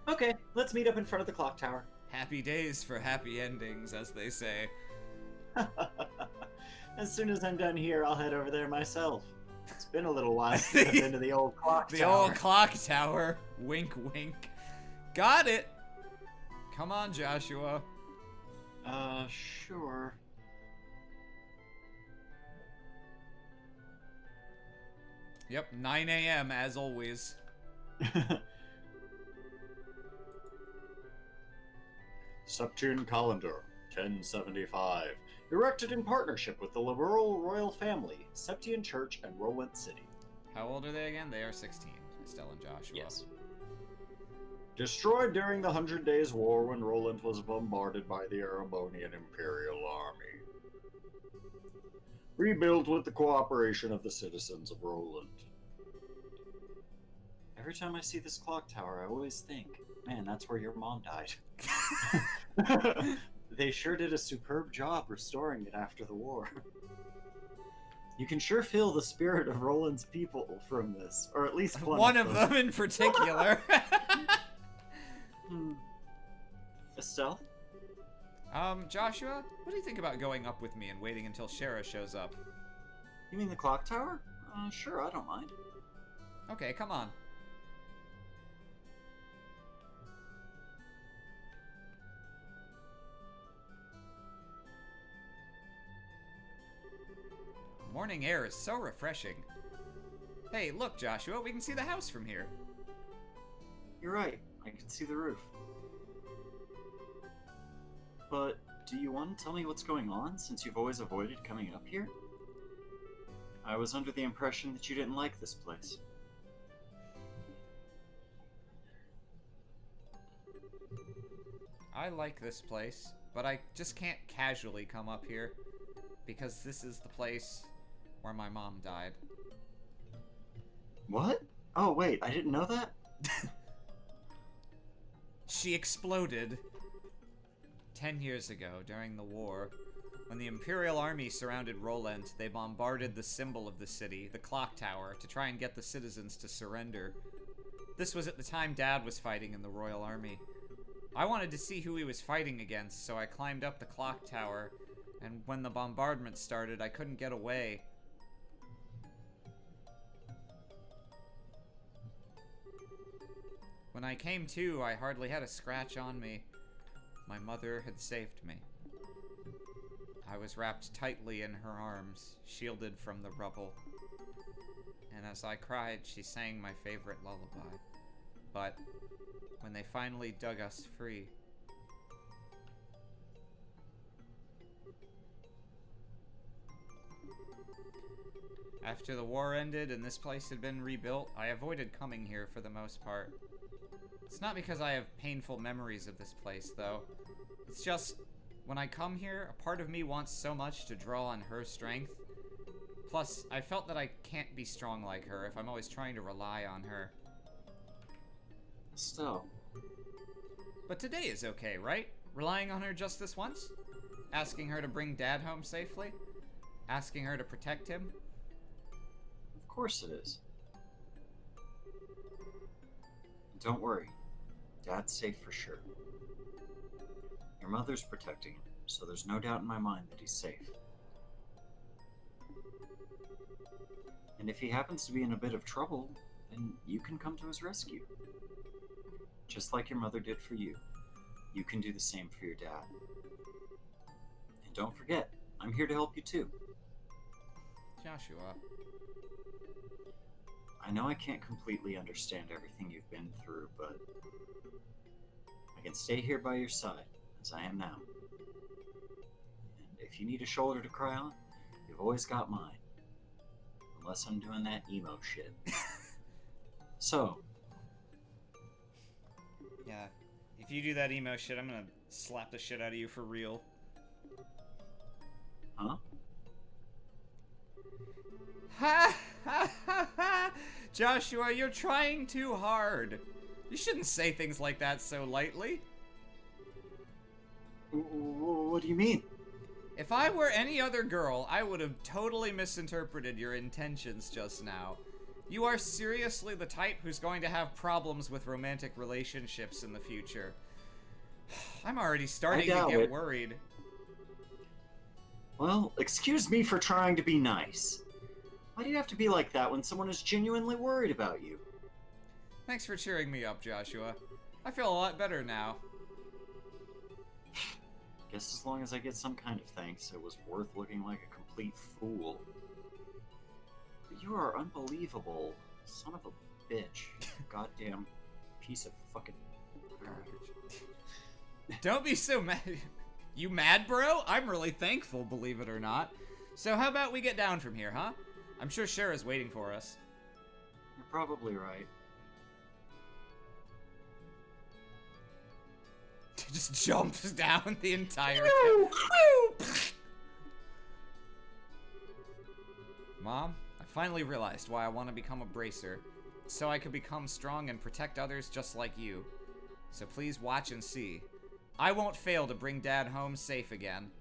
Okay, let's meet up in front of the clock tower. Happy days for happy endings, as they say. As soon as I'm done here, I'll head over there myself. It's been a little while since I've been to the old clock tower. The old clock tower. Wink, wink. Got it. Come on, Joshua. Sure. Yep, 9 a.m. as always. Septune Calendar, 1075. Erected in partnership with the liberal royal family, Septian Church, and Rolent City. How old are they again? They are 16, Estelle and Joshua. Yes. Destroyed during the 100 Days' War when Rolent was bombarded by the Erebonian Imperial Army. Rebuilt with the cooperation of the citizens of Rolent. Every time I see this clock tower, I always think, man, that's where your mom died. They sure did a superb job restoring it after the war. You can sure feel the spirit of Roland's people from this, or at least One of them in particular. Estelle? Joshua, what do you think about going up with me and waiting until Shara shows up? You mean the clock tower? Sure, I don't mind. Okay, come on. Morning air is so refreshing. Hey, look, Joshua, we can see the house from here. You're right, I can see the roof. But do you want to tell me what's going on, since you've always avoided coming up here? I was under the impression that you didn't like this place. I like this place, but I just can't casually come up here, because this is the place where my mom died. What? Oh, wait, I didn't know that? She exploded 10 years ago during the war. When the Imperial Army surrounded Rolent, they bombarded the symbol of the city, the clock tower, to try and get the citizens to surrender. This was at the time Dad was fighting in the Royal Army. I wanted to see who he was fighting against, so I climbed up the clock tower, and when the bombardment started, I couldn't get away. When I came to, I hardly had a scratch on me. My mother had saved me. I was wrapped tightly in her arms, shielded from the rubble. And as I cried, she sang my favorite lullaby. But when they finally dug us free, after the war ended and this place had been rebuilt, I avoided coming here for the most part. It's not because I have painful memories of this place, though. It's just, when I come here, a part of me wants so much to draw on her strength. Plus, I felt that I can't be strong like her if I'm always trying to rely on her. Still. But today is okay, right? Relying on her just this once? Asking her to bring Dad home safely? Asking her to protect him? Of course it is. Don't worry. Dad's safe for sure. Your mother's protecting him, so there's no doubt in my mind that he's safe. And if he happens to be in a bit of trouble, then you can come to his rescue. Just like your mother did for you. You can do the same for your dad. And don't forget, I'm here to help you too. Joshua. I know I can't completely understand everything you've been through, but I can stay here by your side, as I am now. And if you need a shoulder to cry on, you've always got mine. Unless I'm doing that emo shit. So, Yeah. If you do that emo shit, I'm gonna slap the shit out of you for real. huh? Ha ha ha ha! Joshua, you're trying too hard. You shouldn't say things like that so lightly. What do you mean? If I were any other girl, I would have totally misinterpreted your intentions just now. You are seriously the type who's going to have problems with romantic relationships in the future. I'm already starting to get worried. Well, excuse me for trying to be nice. Why do you have to be like that when someone is genuinely worried about you? Thanks for cheering me up, Joshua. I feel a lot better now. Guess as long as I get some kind of thanks, it was worth looking like a complete fool. But you are unbelievable. Son of a bitch. Goddamn piece of fucking garbage. Don't be so mad. You mad, bro? I'm really thankful, believe it or not. So how about we get down from here, huh? I'm sure Shara's waiting for us. You're probably right. Just jumps down the entire Mom, I finally realized why I want to become a bracer. So I could become strong and protect others just like you. So please watch and see. I won't fail to bring Dad home safe again.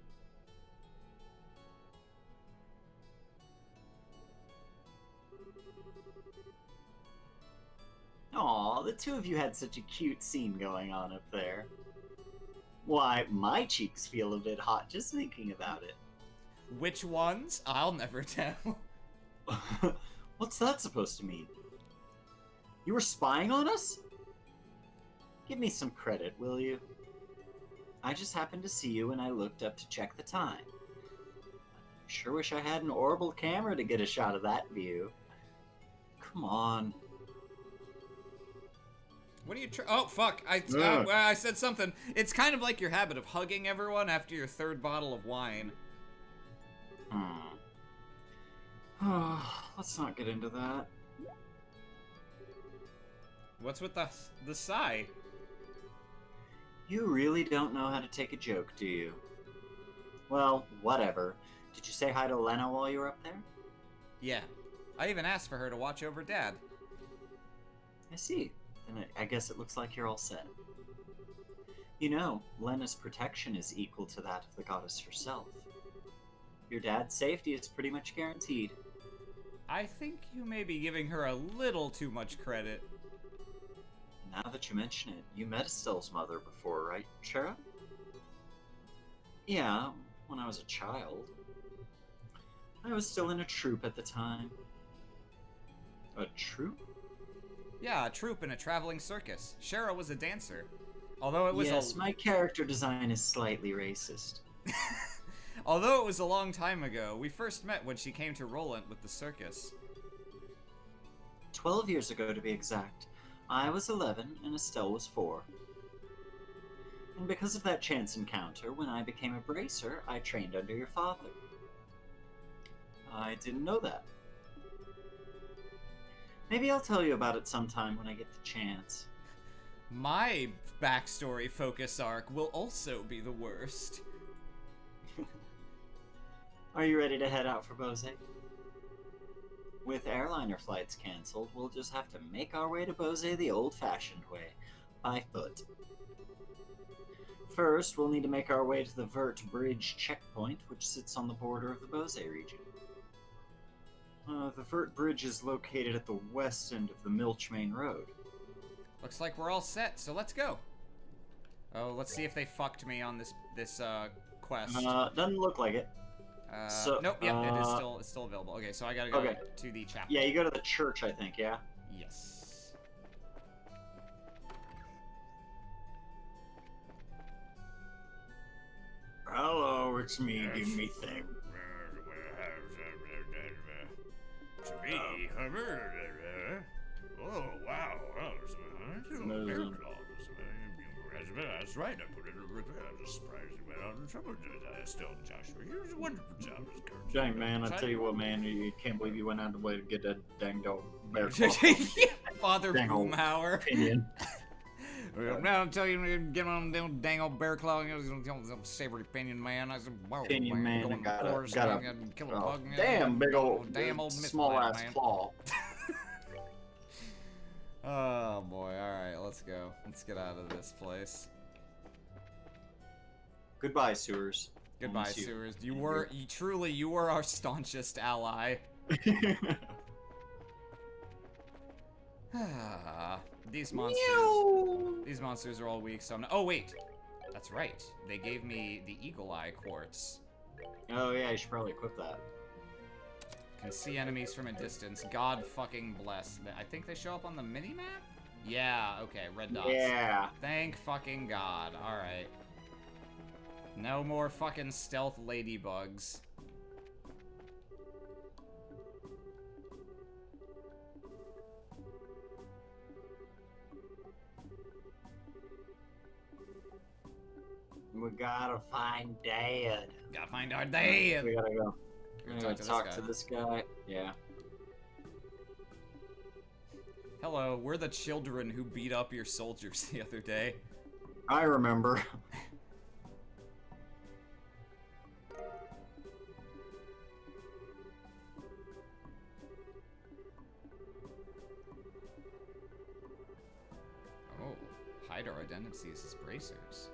Aw, the two of you had such a cute scene going on up there. Why, my cheeks feel a bit hot just thinking about it. Which ones? I'll never tell. What's that supposed to mean? You were spying on us? Give me some credit, will you? I just happened to see you and I looked up to check the time. I sure wish I had an orbital camera to get a shot of that view. Come on. What are you oh, fuck. I said something. It's kind of like your habit of hugging everyone after your third bottle of wine. Let's not get into that. What's with the sigh? You really don't know how to take a joke, do you? Well, whatever. Did you say hi to Lena while you were up there? Yeah. I even asked for her to watch over Dad. I see. Then I guess it looks like you're all set. You know, Lena's protection is equal to that of the goddess herself. Your dad's safety is pretty much guaranteed. I think you may be giving her a little too much credit. Now that you mention it, you met Estelle's mother before, right, Shara? Yeah, when I was a child. I was still in a troupe at the time. A troupe? Yeah, a troupe in a traveling circus. Shara was a dancer. Although it was Yes, my character design is slightly racist. Although it was a long time ago, we first met when she came to Roland with the circus. 12 years ago, to be exact. I was 11 and Estelle was 4. And because of that chance encounter, when I became a bracer, I trained under your father. I didn't know that. Maybe I'll tell you about it sometime when I get the chance. My backstory focus arc will also be the worst. Are you ready to head out for Bose? With airliner flights canceled, we'll just have to make our way to Bose the old-fashioned way, by foot. First, we'll need to make our way to the Vert Bridge checkpoint, which sits on the border of the Bose region. The Vert Bridge is located at the west end of the Milch Main Road. Looks like we're all set, so let's go. Oh, let's see if they fucked me on this quest. Doesn't look like it. Nope, yep, it's still available. Okay, so I gotta go to the chapel. Yeah, you go to the church, I think, yeah? Yes. Hello, it's me, give me thing. To me, oh wow, that's right. I put it in repair. I'm just surprised you went out in trouble. I still, Joshua, you did a wonderful job as coach. Dang, man, I tell you what, man, you can't believe you went out of the way to get that dang dog bear Father Dang old Boomhauer. opinion. Well, now I'm telling you, get on them dang old bear claw, savory opinion, man. I said, whoa, Opinion, man, going and got a kill a bug. damn big old, damn old small ass man. claw. Oh boy, alright, let's go. Let's get out of this place. Goodbye, sewers. Goodbye, Almost you. sewers. You were our staunchest ally. These monsters are all weak, so oh wait, that's right. They gave me the Eagle Eye Quartz. Oh yeah, you should probably equip that. Can see enemies from a distance. God fucking bless. I think they show up on the mini-map? Yeah, okay, red dots. Yeah. Thank fucking God. Alright. No more fucking stealth ladybugs. We gotta find Dad. Gotta find our dad. We gotta go. We're We're gonna gonna talk talk to to this this guy. Yeah. Hello, we're the children who beat up your soldiers the other day. I remember. Oh, hide our identities as bracers.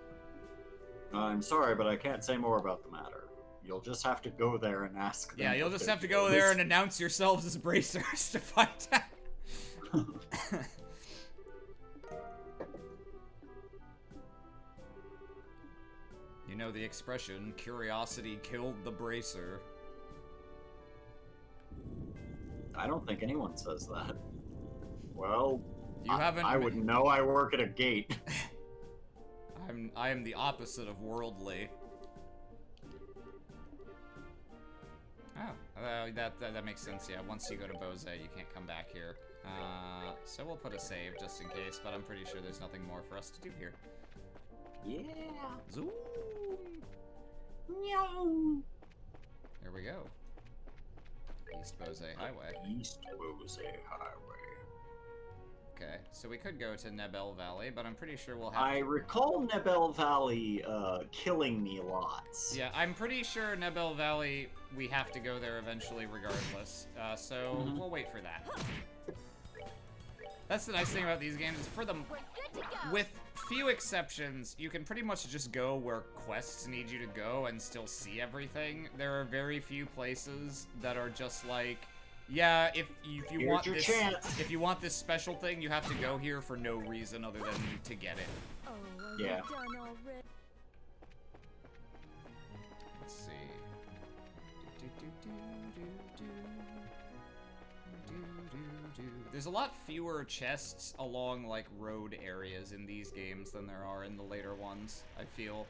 I'm sorry, but I can't say more about the matter. You'll just have to go there and ask them. Yeah, you'll what just their have to go deal there is. and announce yourselves as bracers to find out. You know the expression, curiosity killed the bracer. I don't think anyone says that. Well, You haven't. I wouldn't know. I work at a gate. I am the opposite of worldly. Oh, that makes sense. Yeah, once you go to Bose, you can't come back here. So we'll put a save just in case, but I'm pretty sure there's nothing more for us to do here. Yeah. Zoom. Meow. Here we go. East Bose Highway. East Bose Highway. Okay, so we could go to Nebel Valley, but I'm pretty sure we'll have I to... recall Nebel Valley killing me lots. Yeah, I'm pretty sure Nebel Valley, we have to go there eventually regardless. So we'll wait for that. That's the nice thing about these games, is for them, We're good to go. with few exceptions, you can pretty much just go where quests need you to go and still see everything. There are very few places that are just like, yeah, if you Here's want your this, chance. if you want this special thing, you have to go here for no reason other than to get it. Oh, are Yeah. we done already? Let's see. There's a lot fewer chests along like road areas in these games than there are in the later ones, I feel.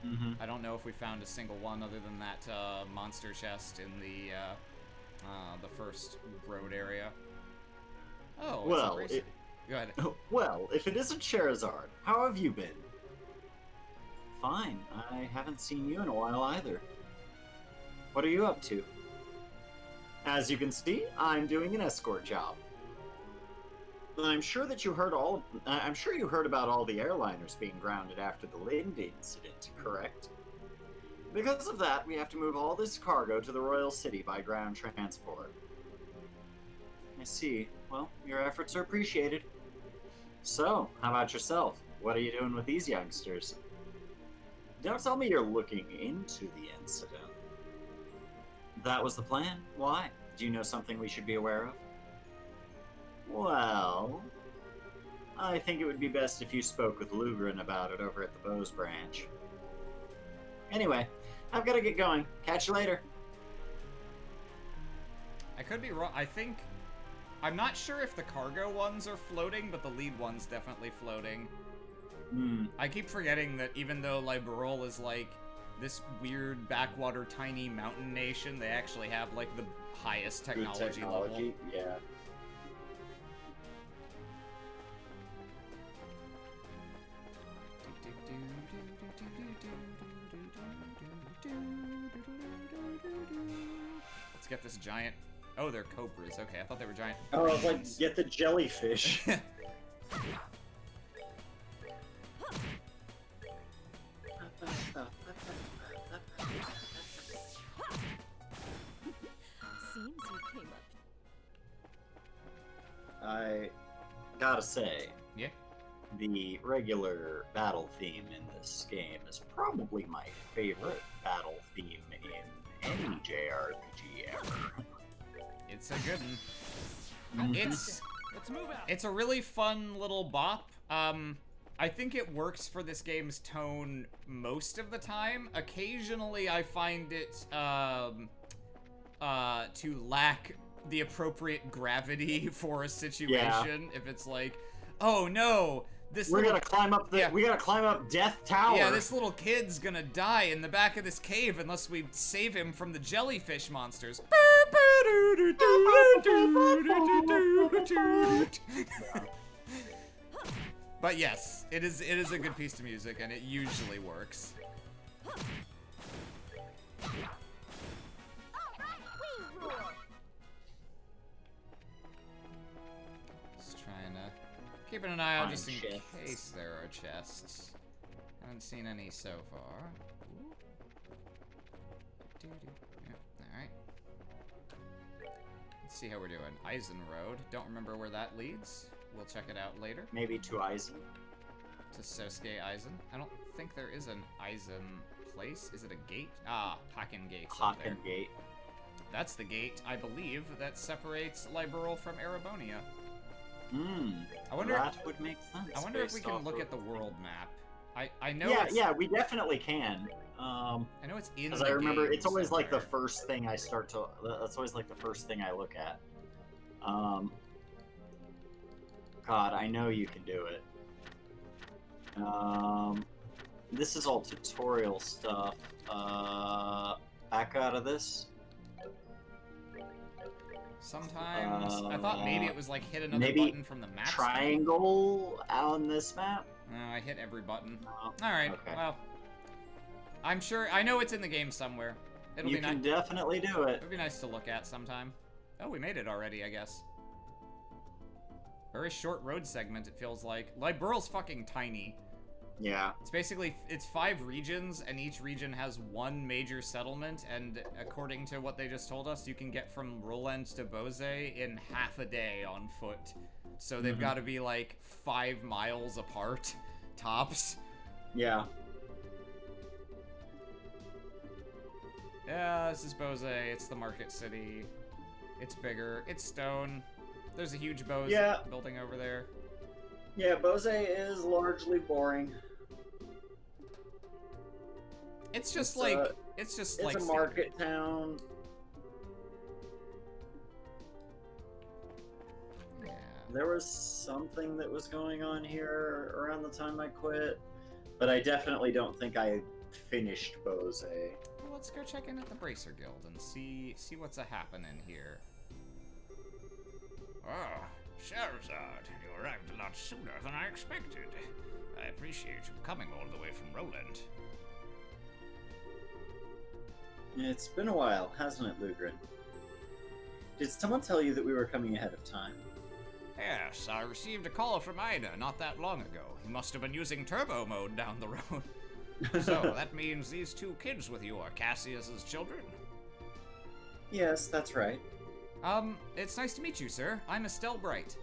Mm-hmm. I don't know if we found a single one other than that monster chest in the first road area. Oh, it's Well, a bracer. Go ahead. Well, if it isn't Charizard, how have you been? Fine. I haven't seen you in a while either. What are you up to? As you can see, I'm doing an escort job. I'm sure that you heard I'm sure you heard about all the airliners being grounded after the Lind incident, correct? Because of that, we have to move all this cargo to the Royal City by ground transport. I see. Well, your efforts are appreciated. So, how about yourself? What are you doing with these youngsters? Don't tell me you're looking into the incident. That was the plan? Why? Do you know something we should be aware of? Well, I think it would be best if you spoke with Lugren about it over at the Bose branch. Anyway, I've got to get going. Catch you later. I could be wrong. I'm not sure if the cargo ones are floating, but the lead one's definitely floating. I keep forgetting that even though Liberol is like this weird backwater tiny mountain nation, they actually have like the highest technology level. Yeah. Let's get this giant. Oh, they're cobras. Okay, I thought they were giant. Oh, I was like, get the jellyfish. Seems you came up. I gotta say, Yeah. the regular battle theme in this game is probably my favorite battle theme in any JRPG ever. It's a good one. It's Let's move out. It's a really fun little bop. I think it works for this game's tone most of the time. Occasionally, I find it to lack the appropriate gravity for a situation. If it's like, oh no, We're gonna climb up the. Yeah. We gotta climb up Death Tower. Yeah, this little kid's gonna die in the back of this cave unless we save him from the jellyfish monsters. But yes, it is a good piece of music, and it usually works. Just trying to keeping an eye out just in case there are chests. Haven't seen any so far. Ooh. Yep, alright. Let's see how we're doing. Eisen Road. Don't remember where that leads. We'll check it out later. Maybe to Eisen. To Sosuke Eisen. I don't think there is an Eisen place. Is it a gate? Ah, Haken Gate. Haken Gate. That's the gate, I believe, that separates Liberal from Erebonia. I wonder. That would make sense. I wonder if we based can off look of- at the world map. I know. Yeah, it's, yeah, we definitely can. I know it's in. Because the I remember game it's always like the somewhere. first thing I start to. That's always like the first thing I look at. God, I know you can do it. This is all tutorial stuff. Back out of this. Sometimes I thought maybe it was like hit another maybe button from the map. Triangle on this map. No, I hit every button. No. All right. Okay. Well, I'm sure. I know it's in the game somewhere. It'll You be can nice. definitely do it. It'll be nice to look at sometime. Oh, we made it already, I guess. Very short road segment, it feels like. Liberal's fucking tiny. Yeah. It's basically, it's 5 regions, and each region has one major settlement, and according to what they just told us, you can get from Roland to Bose in half a day on foot. So they've got to be like 5 miles apart, tops. Yeah. Yeah, this is Bose. It's the market city. It's bigger. It's stone. There's a huge Bose building over there. Yeah, Bose is largely boring. It's just It's, like it's just It's like a market town. Yeah. There was something that was going on here around the time I quit, but I definitely don't think I finished Bose. Well, let's go check in at the Bracer Guild and see what's a happening here. Ah, Charizard, you arrived a lot sooner than I expected. I appreciate you coming all the way from Roland. It's been a while, hasn't it, Lugren? Did someone tell you that we were coming ahead of time? Yes, I received a call from Ida not that long ago. He must have been using turbo mode down the road. So, that means these 2 kids with you are Cassius's children? Yes, that's right. It's nice to meet you, sir. I'm Estelle Bright.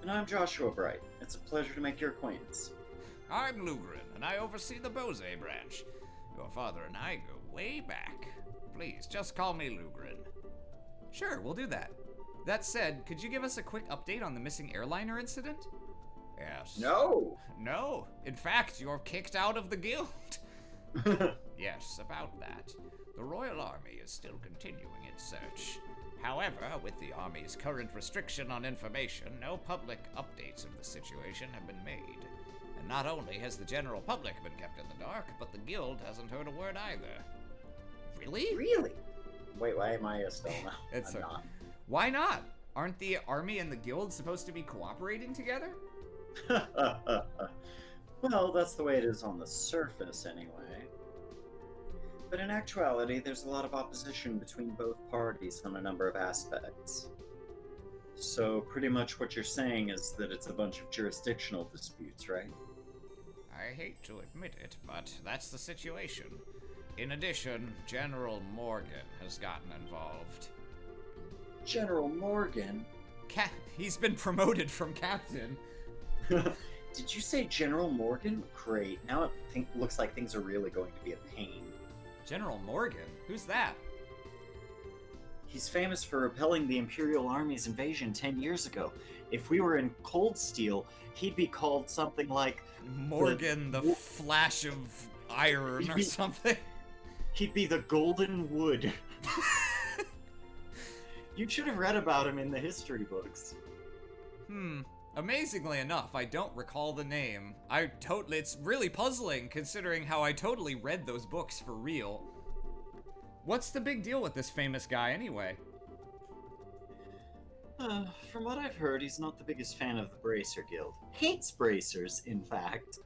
And I'm Joshua Bright. It's a pleasure to make your acquaintance. I'm Lugren, and I oversee the Bose branch. Your father and I go way back. Please, just call me Lugren. Sure, we'll do that. That said, could you give us a quick update on the missing airliner incident? Yes. No! No. In fact, you're kicked out of the guild. Yes, about that. The Royal Army is still continuing its search. However, with the Army's current restriction on information, no public updates of the situation have been made. And not only has the general public been kept in the dark, but the guild hasn't heard a word either. Really? Really? Wait, why am I a still now? It's I'm not. Why not? Aren't the army and the guild supposed to be cooperating together? Well, that's the way it is on the surface, anyway. But in actuality, there's a lot of opposition between both parties on a number of aspects. So, pretty much what you're saying is that it's a bunch of jurisdictional disputes, right? I hate to admit it, but that's the situation. In addition, General Morgan has gotten involved. General Morgan? He's been promoted from captain. Did you say General Morgan? Great. Now it looks like things are really going to be a pain. General Morgan? Who's that? He's famous for repelling the Imperial Army's invasion 10 years ago. If we were in Cold Steel, he'd be called something like... Morgan, the Flash of Iron or something. He'd be the Golden Wood. You should have read about him in the history books. Amazingly enough, I don't recall the name. It's really puzzling considering how I totally read those books for real. What's the big deal with this famous guy anyway? From what I've heard, he's not the biggest fan of the Bracer Guild. Hates bracers, in fact.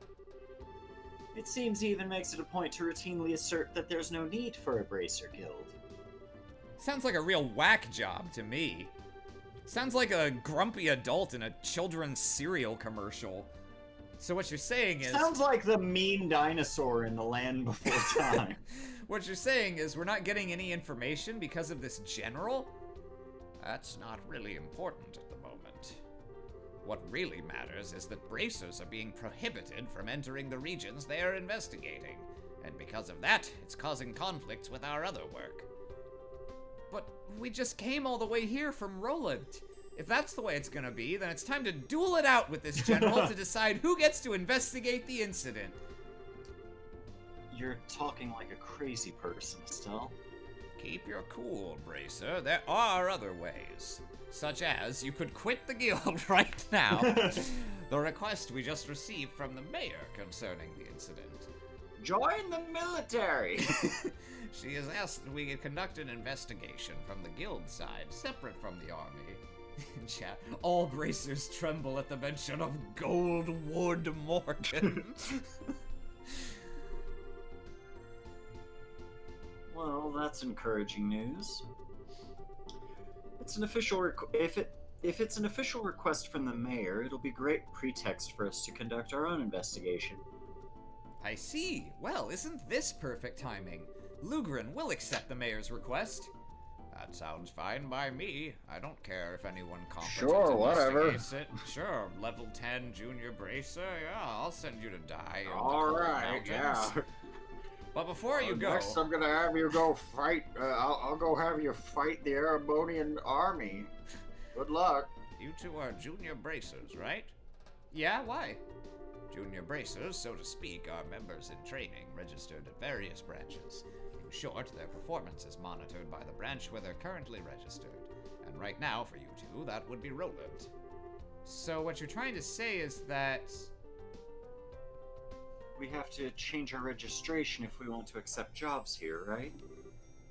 It seems he even makes it a point to routinely assert that there's no need for a Bracer Guild. Sounds like a real whack job to me. Sounds like a grumpy adult in a children's cereal commercial. So what you're saying is... Sounds like the mean dinosaur in The Land Before Time. What you're saying is we're not getting any information because of this general? That's not really important at the moment. What really matters is that bracers are being prohibited from entering the regions they are investigating, and because of that, it's causing conflicts with our other work. But we just came all the way here from Roland. If that's the way it's gonna be, then it's time to duel it out with this general to decide who gets to investigate the incident. You're talking like a crazy person, Estelle. Keep your cool, Bracer. There are other ways. Such as you could quit the guild right now. The request we just received from the mayor concerning the incident. Join the military! She has asked that we conduct an investigation from the guild side, separate from the army. Chat. All bracers tremble at the mention of Goldwood Morgan. Well, that's encouraging news. It's an official if it's an official request from the mayor, it'll be great pretext for us to conduct our own investigation. I see. Well, isn't this perfect timing? Lugren will accept the mayor's request. That sounds fine by me. I don't care if anyone competent Sure, whatever. investigates it. Sure, level 10 junior bracer. Yeah, I'll send you to die. in the All cold right, mountains. yeah. But before you go, Next, I'm gonna have you go fight. I'll go have you fight the Erebonian army. Good luck. you two are junior bracers, right? Yeah, why? Junior bracers, so to speak, are members in training registered at various branches. In short, their performance is monitored by the branch where they're currently registered. And right now, for you two, that would be Roland. So what you're trying to say is that... We have to change our registration if we want to accept jobs here, right?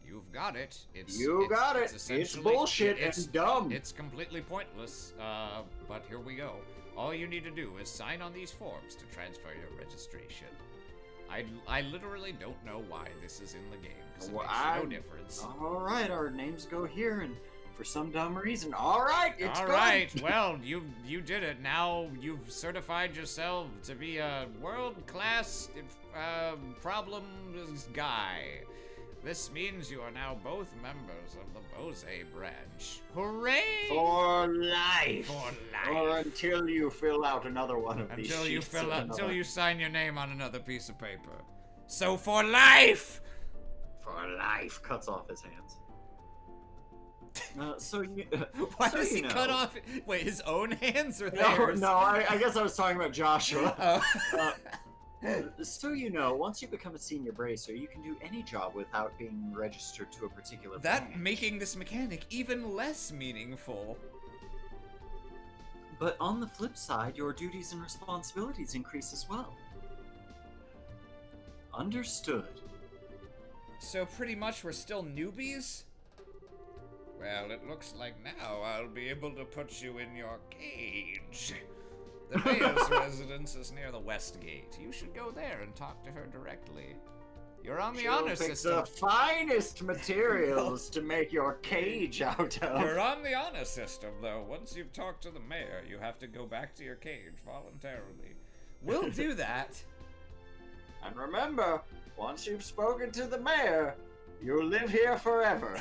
You've got it. You got it. It's essentially- bullshit it's and dumb. It's completely pointless, but here we go. All you need to do is sign on these forms to transfer your registration. I literally don't know why this is in the game, because it Well, makes no I'm- difference. All right, our names go here, and for some dumb reason, All right, it's All good. right, well, you did it. Now you've certified yourself to be a world-class problems guy. This means you are now both members of the Bose branch. Hooray! For life. For Or life. until you fill out another one of these Until you sheets of until another- you sign your name on another piece of paper. So for life! For life. cuts off his hands. So you. Why so does you he know. cut off? Wait, his own hands or No, theirs? no. I guess I was talking about Joshua. Oh. So you know, once you become a senior bracer, you can do any job without being registered to a particular That branch. making this mechanic even less meaningful. But on the flip side, your duties and responsibilities increase as well. Understood. So pretty much we're still newbies? Well, it looks like now I'll be able to put you in your cage. The mayor's residence is near the west gate. You should go there and talk to her directly. You're on the She'll honor pick system. the finest materials to make your cage out of. You're on the honor system, though. Once you've talked to the mayor, you have to go back to your cage voluntarily. We'll do that. And remember, once you've spoken to the mayor, you'll live here forever.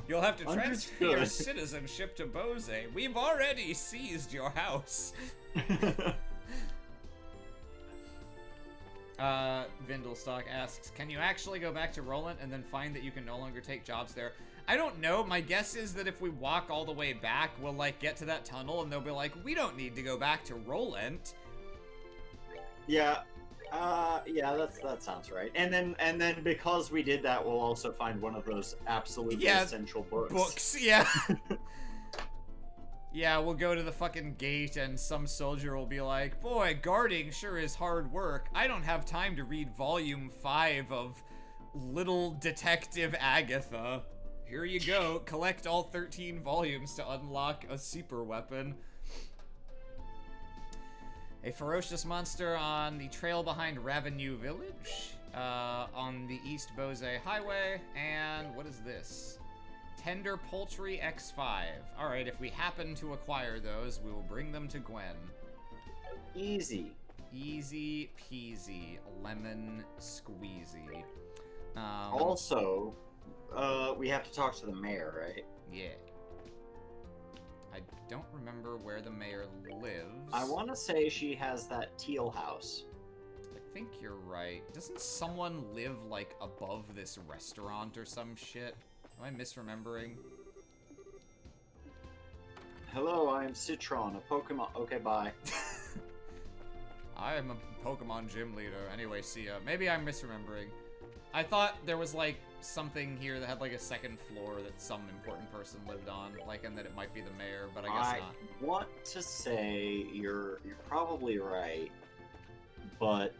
You'll have to transfer your Understood. citizenship to Bose. We've already seized your house. Vindlestock asks, can you actually go back to Roland and then find that you can no longer take jobs there? I don't know. My guess is that if we walk all the way back, we'll, like, get to that tunnel and they'll be like, we don't need to go back to Roland. Yeah. Yeah, that sounds right. And then because we did that, we'll also find one of those absolutely Yeah, essential books. Books, yeah. Yeah, we'll go to the fucking gate and some soldier will be like, boy, guarding sure is hard work. I don't have time to read volume 5 of Little Detective Agatha. Here you go, collect all 13 volumes to unlock a super weapon. A ferocious monster on the trail behind Ravenue Village, on the East Bose Highway, and what is this? Tender Poultry X5. Alright, if we happen to acquire those, we will bring them to Gwen. Easy. Easy peasy, lemon squeezy. Also, we have to talk to the mayor, right? Yeah. I don't remember where the mayor lives. I want to say she has that teal house. I think you're right. Doesn't someone live, like, above this restaurant or some shit? Am I misremembering? Hello, I am Citron, a Pokemon. Okay, bye. I am a Pokemon gym leader. Anyway, see ya. Maybe I'm misremembering. I thought there was, like, something here that had, like, a second floor that some important person lived on, like, and that it might be the mayor, but I guess not. I want to say you're probably right, but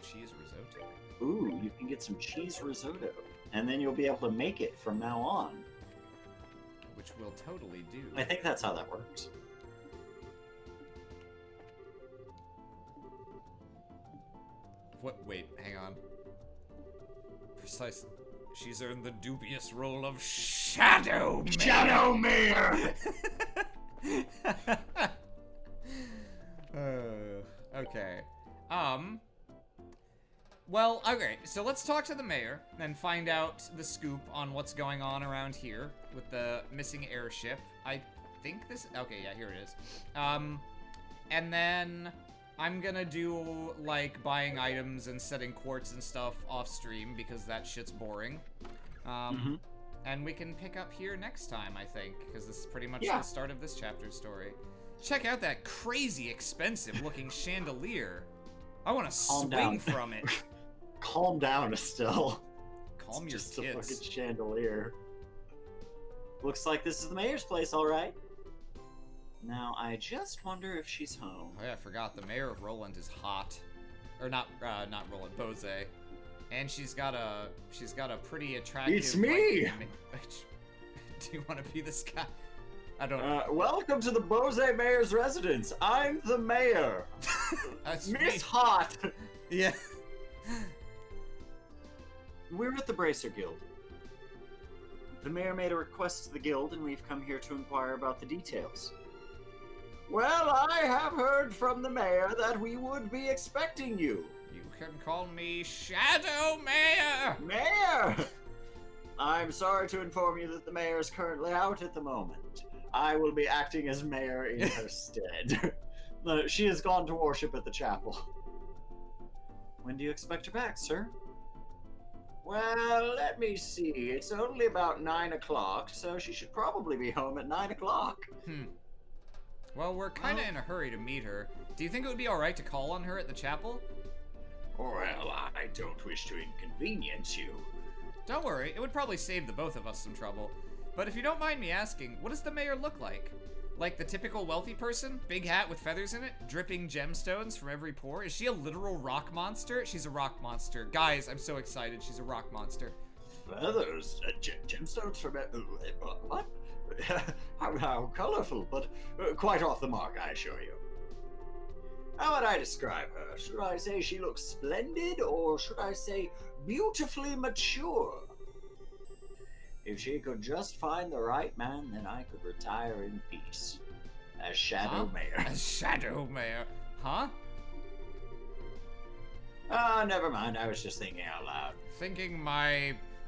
Cheese risotto. ooh, you can get some cheese risotto, and then you'll be able to make it from now on. Which we'll totally do. I think that's how that works. What? Wait, hang on. Precisely. She's earned the dubious role of Shadow Mayor. Shadow Mayor! Okay. Well, okay, so let's talk to the mayor and find out the scoop on what's going on around here with the missing airship. I think this... Okay, yeah, here it is. And then I'm gonna do, like, buying items and setting quartz and stuff off-stream because that shit's boring. And we can pick up here next time, I think, because this is pretty much the start of this chapter's story. Check out that crazy expensive-looking chandelier. I want to swing down. from it. Calm down, Estelle. Calm your Just a kids. fucking chandelier. Looks like this is the mayor's place, all right. Now, I just wonder if she's home. Oh yeah, I forgot. The mayor of Roland is hot. Or not Roland, Bose. And she's got a pretty attractive... It's me! Like, do you want to be this guy? I don't... Welcome to the Bose Mayor's residence. I'm the mayor. That's me. Miss Hot. Yeah. We're at the Bracer Guild. The mayor made a request to the guild, and we've come here to inquire about the details. Well, I have heard from the mayor that we would be expecting you. You can call me Shadow Mayor! Mayor! I'm sorry to inform you that the mayor is currently out at the moment. I will be acting as mayor in her stead. No, she has gone to worship at the chapel. When do you expect her back, sir? Well, let me see. It's only about 9 o'clock, so she should probably be home at 9 o'clock. Well, we're kind of in a hurry to meet her. Do you think it would be alright to call on her at the chapel? Well, I don't wish to inconvenience you. Don't worry, it would probably save the both of us some trouble. But if you don't mind me asking, what does the mayor look like? Like the typical wealthy person? Big hat with feathers in it? Dripping gemstones from every pore? Is she a literal rock monster? She's a rock monster. Guys, I'm so excited. She's a rock monster. Feathers? Gemstones from... what? how colorful, but quite off the mark, I assure you. How would I describe her? Should I say she looks splendid, or should I say beautifully mature? If she could just find the right man, then I could retire in peace. As Shadow Mayor. As Shadow Mayor. Huh? Ah, never mind. I was just thinking out loud.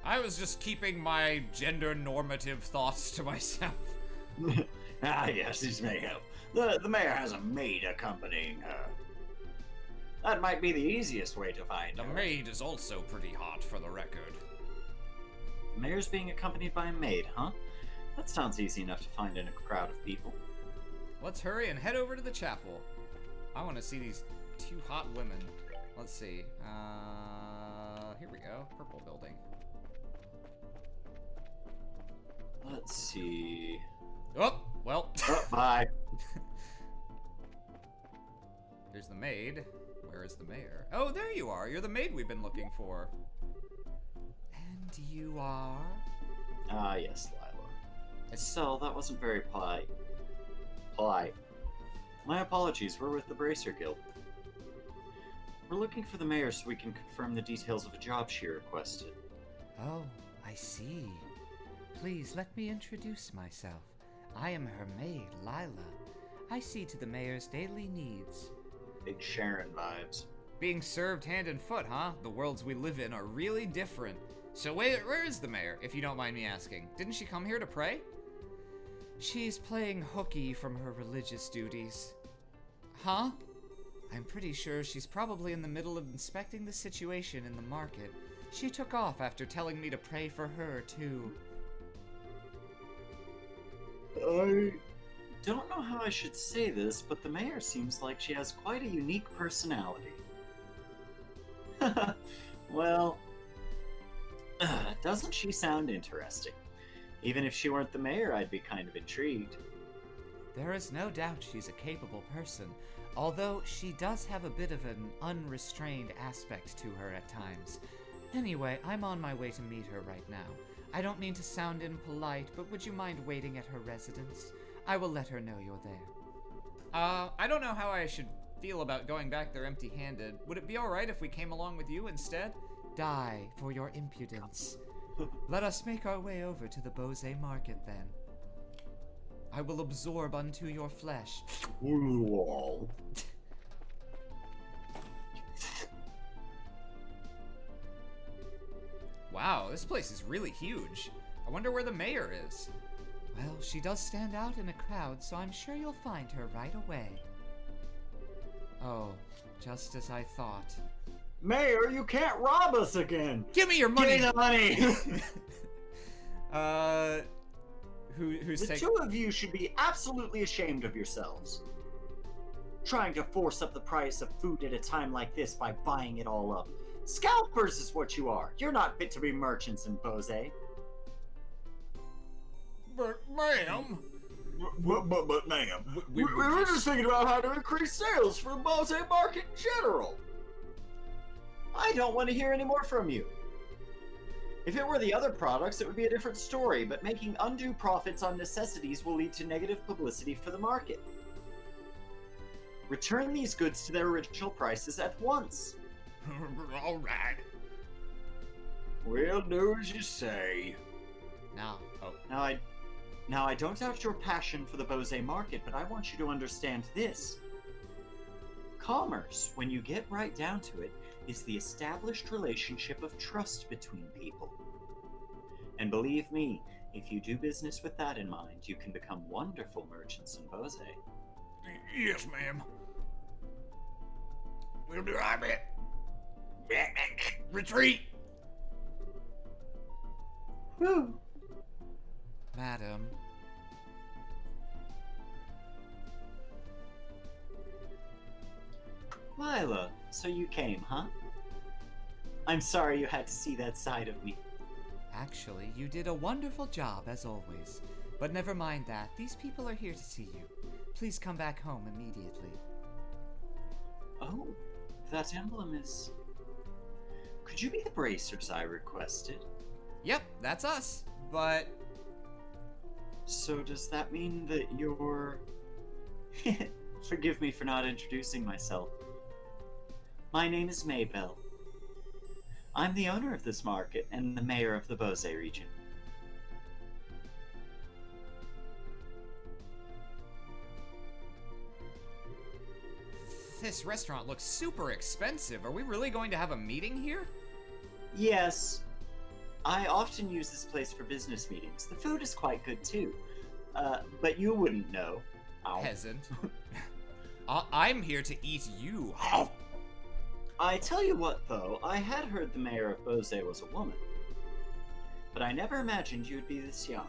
I was just keeping my gender normative thoughts to myself. Ah, yes, these may help. The mayor has a maid accompanying her. That might be the easiest way to find The her. maid is also pretty hot, for the record. The mayor's being accompanied by a maid, huh? That sounds easy enough to find in a crowd of people. Let's hurry and head over to the chapel. I want to see these two hot women. Let's see. Here we go. Purple building. Let's see. Oh, well. Oh, bye. There's the maid. Where is the mayor? Oh, there you are. You're the maid we've been looking for. And you are? Ah, yes, Lila. So, that wasn't very polite. My apologies, we're with the Bracer Guild. We're looking for the mayor so we can confirm the details of a job she requested. Oh, I see. Please let me introduce myself. I am her maid, Lila. I see to the mayor's daily needs. Big Sharon vibes. Being served hand and foot, huh? The worlds we live in are really different. So where is the mayor, if you don't mind me asking? Didn't she come here to pray? She's playing hooky from her religious duties. Huh? I'm pretty sure she's probably in the middle of inspecting the situation in the market. She took off after telling me to pray for her, too. I don't know how I should say this, but the mayor seems like she has quite a unique personality. Well, doesn't she sound interesting? Even if she weren't the mayor, I'd be kind of intrigued. There is no doubt she's a capable person, although she does have a bit of an unrestrained aspect to her at times. Anyway, I'm on my way to meet her right now. I don't mean to sound impolite, but would you mind waiting at her residence? I will let her know you're there. I don't know how I should feel about going back there empty-handed. Would it be alright if we came along with you instead? Die for your impudence. Let us make our way over to the Bose market then. I will absorb unto your flesh. Wow, this place is really huge. I wonder where the mayor is. Well, she does stand out in a crowd, so I'm sure you'll find her right away. Oh, just as I thought. Mayor, you can't rob us again! Give me your money! Give me the money! Who's The taking... two of you should be absolutely ashamed of yourselves. Trying to force up the price of food at a time like this by buying it all up. Scalpers is what you are. You're not fit to be merchants in Bose. But, ma'am... But ma'am, we were just thinking about how to increase sales for the Bose market in general. I don't want to hear any more from you. If it were the other products, it would be a different story, but making undue profits on necessities will lead to negative publicity for the market. Return these goods to their original prices at once. All right. We'll do as you say. Now, Now I don't doubt your passion for the Bose market, but I want you to understand this. Commerce, when you get right down to it, is the established relationship of trust between people. And believe me, if you do business with that in mind, you can become wonderful merchants in Bose. Yes, ma'am. We'll do our bit. Retreat! Whew. Madam. Lila, so you came, huh? I'm sorry you had to see that side of me. Actually, you did a wonderful job, as always. But never mind that. These people are here to see you. Please come back home immediately. Oh, that emblem is... Could you be the bracers I requested? Yep, that's us. But So does that mean that you're... Forgive me for not introducing myself. My name is Maybell. I'm the owner of this market and the mayor of the Bose region. this restaurant looks super expensive. Are we really going to have a meeting here? Yes. I often use this place for business meetings. The food is quite good too. But you wouldn't know. Ow. Peasant. I'm here to eat you. I tell you what, though, I had heard the mayor of Bose was a woman. But I never imagined you'd be this young.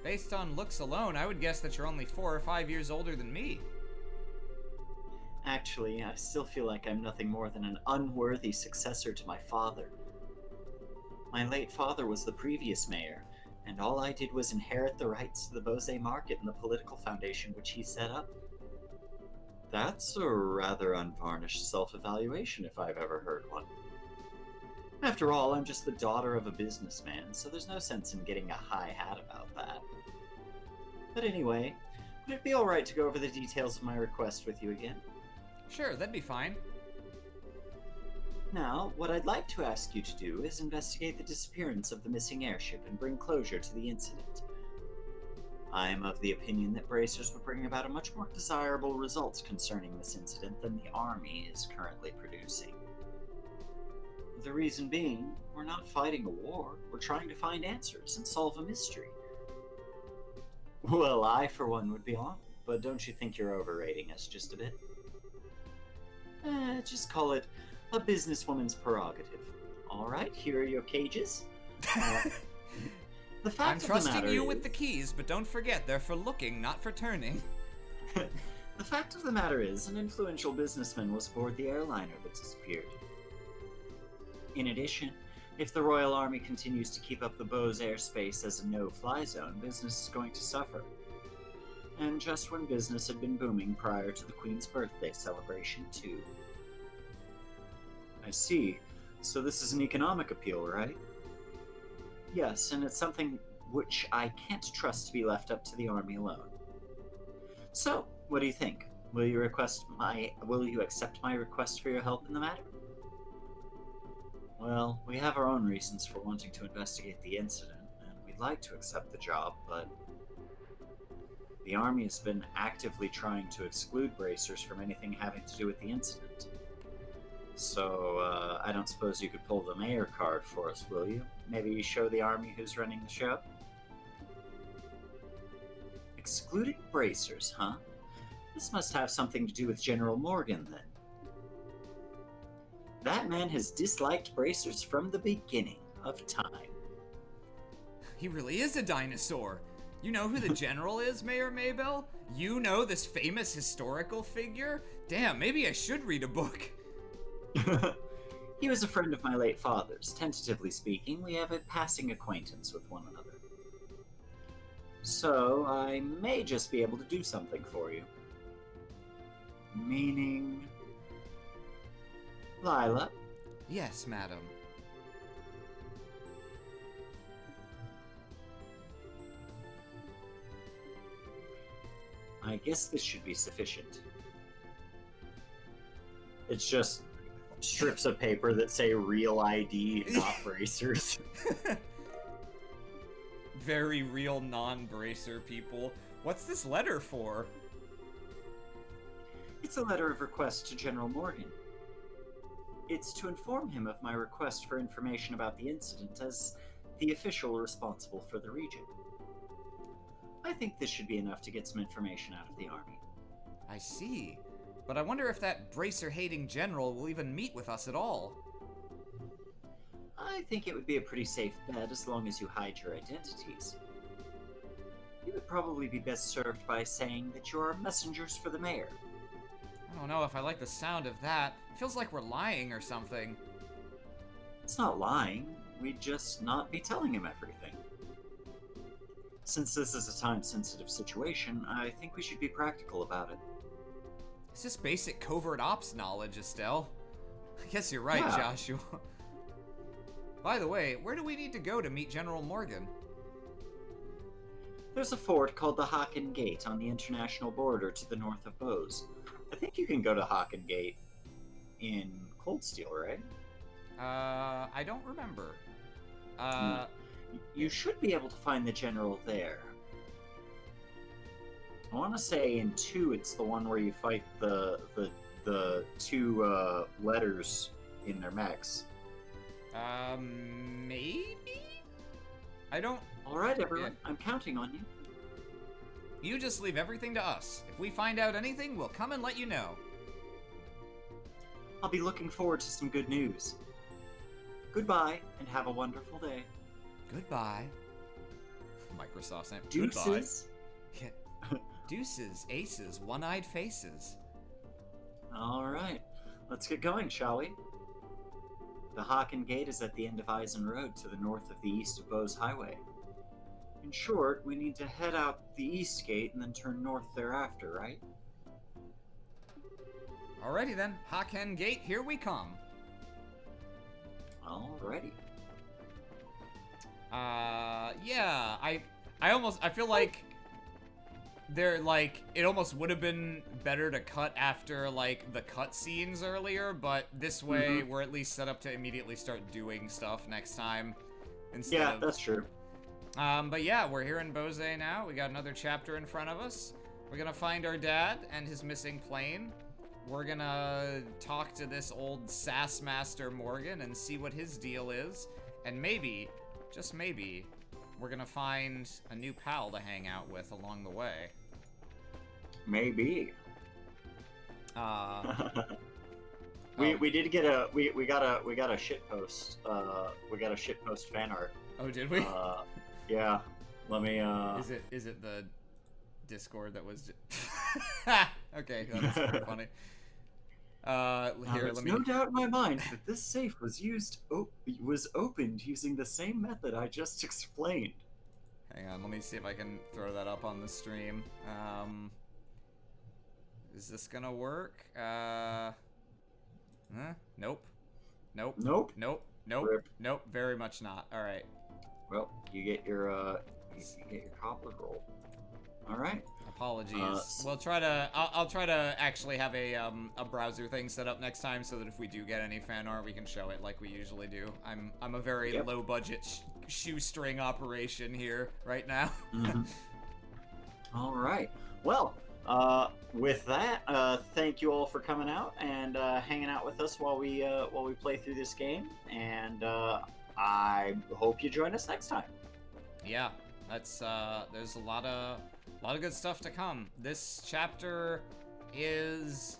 Based on looks alone, I would guess that you're only 4 or 5 years older than me. Actually, I still feel like I'm nothing more than an unworthy successor to my father. My late father was the previous mayor, and all I did was inherit the rights to the Bose market and the political foundation which he set up. That's a rather unvarnished self-evaluation if I've ever heard one. After all, I'm just the daughter of a businessman, so there's no sense in getting a high hat about that. But anyway, would it be alright to go over the details of my request with you again? Sure, that'd be fine. Now, what I'd like to ask you to do is investigate the disappearance of the missing airship and bring closure to the incident. I am of the opinion that bracers would bring about a much more desirable result concerning this incident than the Army is currently producing. The reason being, we're not fighting a war, we're trying to find answers and solve a mystery. Well, I, for one, would be honored, but don't you think you're overrating us just a bit? Just call it a businesswoman's prerogative. Alright, here are your cages. The fact I'm of the trusting matter you is... with the keys, but don't forget, they're for looking, not for turning. The fact of the matter is, an influential businessman was aboard the airliner that disappeared. In addition, if the Royal Army continues to keep up the Bose airspace as a no-fly zone, business is going to suffer. And just when business had been booming prior to the Queen's birthday celebration, too. I see. So this is an economic appeal, right? Yes, and it's something which I can't trust to be left up to the Army alone. So, what do you think? Will you accept my request for your help in the matter? Well, we have our own reasons for wanting to investigate the incident, and we'd like to accept the job, but the Army has been actively trying to exclude bracers from anything having to do with the incident. So, I don't suppose you could pull the mayor card for us, will you? Maybe show the Army who's running the show? Excluding bracers, huh? This must have something to do with General Morgan, then. That man has disliked bracers from the beginning of time. He really is a dinosaur. You know who the general is, Mayor Maybell? You know this famous historical figure? Damn, maybe I should read a book. He was a friend of my late father's. Tentatively speaking, we have a passing acquaintance with one another. So, I may just be able to do something for you. Meaning... Lila? Yes, madam. I guess this should be sufficient. It's just strips of paper that say real ID, not bracers. Very real non-bracer people. What's this letter for? It's a letter of request to General Morgan. It's to inform him of my request for information about the incident as the official responsible for the region. I think this should be enough to get some information out of the Army. I see. But I wonder if that bracer-hating general will even meet with us at all. I think it would be a pretty safe bet as long as you hide your identities. You would probably be best served by saying that you are messengers for the mayor. I don't know if I like the sound of that. It feels like we're lying or something. It's not lying. We'd just not be telling him everything. Since this is a time-sensitive situation, I think we should be practical about it. It's just basic covert ops knowledge, Estelle. I guess you're right, Yeah. Joshua. By the way, where do we need to go to meet General Morgan? There's a fort called the Hocken Gate on the international border to the north of Bose. I think you can go to Hocken Gate in Cold Steel, right? I don't remember. You should be able to find the general there. I want to say in 2 it's the one where you fight the two letters in their mechs. Maybe? I don't... Alright, everyone. Yeah. I'm counting on you. You just leave everything to us. If we find out anything, we'll come and let you know. I'll be looking forward to some good news. Goodbye, and have a wonderful day. Goodbye. Microsoft's name. Deuces. Goodbye. Yeah. Deuces, aces, one-eyed faces. Alright, let's get going, shall we? The Hocken Gate is at the end of Eisen Road to the north of the east of Bose Highway. In short, we need to head out the east gate and then turn north thereafter, right? Alrighty then, Hocken Gate, here we come. Alrighty. Yeah, I feel like it almost would have been better to cut after, like, the cutscenes earlier, but this way we're at least set up to immediately start doing stuff next time. Yeah, that's true. But yeah, we're here in Bose now. We got another chapter in front of us. We're gonna find our dad and his missing plane. We're gonna talk to this old sass master Morgan and see what his deal is. And maybe, just maybe, we're gonna find a new pal to hang out with along the way. Maybe. We did get a we got a shit post. We got a shit post fan art. Oh, did we? Yeah. Let me Is it the Discord that was okay, that's pretty funny. Here, There's let me no doubt in my mind that this safe was opened using the same method I just explained. hang on, let me see if I can throw that up on the stream. Is this gonna work? Nope. Nope. Nope. Nope. Nope. Rip. Nope. Very much not. All right. Well, you get your copper roll. All right. Apologies. We'll try to. I'll try to actually have a browser thing set up next time so that if we do get any fan art, we can show it like we usually do. I'm a very low budget shoestring operation here right now. All right. Well, with that, thank you all for coming out and hanging out with us while we play through this game, and I hope you join us next time. Yeah, that's there's a lot of good stuff to come. This chapter is...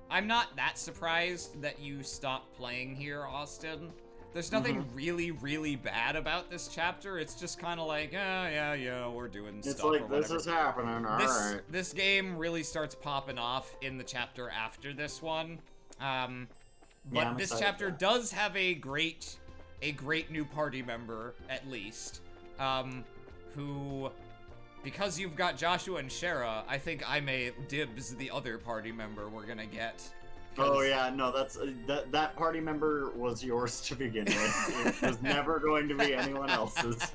I'm not that surprised that you stopped playing here, Austin. There's nothing really, really bad about this chapter. It's just kind of like, yeah, we're doing It's stuff like, or whatever. this is happening, alright. This game really starts popping off in the chapter after this one. But I'm this excited chapter for that. does have a great new party member, at least. Who, because you've got Joshua and Shara, I think I may dibs the other party member we're gonna get. Oh yeah, no, that's that party member was yours to begin with. It was never going to be anyone else's.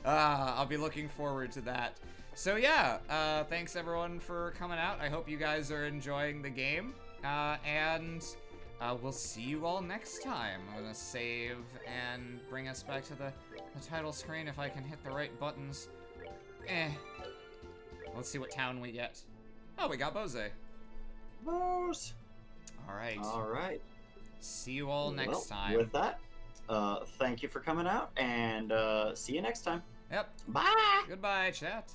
I'll be looking forward to that. So yeah, thanks everyone for coming out. I hope you guys are enjoying the game, and we'll see you all next time. I'm gonna save and bring us back to the title screen if I can hit the right buttons. Let's see what town we get. Oh, we got Bose. Bose. All right. See you all next time. With that, thank you for coming out, and see you next time. Yep. Bye. Goodbye, chat.